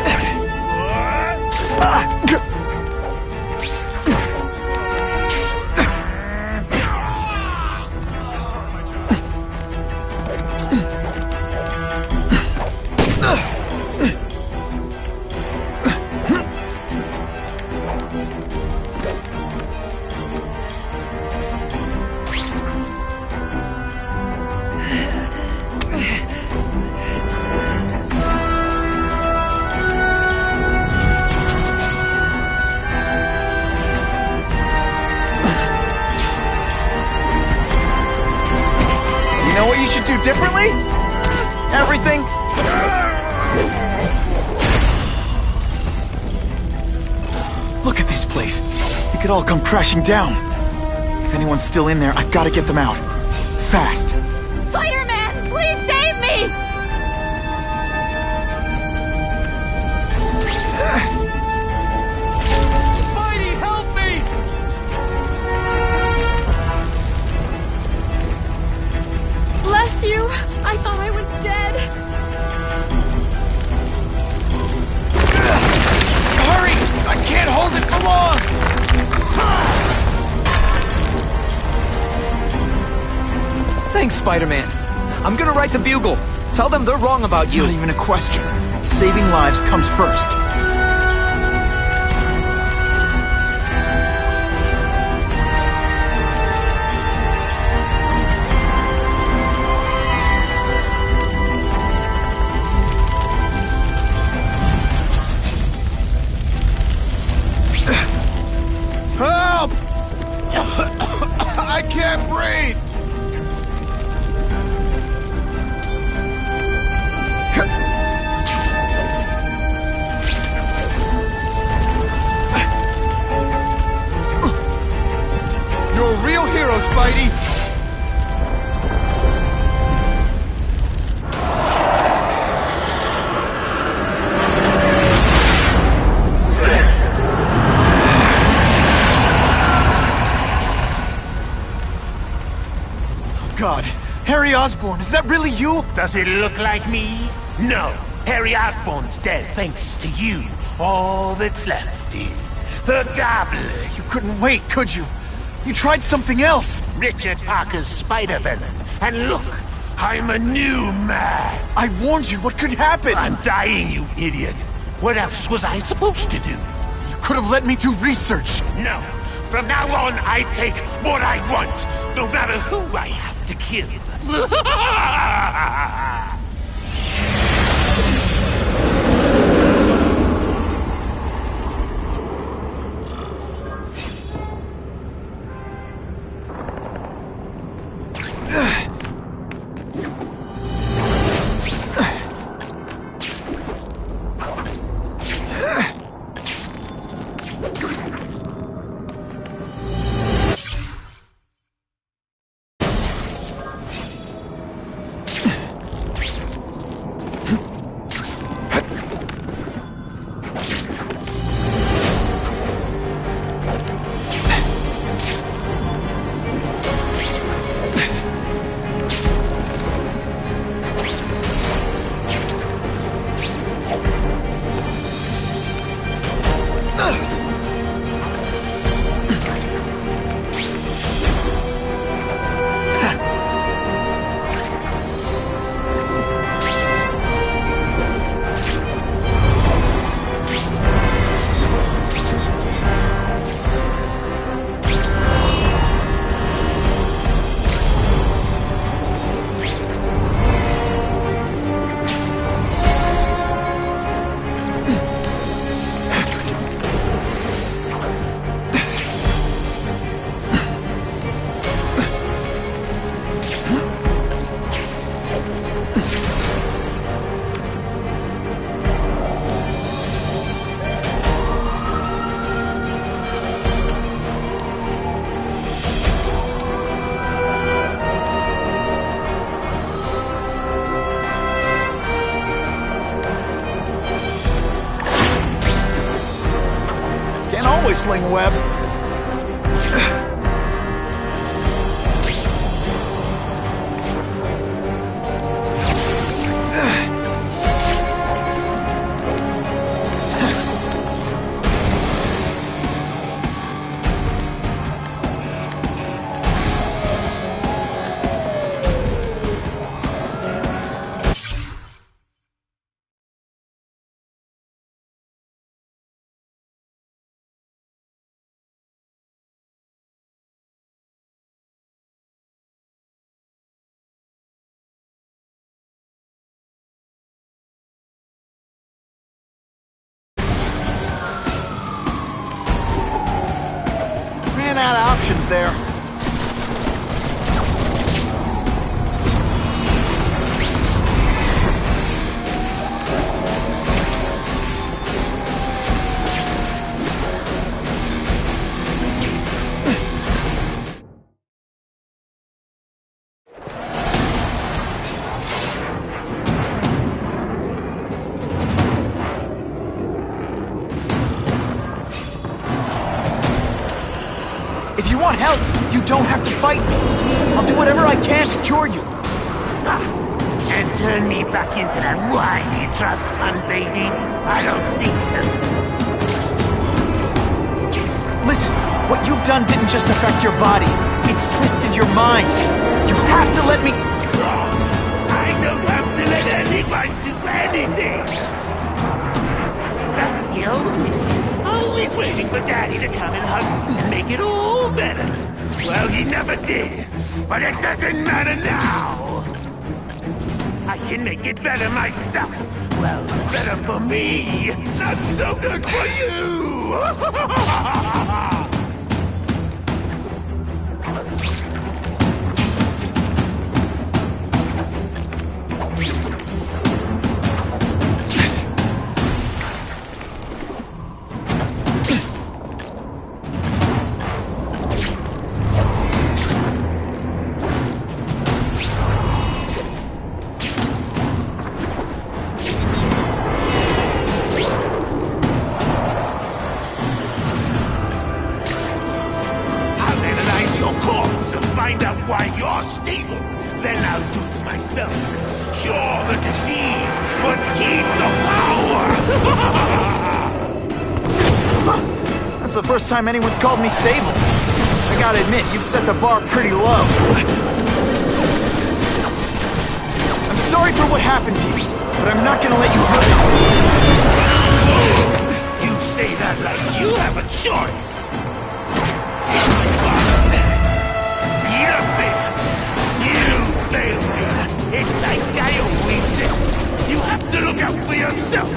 You know what you should do differently? Everything? Look at this place. It could all come crashing down. If anyone's still in there, I've got to get them out. Fast. Spider-Man, please save me! Spidey, help me! Bless you! I thought I was dead. Hurry! can't hold it for long! Thanks, Spider-Man. I'm gonna write the Bugle. Tell them they're wrong about you. Not even a question. Saving lives comes first. Help! I can't breathe! You're a real hero, Spidey! God, Harry Osborn, is that really you? Does it look like me? No. Harry Osborn's dead thanks to you. All that's left is the Goblin. You couldn't wait, could you? You tried something else. Richard Parker's Spider-Venom. And look, I'm a new man. I warned you, what could happen? I'm dying, you idiot. What else was I supposed to do? You could have let me do research. No. From now on, I take what I want, no matter who I have to kill. Sling web. Ran out of options there. If you want help, you don't have to fight me. I'll do whatever I can to cure you. And turn me back into that whiny trust fund baby? I don't think so. Listen, what you've done didn't just affect your body. It's twisted your mind. You have to let me... I don't have to let anyone do anything. That's the only. Always waiting for Daddy to come and hug me and make it all better. Well, he never did. But it doesn't matter now. I can make it better myself. Well, better for me. Not so good for you. Find out why you're stable, then I'll do it myself. Cure the disease, but keep the power! That's the first time anyone's called me stable. I gotta admit, you've set the bar pretty low. I'm sorry for what happened to you, but I'm not gonna let you hurt me. You say that like you have a choice. It's like I always said. You have to look out for yourself.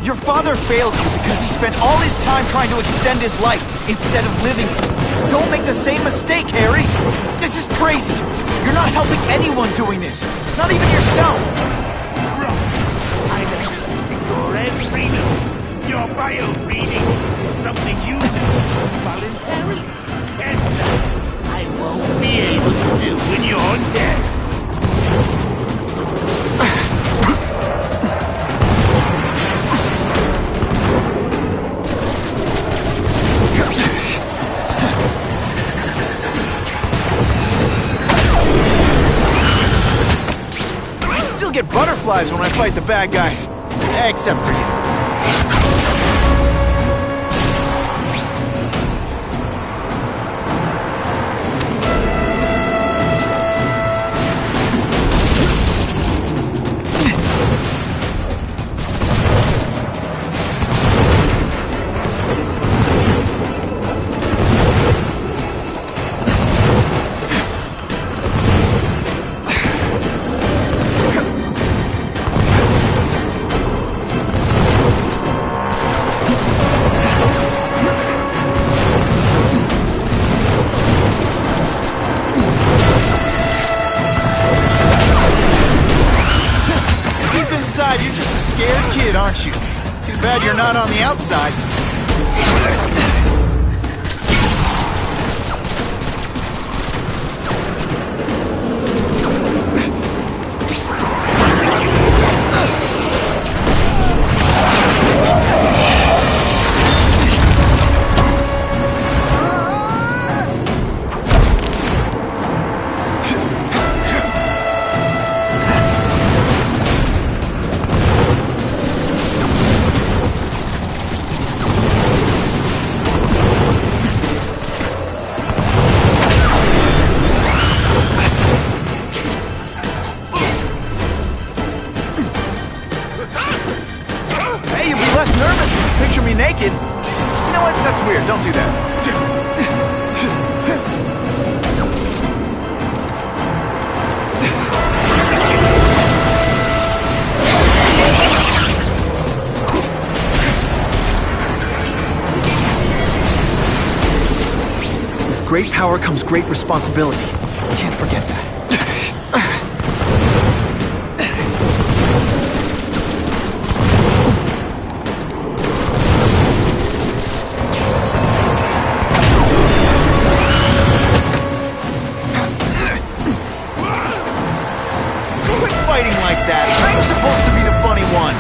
Your father failed you because he spent all his time trying to extend his life instead of living it. Don't make the same mistake, Harry. This is crazy. You're not helping anyone doing this. Not even yourself. I'm analyzing your every note. Your bio reading is something you do voluntarily. And that I won't be able to do when you're dead. I still get butterflies when I fight the bad guys. Except for you. You're just a scared kid, aren't you? Too bad you're not on the outside. Less nervous if you picture me naked. You know what? That's weird. Don't do that. With great power comes great responsibility. Can't forget that. Like that. I'm supposed to be the funny one.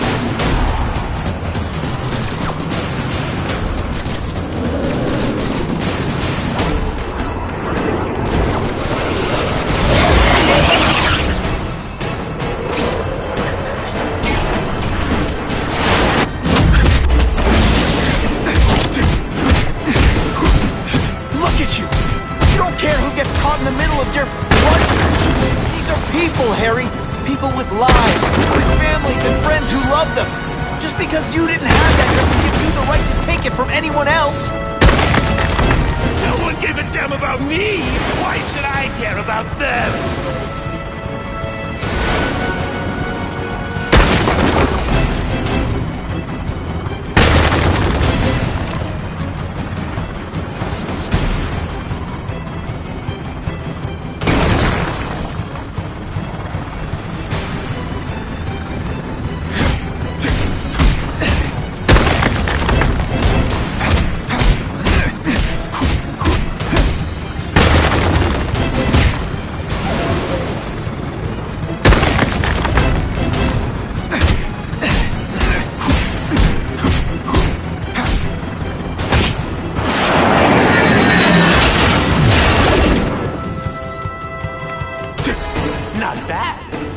people with lives, with families and friends who love them. Just because you didn't have that doesn't give you the right to take it from anyone else. No one gave a damn about me! Why should I care about them?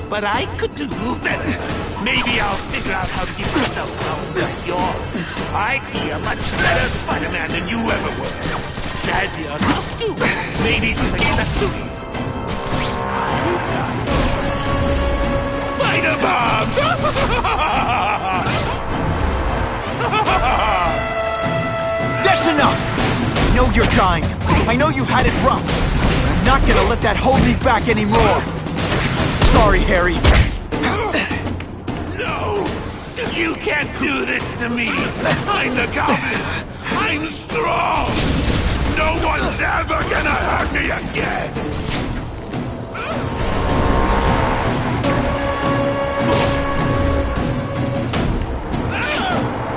But I could do better. Maybe I'll figure out how to give myself powers like yours. I'd be a much better Spider-Man than you ever were. Snazzier costume, maybe some accessories. Spider-Bomb! That's enough! I know you're dying. I know you've had it rough. I'm not gonna let that hold me back anymore. Sorry, Harry. No! You can't do this to me! I'm the Goblin! I'm strong! No one's ever gonna hurt me again!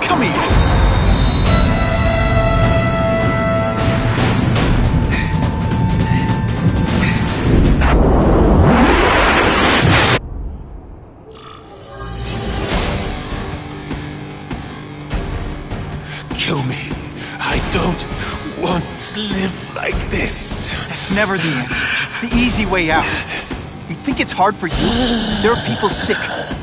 Come here! Kill me. I don't want to live like this. That's never the answer. It's the easy way out. You think it's hard for you? There are people sick,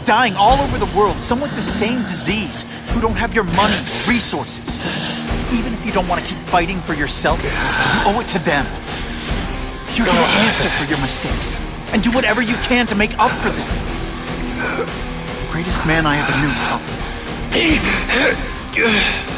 dying all over the world, some with the same disease, who don't have your money, resources. Even if you don't want to keep fighting for yourself, you owe it to them. You're gonna answer for your mistakes, and do whatever you can to make up for them. The greatest man I ever knew taught me that.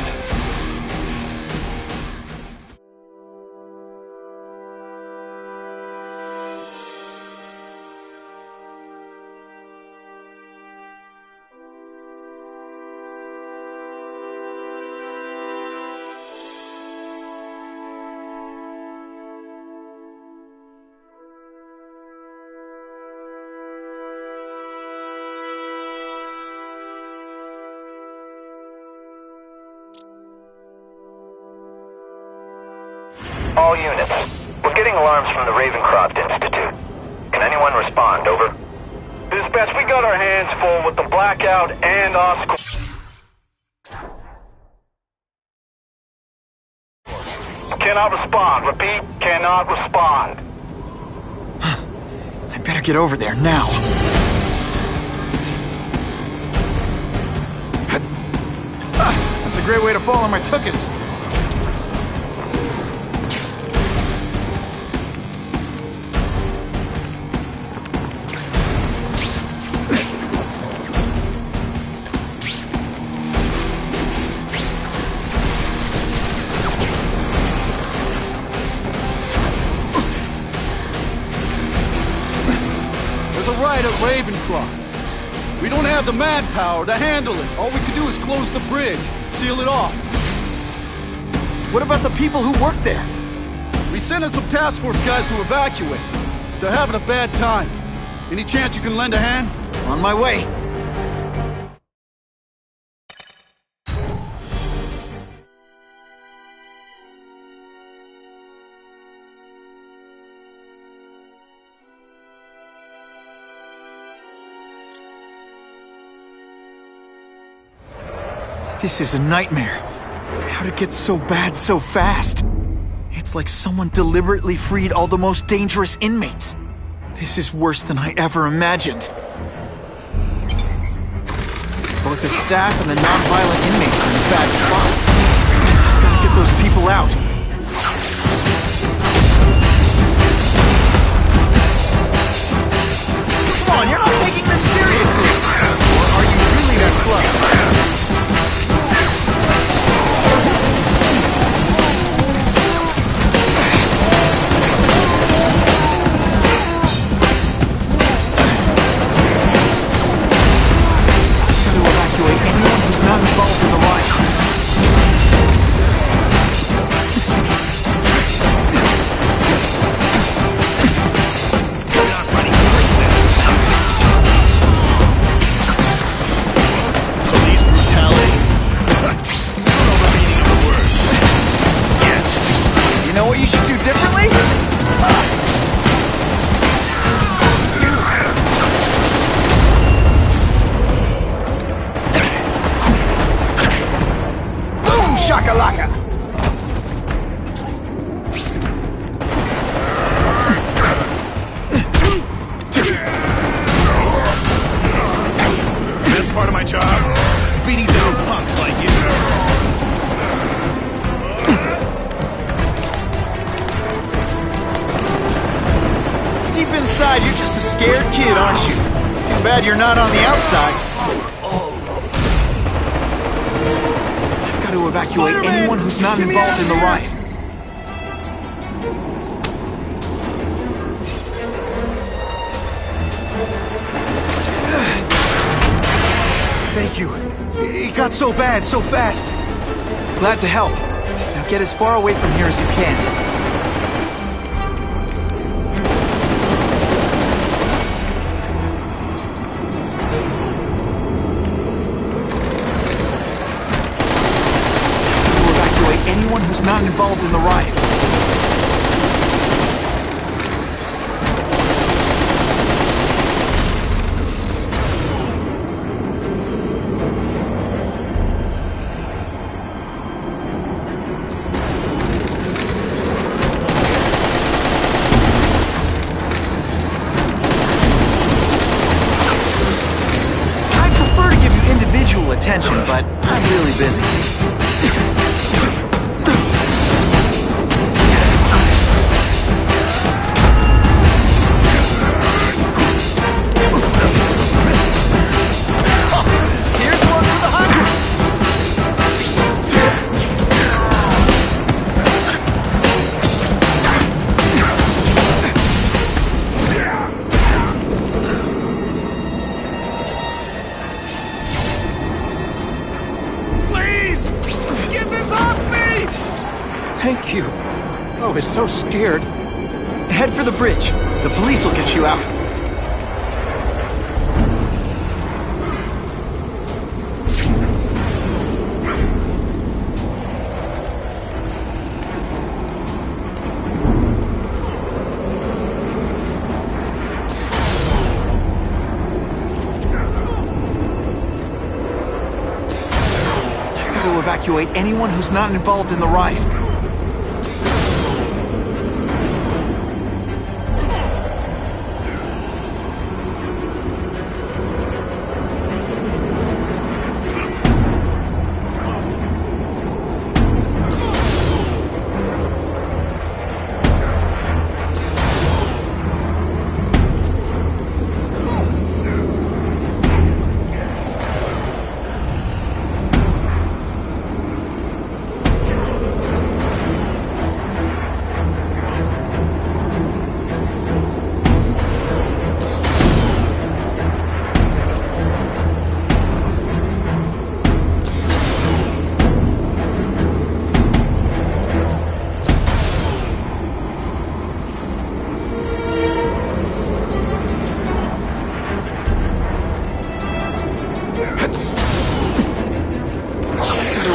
All units. We're getting alarms from the Ravencroft Institute. Can anyone respond? Over. Dispatch, we got our hands full with the blackout and Oscar. Cannot respond. Repeat, cannot respond. I better get over there now. That's a great way to fall on my tuchus. There's a riot at Ravencroft. We don't have the manpower to handle it. All we can do is close the bridge, seal it off. What about the people who work there? We sent in some task force guys to evacuate. They're having a bad time. Any chance you can lend a hand? On my way. This is a nightmare. How'd it get so bad so fast? It's like someone deliberately freed all the most dangerous inmates. This is worse than I ever imagined. Both the staff and the non-violent inmates are in a bad spot. I've gotta get those people out. Come on, you're not taking this bad you're not on the outside. I've got to evacuate anyone who's not involved in the riot. Thank you. It got so bad, so fast. Glad to help. Now get as far away from here as you can. Anyone who's not involved in the riot. I'd prefer to give you individual attention, but I'm really busy. Thank you. I was so scared. Head for the bridge. The police will get you out. I've got to evacuate anyone who's not involved in the riot.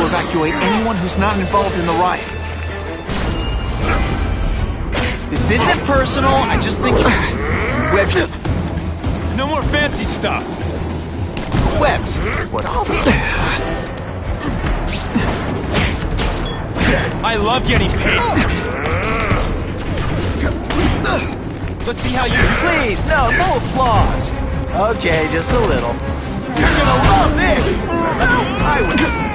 Evacuate anyone who's not involved in the riot. This isn't personal, I just think you webbed up. No more fancy stuff. Webs? What all this? I love getting paid. Let's see how you... Please, no applause. Okay, just a little. You're gonna love this! I would...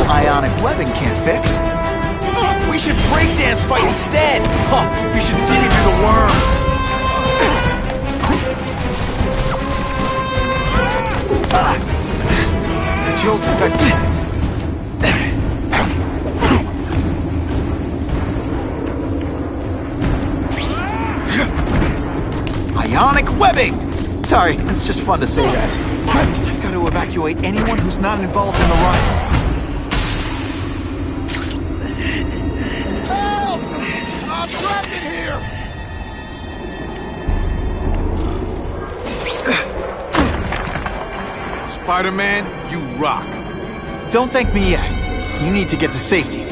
Ionic webbing can't fix. We should breakdance fight instead. Oh, you should see me do the worm. Jolt effect. Ionic webbing. Sorry, it's just fun to say that. I've got to evacuate anyone who's not involved in the riot. Spider-Man, you rock. Don't thank me yet. You need to get to safety.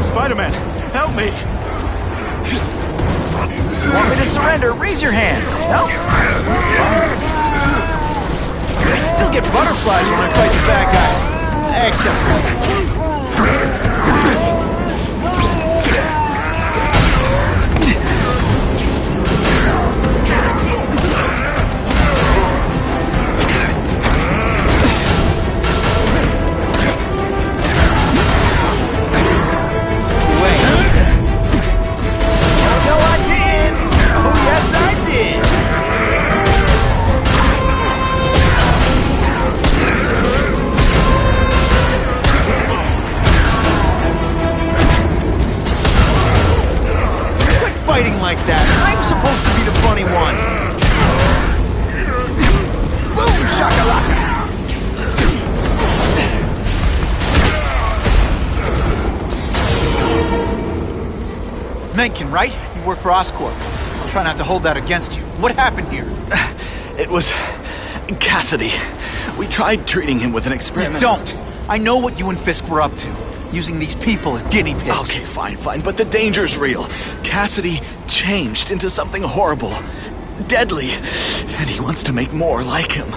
Spider-Man, help me! to surrender, raise your hand. No? I still get butterflies when I fight the bad guys. Except for like that. I'm supposed to be the funny one. Boom, shakalaka. Mencken, right? You work for Oscorp. I'll try not to hold that against you. What happened here? It was Cassidy. We tried treating him with an experiment. You don't. I know what you and Fisk were up to. Using these people as guinea pigs. Okay, fine, but the danger's real. Cassidy changed into something horrible, deadly, and he wants to make more like him.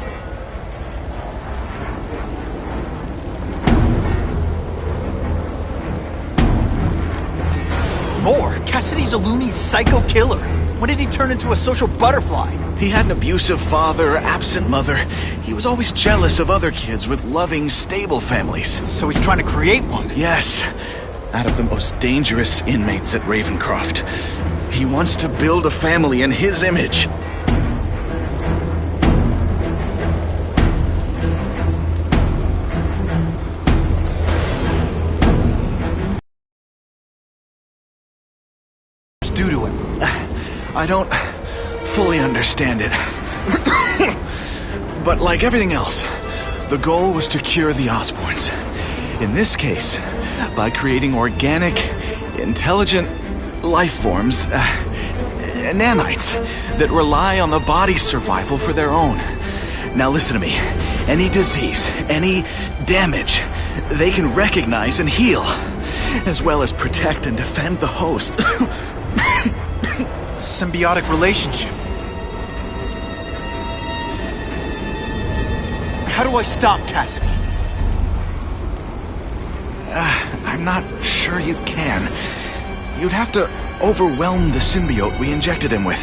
More? Cassidy's a loony psycho killer. When did he turn into a social butterfly? He had an abusive father, absent mother. He was always jealous of other kids with loving, stable families. So he's trying to create one? Yes. Out of the most dangerous inmates at Ravencroft. He wants to build a family in his image. Due to him. I don't fully understand it. But like everything else, the goal was to cure the Osborns. In this case, by creating organic, intelligent life forms, nanites, that rely on the body's survival for their own. Now listen to me. Any disease, any damage, they can recognize and heal, as well as protect and defend the host. Symbiotic relationship. How do I stop Cassidy? I'm not sure you can. You'd have to overwhelm the symbiote we injected him with.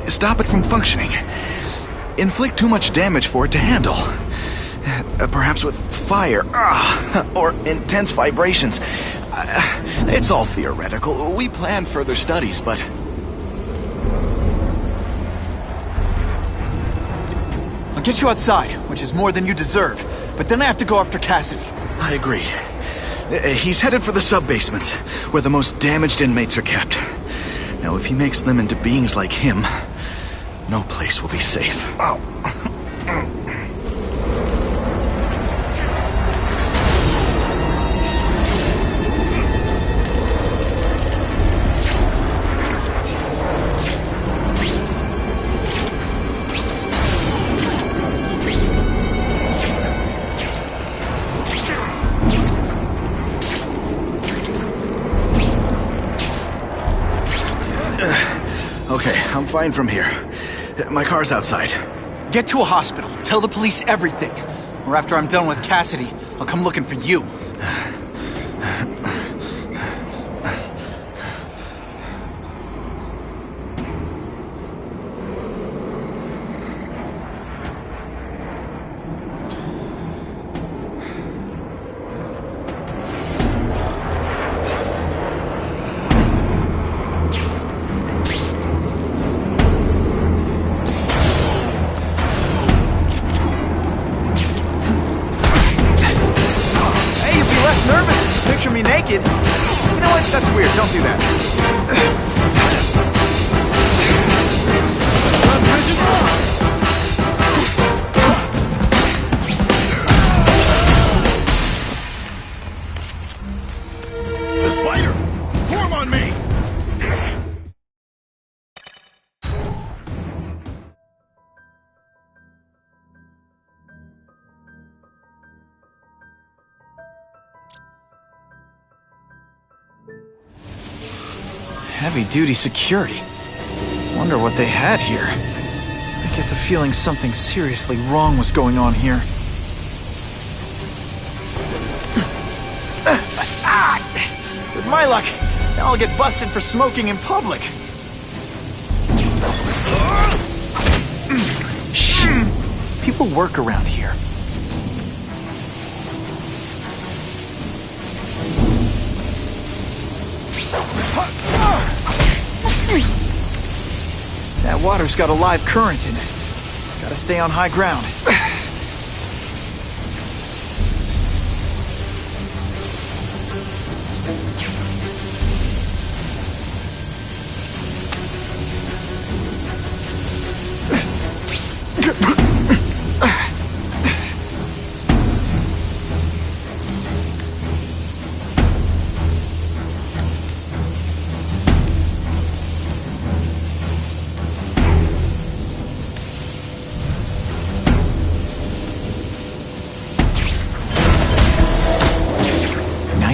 Stop it from functioning. Inflict too much damage for it to handle. Perhaps with fire, or intense vibrations. It's all theoretical. We plan further studies, but... I'll get you outside, which is more than you deserve. But then I have to go after Cassidy. I agree. He's headed for the sub-basements, where the most damaged inmates are kept. Now, if he makes them into beings like him, no place will be safe. Oh. Okay, I'm fine from here. My car's outside. Get to a hospital. Tell the police everything. Or after I'm done with Cassidy, I'll come looking for you. Nervous if you picture me naked. You know what? That's weird. Don't do that. The spider! Form on me! Heavy-duty security. Wonder what they had here. I get the feeling something seriously wrong was going on here. With my luck, now I'll get busted for smoking in public. Shh! People work around here. That water's got a live current in it. Gotta stay on high ground.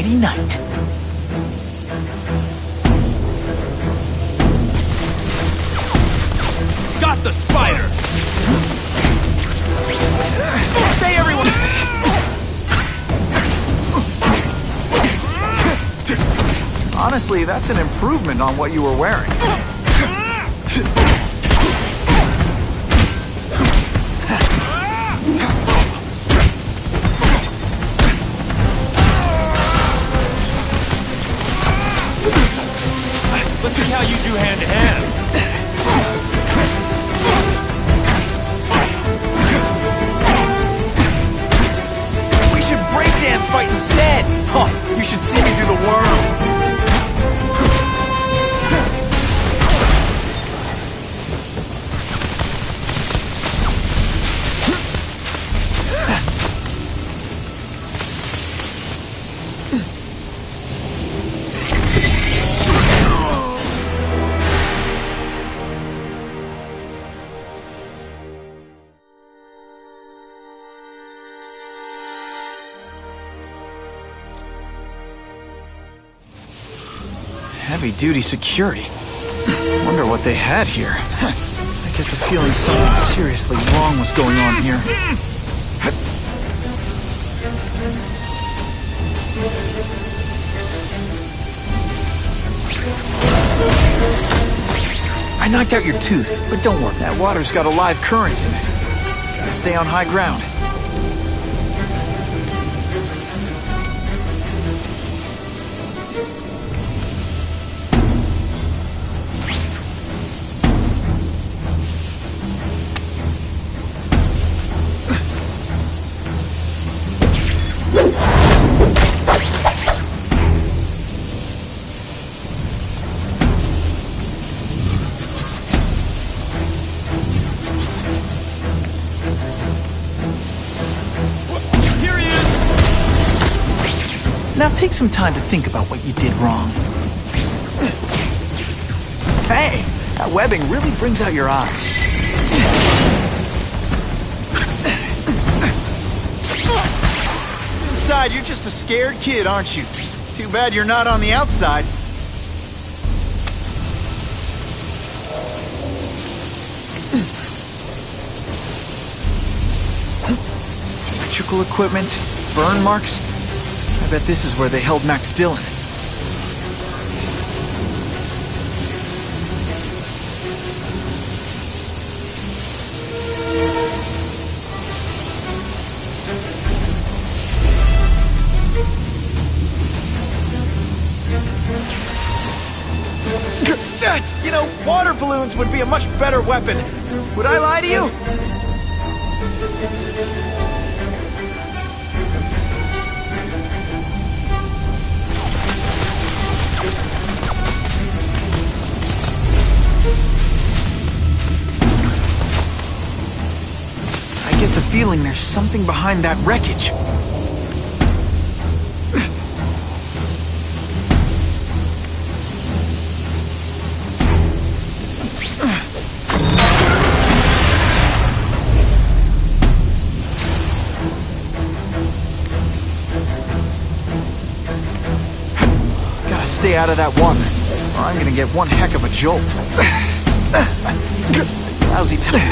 Night. Got the spider! Say everyone! Honestly, that's an improvement on what you were wearing. Let's see how you do hand-to-hand. We should breakdance fight instead! Huh, you should see me do the worm. Heavy-duty security. Wonder what they had here. I get the feeling something seriously wrong was going on here. I knocked out your tooth, but don't worry. That water's got a live current in it. Gotta stay on high ground. Now take some time to think about what you did wrong. Hey, that webbing really brings out your eyes. Inside, you're just a scared kid, aren't you? Too bad you're not on the outside. Electrical equipment, burn marks. I bet this is where they held Max Dillon. You know, water balloons would be a much better weapon. Would I lie to you? I get the feeling there's something behind that wreckage. Gotta stay out of that water, or I'm gonna get one heck of a jolt. Lousy time.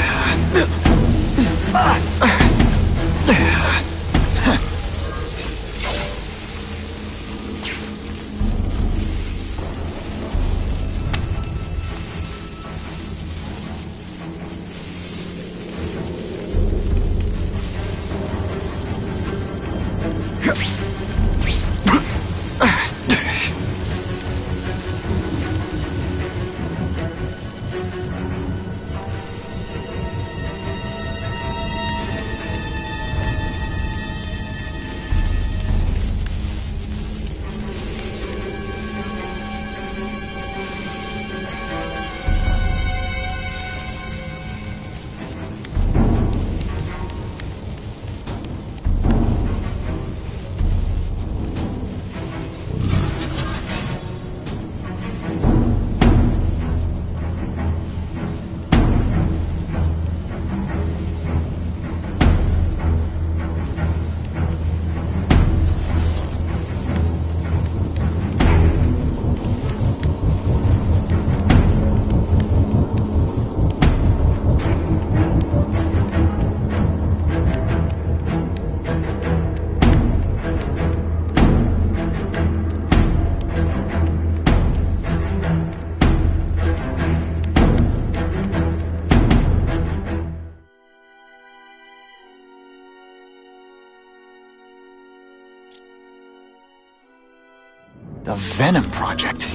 The Venom Project?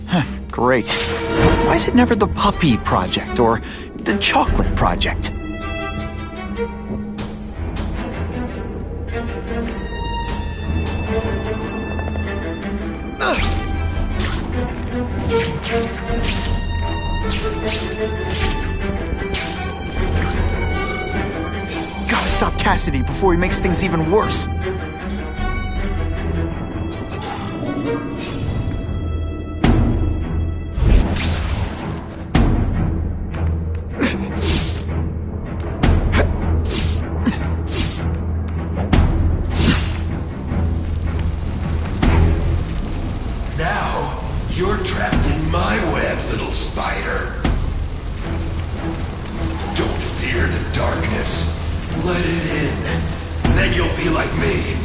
Huh, great. Why is it never the Puppy Project or the Chocolate Project? Gotta stop Cassidy before he makes things even worse. You're trapped in my web, little spider. Don't fear the darkness. Let it in. Then you'll be like me.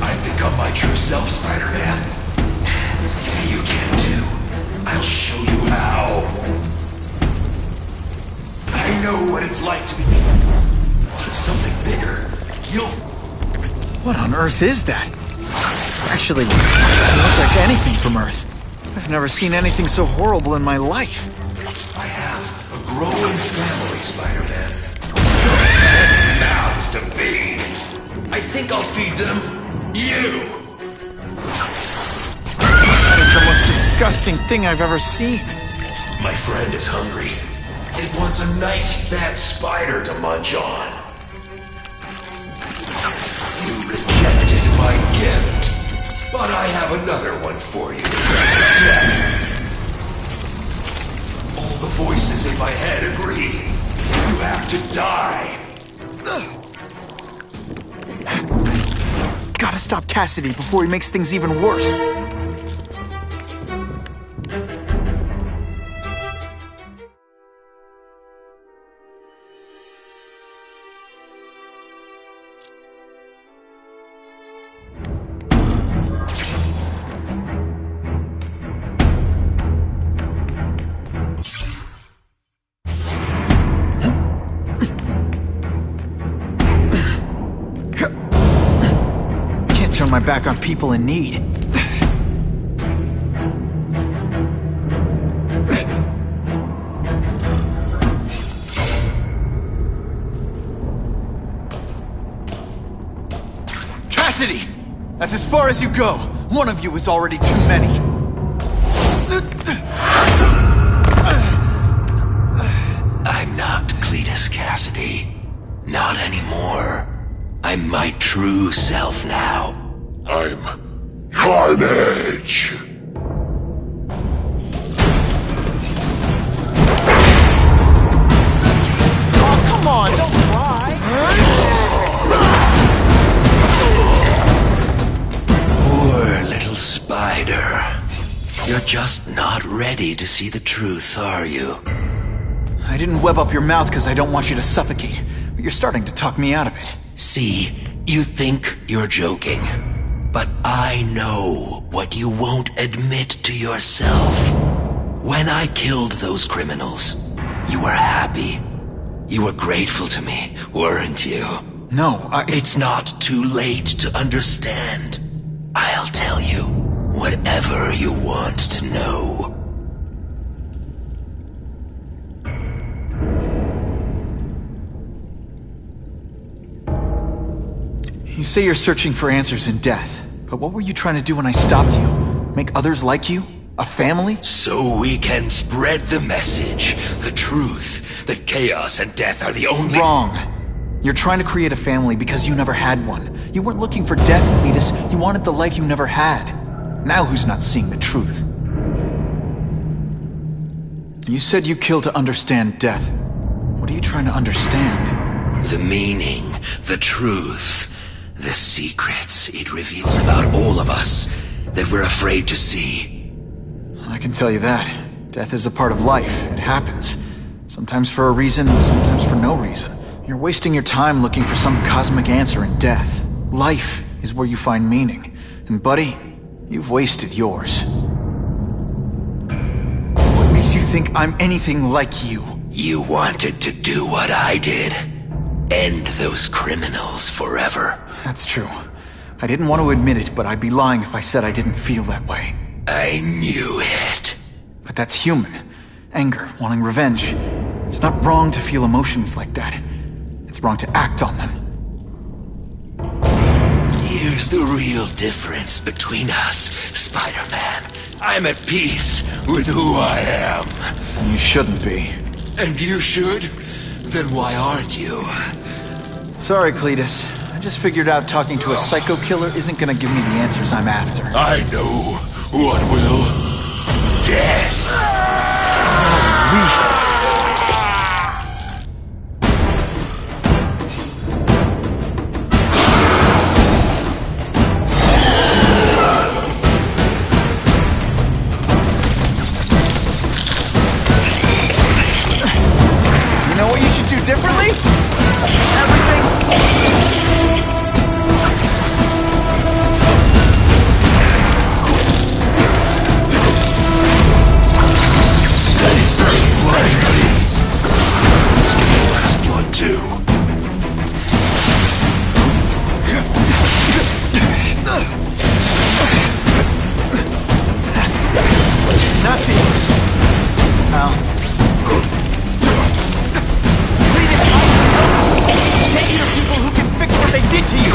I've become my true self, Spider-Man. You can too. I'll show you how. I know what it's like to be part of something bigger. What on earth is that? Actually, it doesn't look like anything from Earth. I've never seen anything so horrible in my life. I have a growing family, Spider-Man. So many mouths to feed. I think I'll feed them you. That is the most disgusting thing I've ever seen. My friend is hungry. It wants a nice fat spider to munch on. You rejected my gift. But I have another one for you. Death. All the voices in my head agree. You have to die. Gotta stop Cassidy before he makes things even worse. Turn my back on people in need. Cassidy! That's as far as you go. One of you is already too many. I'm not Cletus Cassidy. Not anymore. I'm my true self now. I'm Carnage! Oh, come on, don't cry! Poor little spider. You're just not ready to see the truth, are you? I didn't web up your mouth because I don't want you to suffocate, but you're starting to talk me out of it. See, you think you're joking. But I know what you won't admit to yourself. When I killed those criminals, you were happy. You were grateful to me, weren't you? No, It's not too late to understand. I'll tell you whatever you want to know. You say you're searching for answers in death, but what were you trying to do when I stopped you? Make others like you? A family? So we can spread the message, the truth, that chaos and death are the only— Wrong. You're trying to create a family because you never had one. You weren't looking for death, Cletus. You wanted the life you never had. Now who's not seeing the truth? You said you killed to understand death. What are you trying to understand? The meaning, the truth, the secrets it reveals about all of us that we're afraid to see. I can tell you that. Death is a part of life. It happens. Sometimes for a reason, sometimes for no reason. You're wasting your time looking for some cosmic answer in death. Life is where you find meaning. And buddy, you've wasted yours. What makes you think I'm anything like you? You wanted to do what I did. End those criminals forever. That's true. I didn't want to admit it, but I'd be lying if I said I didn't feel that way. I knew it. But that's human. Anger, wanting revenge. It's not wrong to feel emotions like that. It's wrong to act on them. Here's the real difference between us, Spider-Man. I'm at peace with who I am. You shouldn't be. And you should? Then why aren't you? Sorry, Cletus. I just figured out talking to a psycho killer isn't gonna give me the answers I'm after. I know what will. Death. You know what you should do differently? Everything. Nothing. Ow. Take you to people who can fix what they did to you.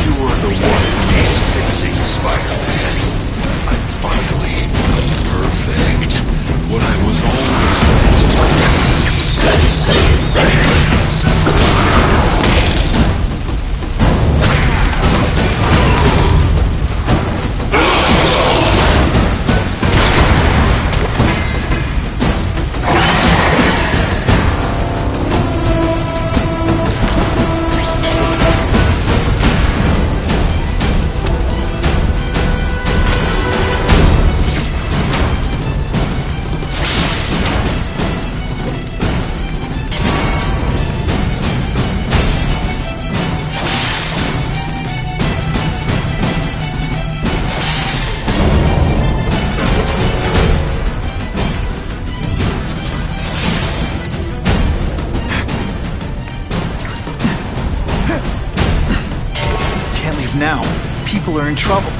You are the one who needs fixing, Spider-Man. I'm finally perfect. What I was always meant to be. Now, people are in trouble.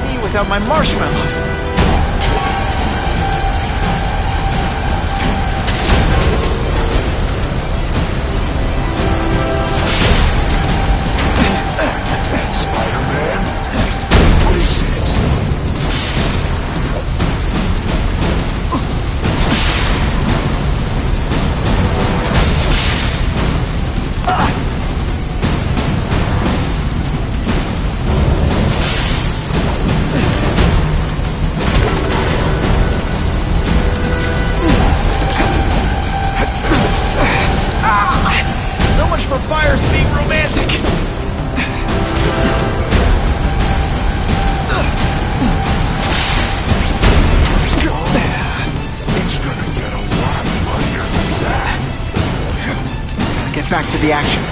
Me without my marshmallows. fire's being romantic. It's gonna get a lot muddier than that. Get back to the action.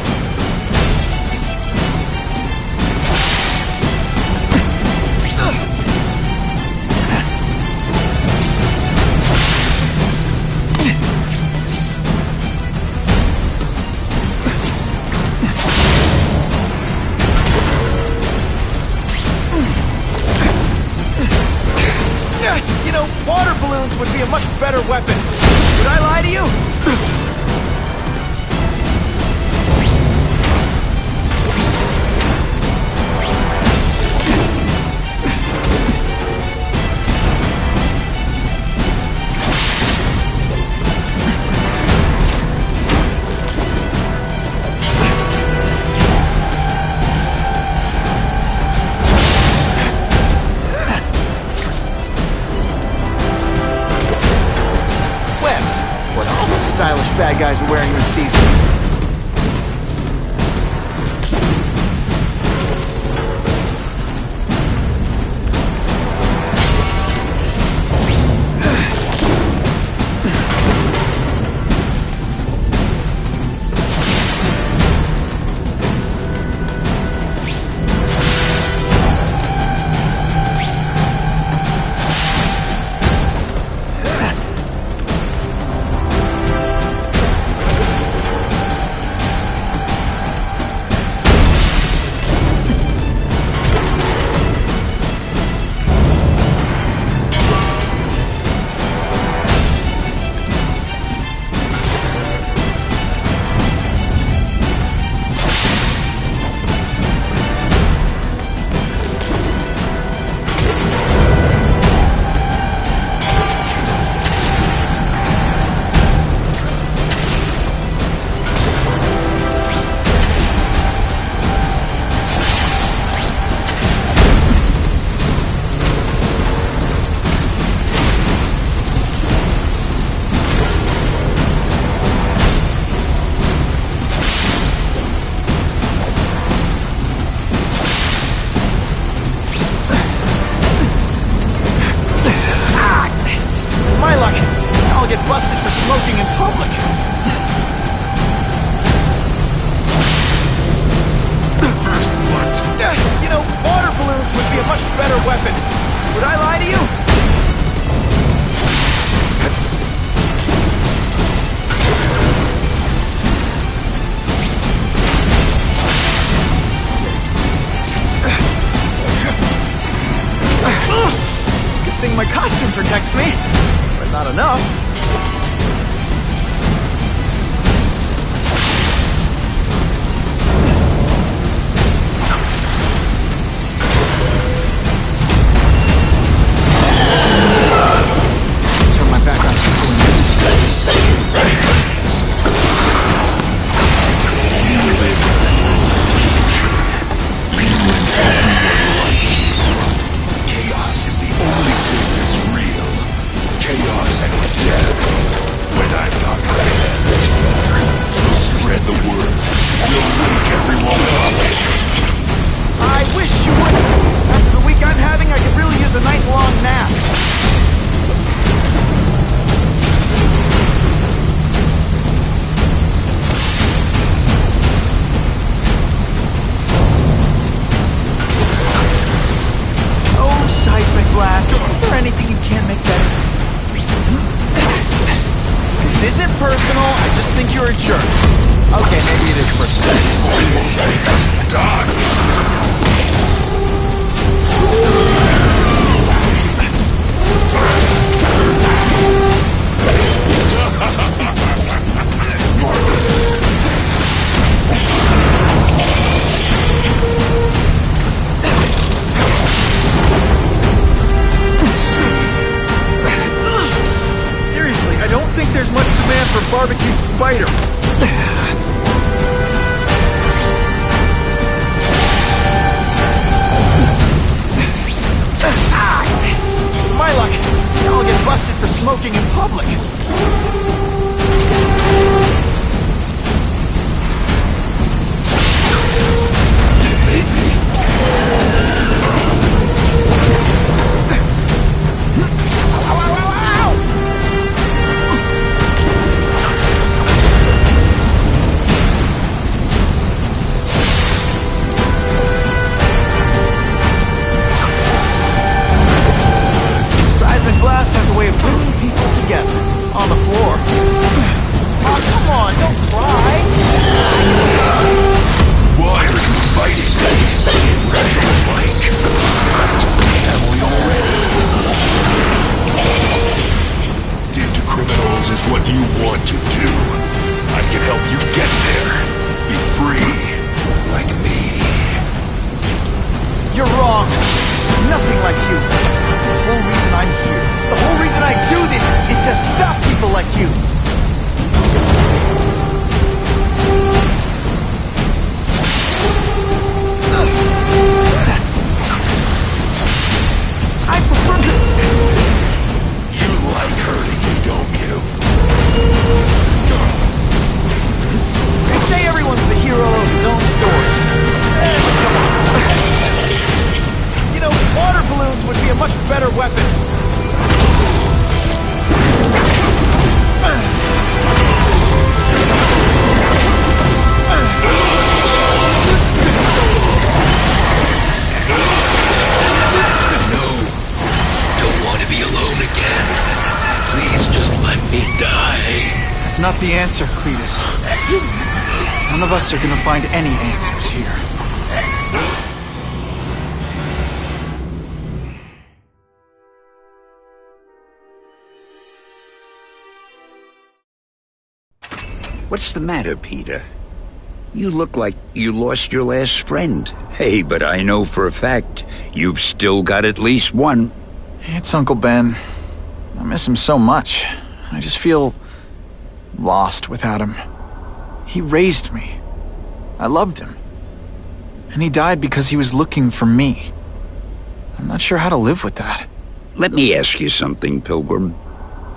You know, water balloons would be a much better weapon. Did I lie to you? Stylish bad guys are wearing this season. busted for smoking in public. First what? You know, water balloons would be a much better weapon. Would I lie to you? Good thing my costume protects me, but not enough. Turn my back on people in Chaos is the only thing that's real. Chaos and death. When I'm not there, we'll spread the word. We'll wake everyone up. I wish you wouldn't. After the week I'm having, I could really use a nice long nap. Oh, seismic blast. Is there anything you can't make better? This isn't personal, I just think you're a jerk. Okay, maybe it is personal. Seriously, I don't think there's much demand for barbecued spider. My luck, I'll get busted for smoking in public. not the answer, Cletus. None of us are gonna find any answers here. What's the matter, Peter? You look like you lost your last friend. Hey, but I know for a fact you've still got at least one. It's Uncle Ben. I miss him so much. I just feel lost without him. He raised me. I loved him. And he died because he was looking for me. I'm not sure how to live with that. Let me ask you something, Pilgrim.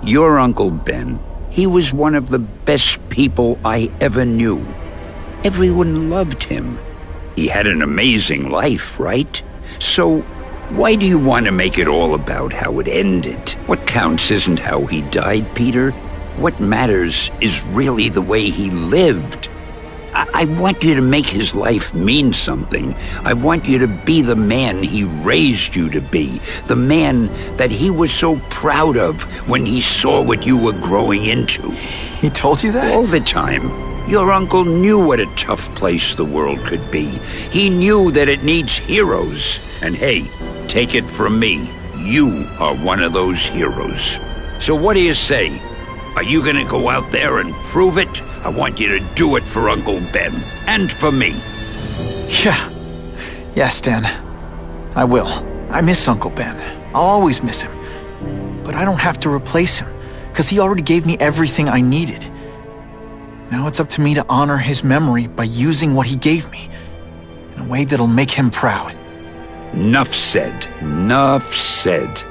Your Uncle Ben, he was one of the best people I ever knew. Everyone loved him. He had an amazing life, right? So, why do you want to make it all about how it ended? What counts isn't how he died, Peter. What matters is really the way he lived. I want you to make his life mean something. I want you to be the man he raised you to be. The man that he was so proud of when he saw what you were growing into. He told you that? All the time. Your uncle knew what a tough place the world could be. He knew that it needs heroes. And hey, take it from me, you are one of those heroes. So what do you say? Are you gonna go out there and prove it? I want you to do it for Uncle Ben, and for me. Yeah. Yes, Dan. I will. I miss Uncle Ben. I'll always miss him. But I don't have to replace him, because he already gave me everything I needed. Now it's up to me to honor his memory by using what he gave me, in a way that'll make him proud. Nuff said. Nuff said.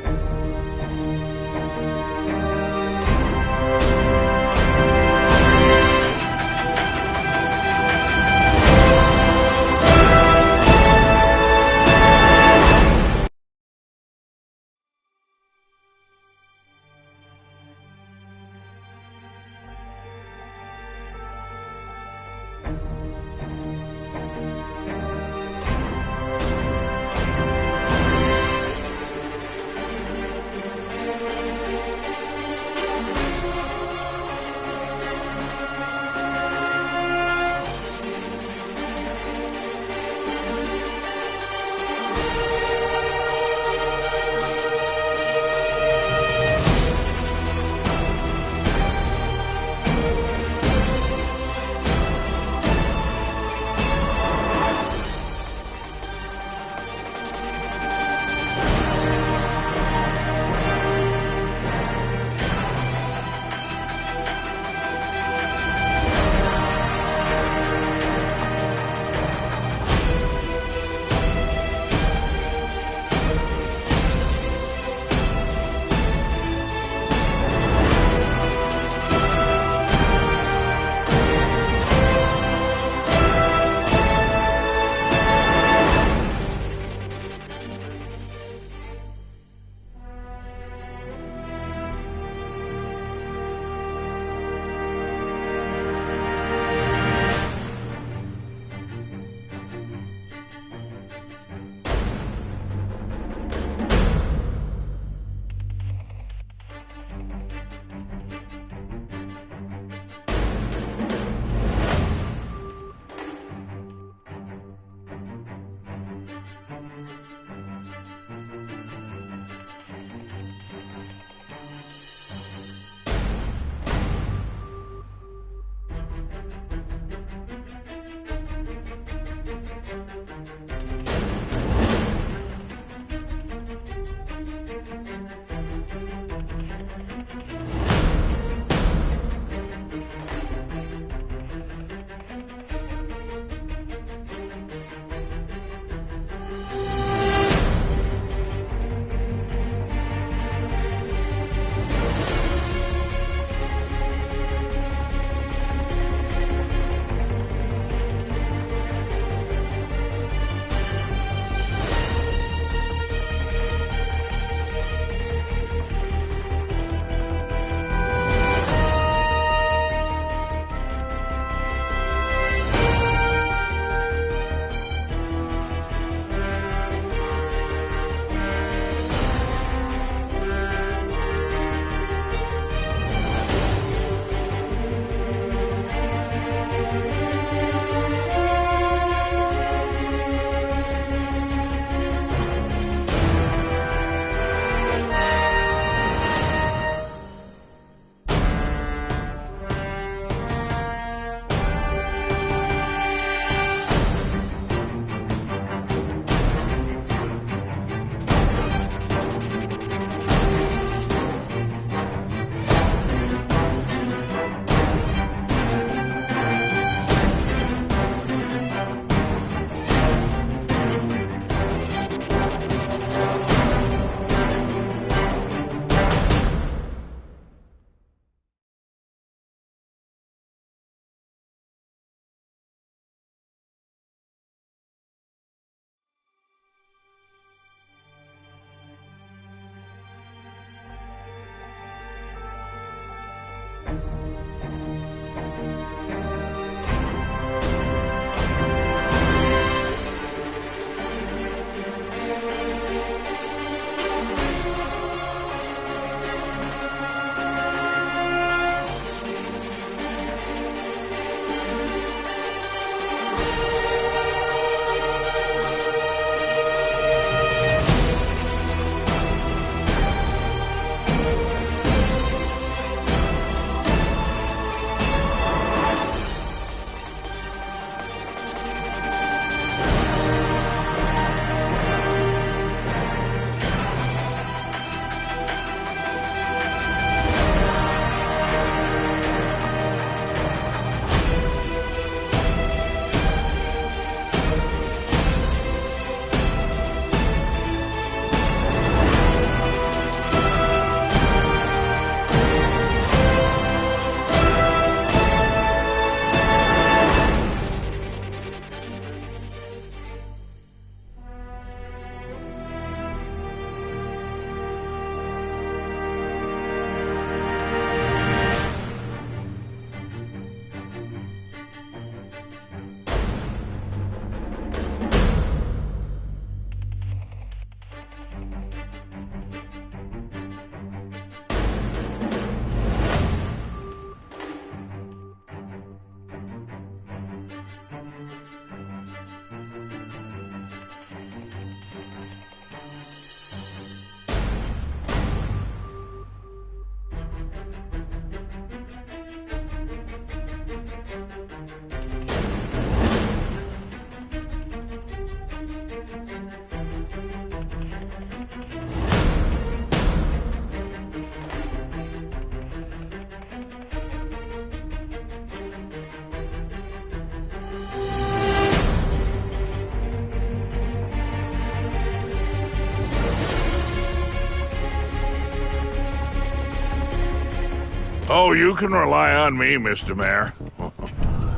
Oh, you can rely on me, Mr. Mayor.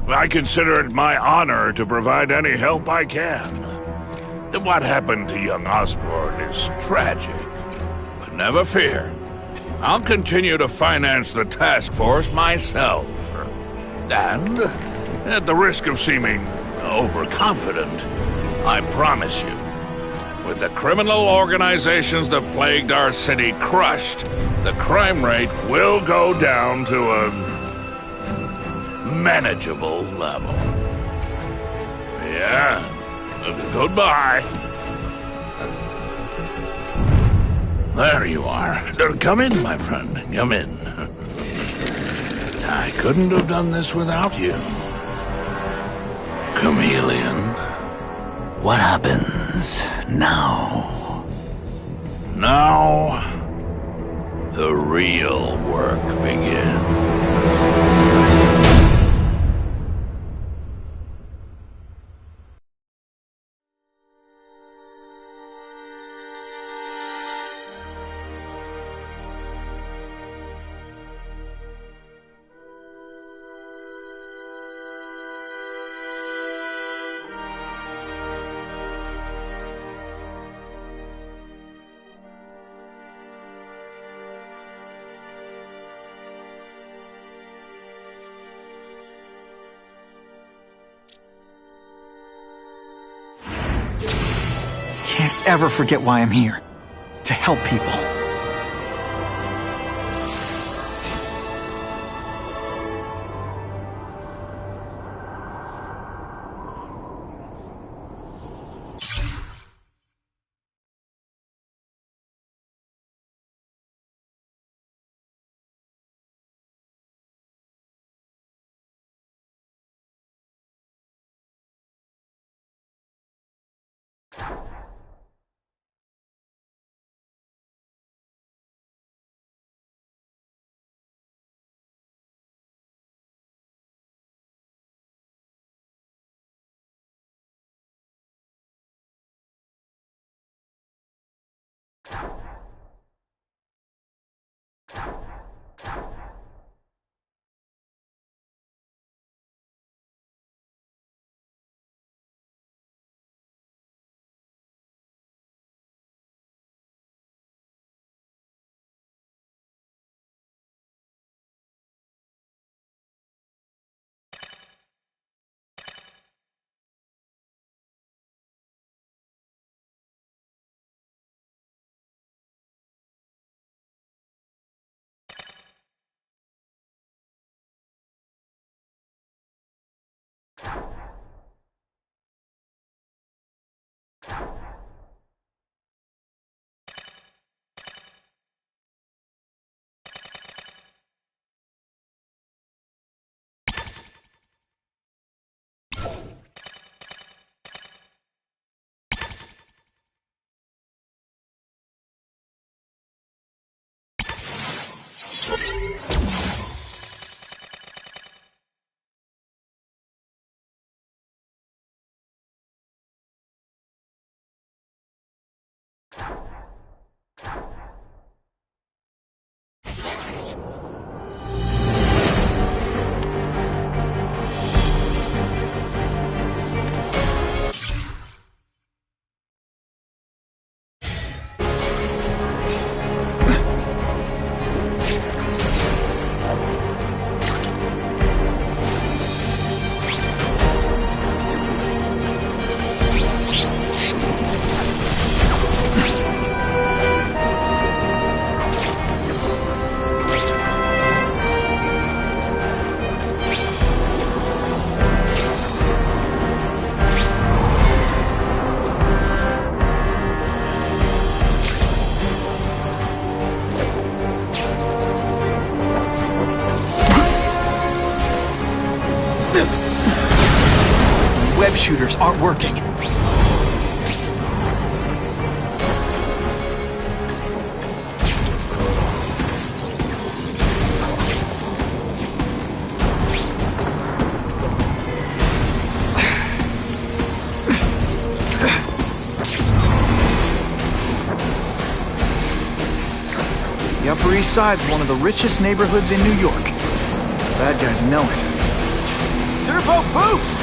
I consider it my honor to provide any help I can. What happened to young Osborn is tragic. But never fear. I'll continue to finance the task force myself. And, at the risk of seeming overconfident, I promise you, with the criminal organizations that plagued our city crushed, the crime rate will go down to a manageable level. Yeah, goodbye. There you are. Come in, my friend. Come in. I couldn't have done this without you. Chameleon. What happens now? Now, the real work begins. Can't ever forget why I'm here. To help people. Web shooters aren't working. Yep, Upper East Side's one of the richest neighborhoods in New York. The bad guys know it. Turbo boost!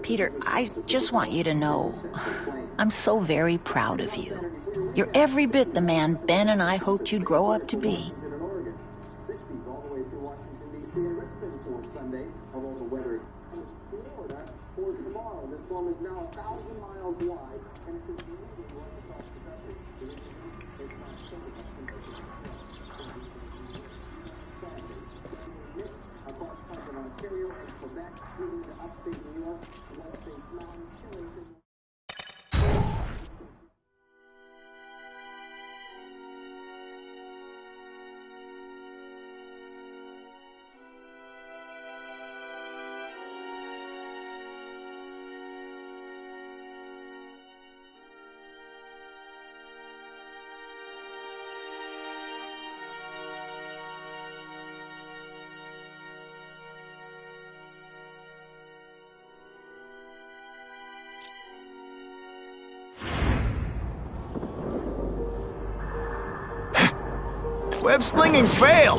Peter, I just want you to know, I'm so very proud of you. You're every bit the man Ben and I hoped you'd grow up to be. Web slinging fail!